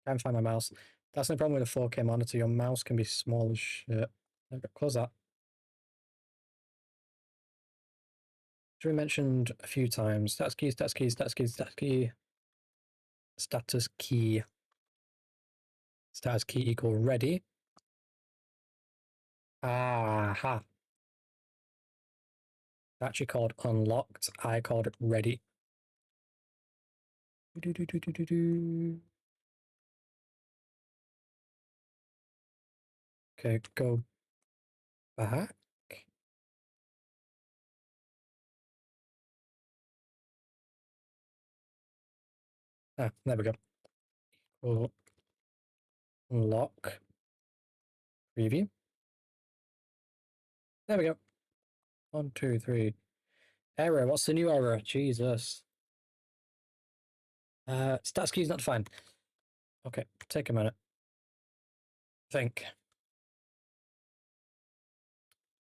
can't find my mouse. That's no problem with a 4K monitor. Your mouse can be small as shit. Close that. Which we mentioned a few times. Status key, status key, status key, status key. Status key. Status key equal ready. Aha. Actually called unlocked. I called it ready. Okay, go back. Ah, there we go. Equal unlock preview. There we go. 1, 2, 3. Error. What's the new error? Jesus. Status key is not defined. Okay, take a minute. Think.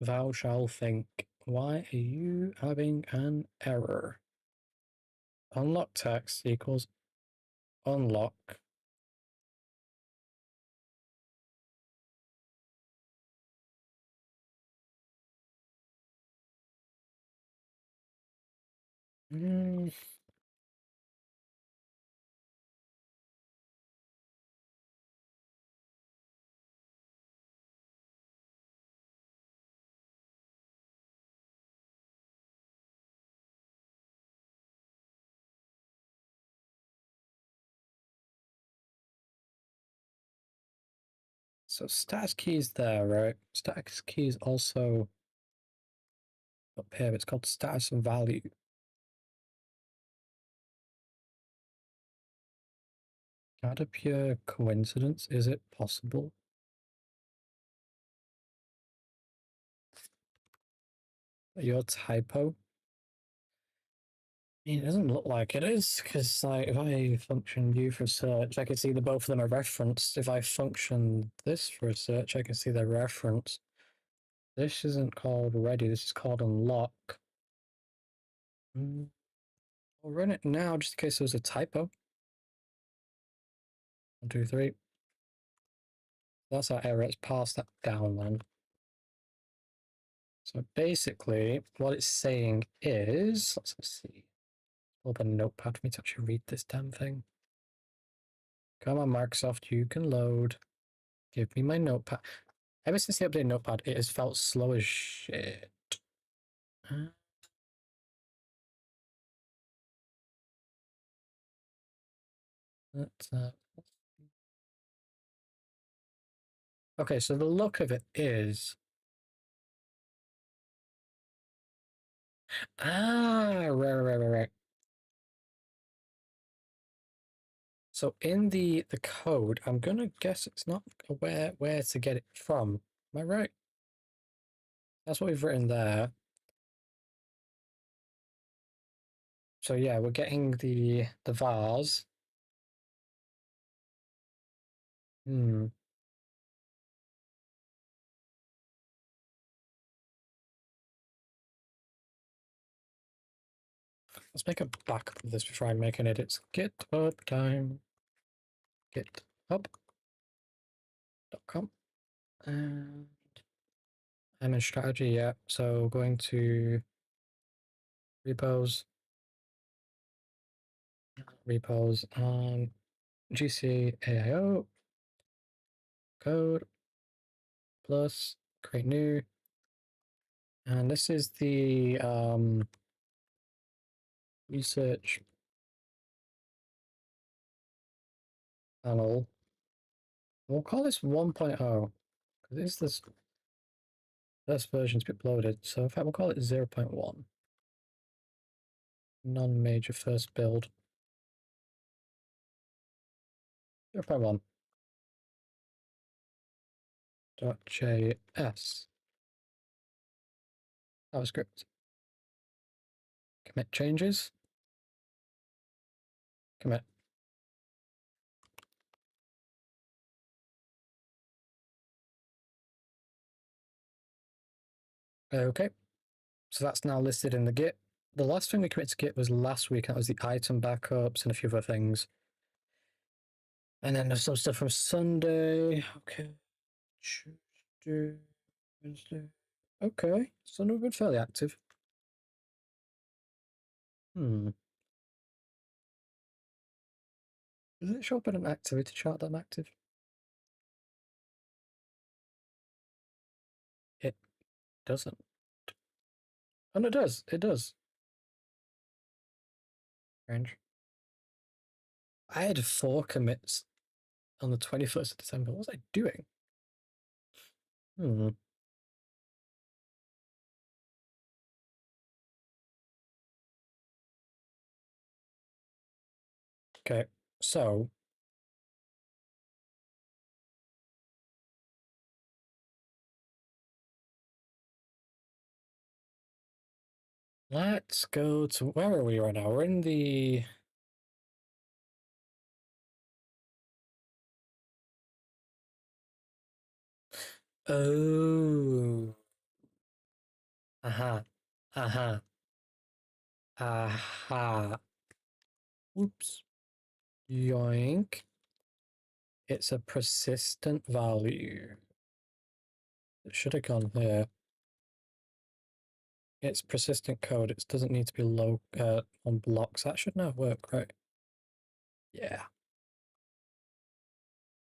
Thou shall think. Why are you having an error? Unlock text equals unlock. So status key is there, right? Status key is also up here. It's called status and value. Not a pure coincidence. Is it possible? Your typo? I mean, it doesn't look like it is, because like if I function view for search, I can see that both of them are referenced. If I function this for a search, I can see they're referenced. This isn't called ready. This is called unlock. I'll run it now just in case there's a typo. 1, 2, 3. That's our error. Let's pass that down then. So basically, what it's saying is, let's see. Open a notepad for me to actually read this damn thing. Come on, Microsoft, you can load. Give me my notepad. Ever since the update notepad, it has felt slow as shit. Okay, so the look of it is... right. So in the code, I'm gonna guess it's not where to get it from. Am I right? That's what we've written there. So yeah, we're getting the vase. Let's make a backup of this before I make an edit. GitHub time. GitHub.com. And I'm in strategy, yeah. So going to repos, GC AIO, code, plus, create new. And this is the research panel. We'll call this 1.0 because this is the first version to be uploaded. So in fact, we'll call it 0.1. Non-major first build. 0.1. .js. JavaScript. Commit changes. Commit. Okay, so that's now listed in the Git. The last thing we committed to Git was last week, and that was the item backups and a few other things. And then there's some stuff from Sunday. Okay. Tuesday, Wednesday. Okay, Sunday we've been fairly active. Does it show up in an activity chart that I'm active? It doesn't. Oh, no, it does. It does. Strange. I had 4 commits on the 21st of December. What was I doing? Okay, so let's go to, where are we right now? We're in the... Oh. Aha. Aha. Aha. Oops. Yoink. It's a persistent value. It should have gone here. It's persistent code. It doesn't need to be low on blocks. That should now work, right? Yeah.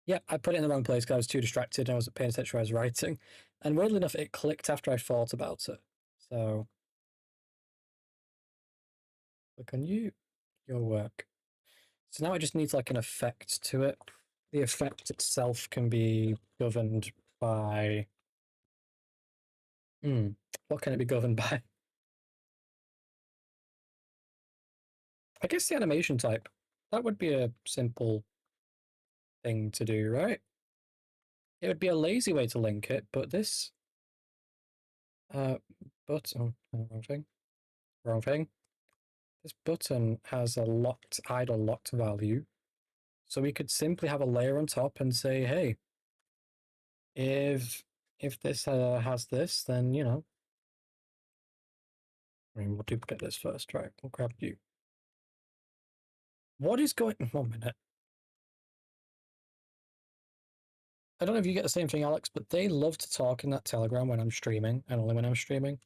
Yeah, I put it in the wrong place because I was too distracted and I wasn't paying attention to what I was writing. And weirdly enough, it clicked after I thought about it. So, click on you, your work. So now I just need like an effect to it. The effect itself can be governed by... what can it be governed by? I guess the animation type. That would be a simple thing to do, right? It would be a lazy way to link it, but this... wrong thing. This button has a locked, idle locked value. So we could simply have a layer on top and say, hey, if if this has this, then, you know. I mean, we'll duplicate this first, right? We'll grab you. What is going... 1 minute. I don't know if you get the same thing, Alex, but they love to talk in that Telegram when I'm streaming, and only when I'm streaming.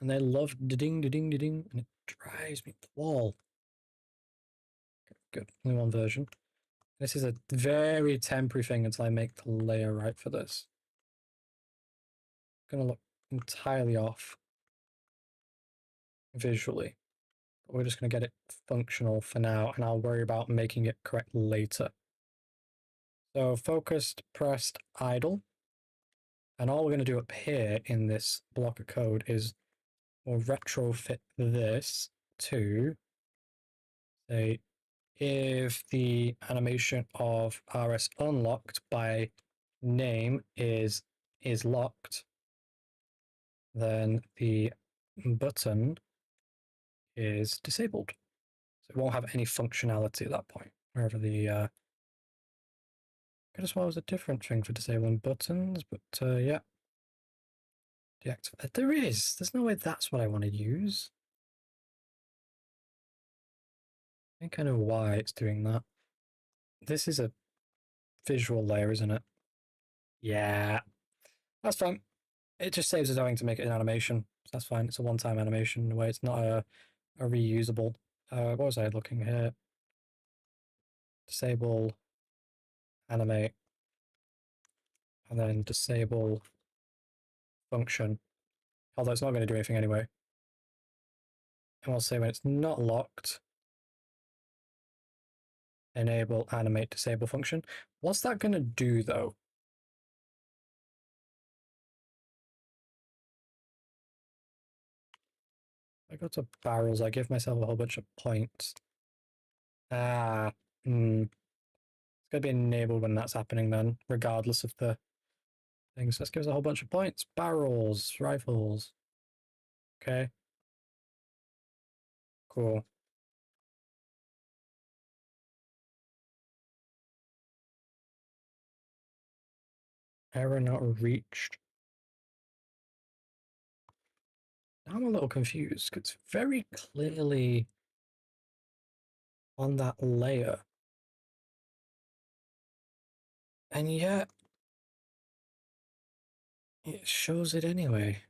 And they love da-ding, da-ding, da-ding, and it drives me up the wall. Good, only one version. This is a very temporary thing until I make the layer right for this. It's going to look entirely off visually. But we're just going to get it functional for now, and I'll worry about making it correct later. So focused, pressed, idle. And all we're going to do up here in this block of code is we'll retrofit this to say if the animation of RS unlocked by name is locked, then the button is disabled. So it won't have any functionality at that point. Wherever the could as well as a different thing for disabling buttons, but yeah. Deactivate. There's no way that's what I want to use. I think I know why it's doing that. This is a visual layer, isn't it? Yeah. That's fine. It just saves us having to make it an animation. So that's fine. It's a one-time animation in a way. It's not a reusable. What was I looking here? Disable, animate, and then disable function. Although it's not going to do anything anyway. And we'll say when it's not locked, enable animate disable function. What's that going to do though? I go to barrels, I give myself a whole bunch of points. It's going to be enabled when that's happening then, regardless of the thing. So let's give us a whole bunch of points. Barrels, rifles. Okay. Cool. Error not reached. Now I'm a little confused because it's very clearly on that layer. And yet it shows it anyway.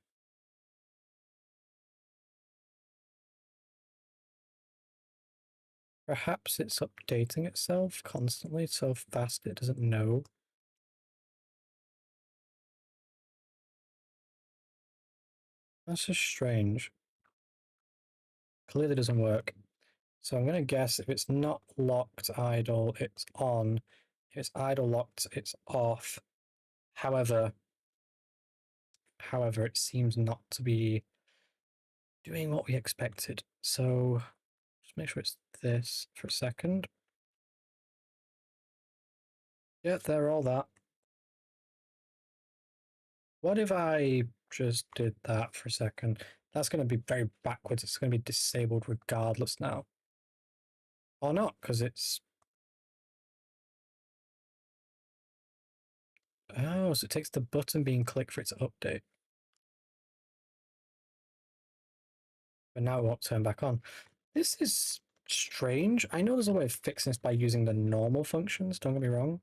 Perhaps it's updating itself constantly so fast it doesn't know. That's just strange. Clearly doesn't work. So I'm going to guess if it's not locked idle, it's on. If it's idle locked, it's off. However, it seems not to be doing what we expected. So just make sure it's this for a second. Yeah, they're all that. What if I just did that for a second? That's going to be very backwards. It's going to be disabled regardless now. Or not, because it's... Oh, so it takes the button being clicked for it to update. But now it won't turn back on. This is strange. I know there's a way of fixing this by using the normal functions, don't get me wrong.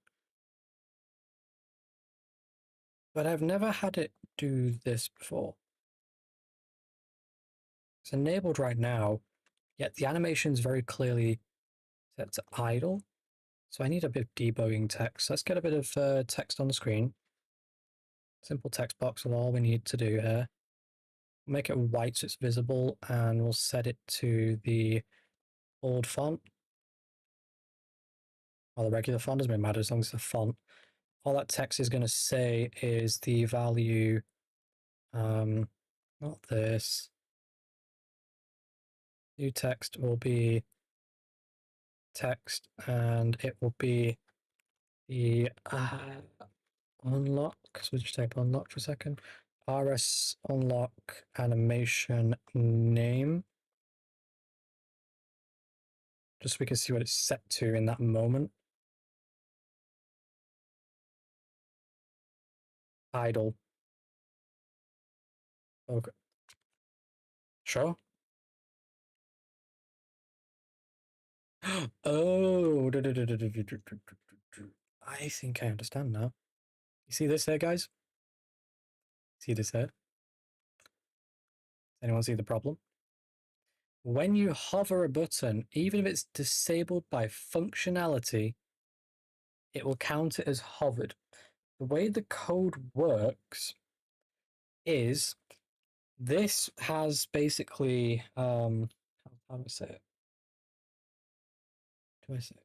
But I've never had it do this before. It's enabled right now, yet the animation is very clearly set to idle. So I need a bit of debugging text. Let's get a bit of text on the screen. Simple text box is all we need to do here. Make it white so it's visible, and we'll set it to the bold font. Or the regular font, doesn't really matter as long as it's a font. All that text is going to say is the value, not this. New text will be text, and it will be the unlock. So we'll just type unlock for a second. RS unlock animation name. Just so we can see what it's set to in that moment. Idle. Okay. Sure. Oh, I think I understand now. You see this here, guys? See this here? Anyone see the problem? When you hover a button, even if it's disabled by functionality, it will count it as hovered. The way the code works is this has basically how do I say it? Do I say it?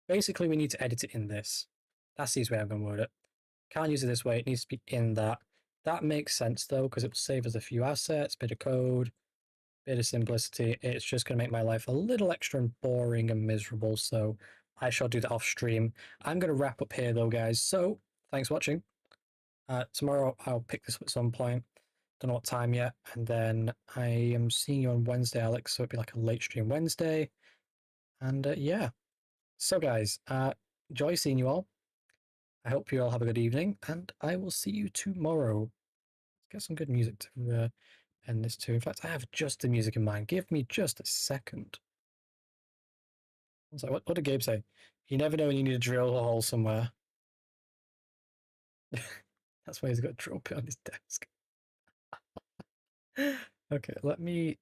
Basically, we need to edit it in this. That's the easiest way I'm going to word it. Can't use it this way. It needs to be in that. That makes sense though, because it will save us a few assets, bit of code, bit of simplicity. It's just going to make my life a little extra and boring and miserable. So I shall do that off stream. I'm going to wrap up here though, guys. So thanks for watching. Tomorrow I'll pick this up at some point. Don't know what time yet. And then I am seeing you on Wednesday, Alex. So it'll be like a late stream Wednesday. And yeah. So guys, enjoy seeing you all. I hope you all have a good evening, and I will see you tomorrow. Let's get some good music to end this too. In fact, I have just the music in mind. Give me just a second. So what did Gabe say? You never know when you need to drill a hole somewhere. That's why he's got a drill bit on his desk. Okay, let me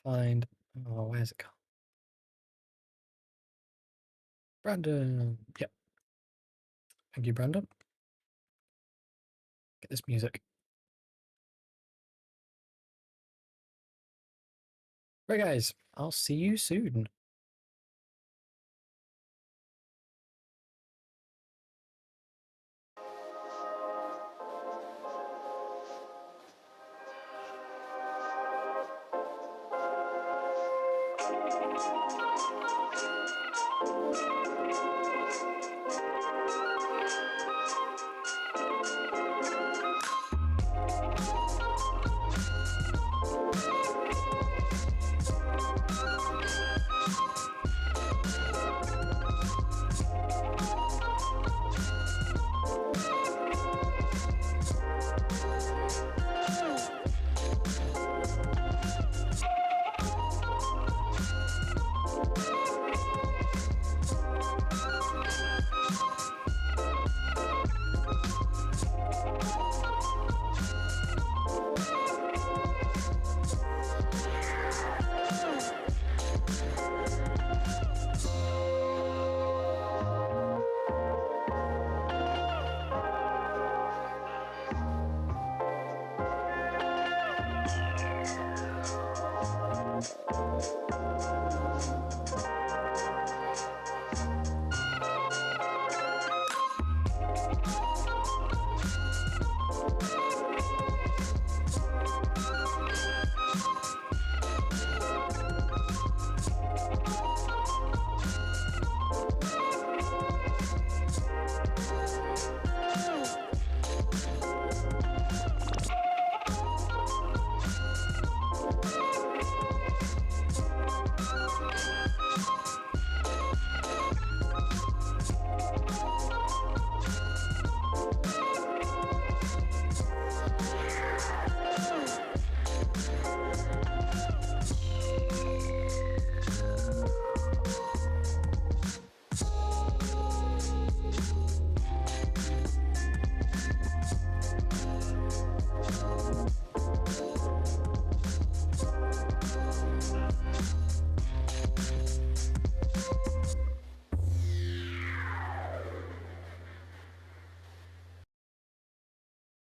find. Oh, where's it gone? Brandon. Yep. Thank you, Brandon. Get this music. Right, guys. I'll see you soon.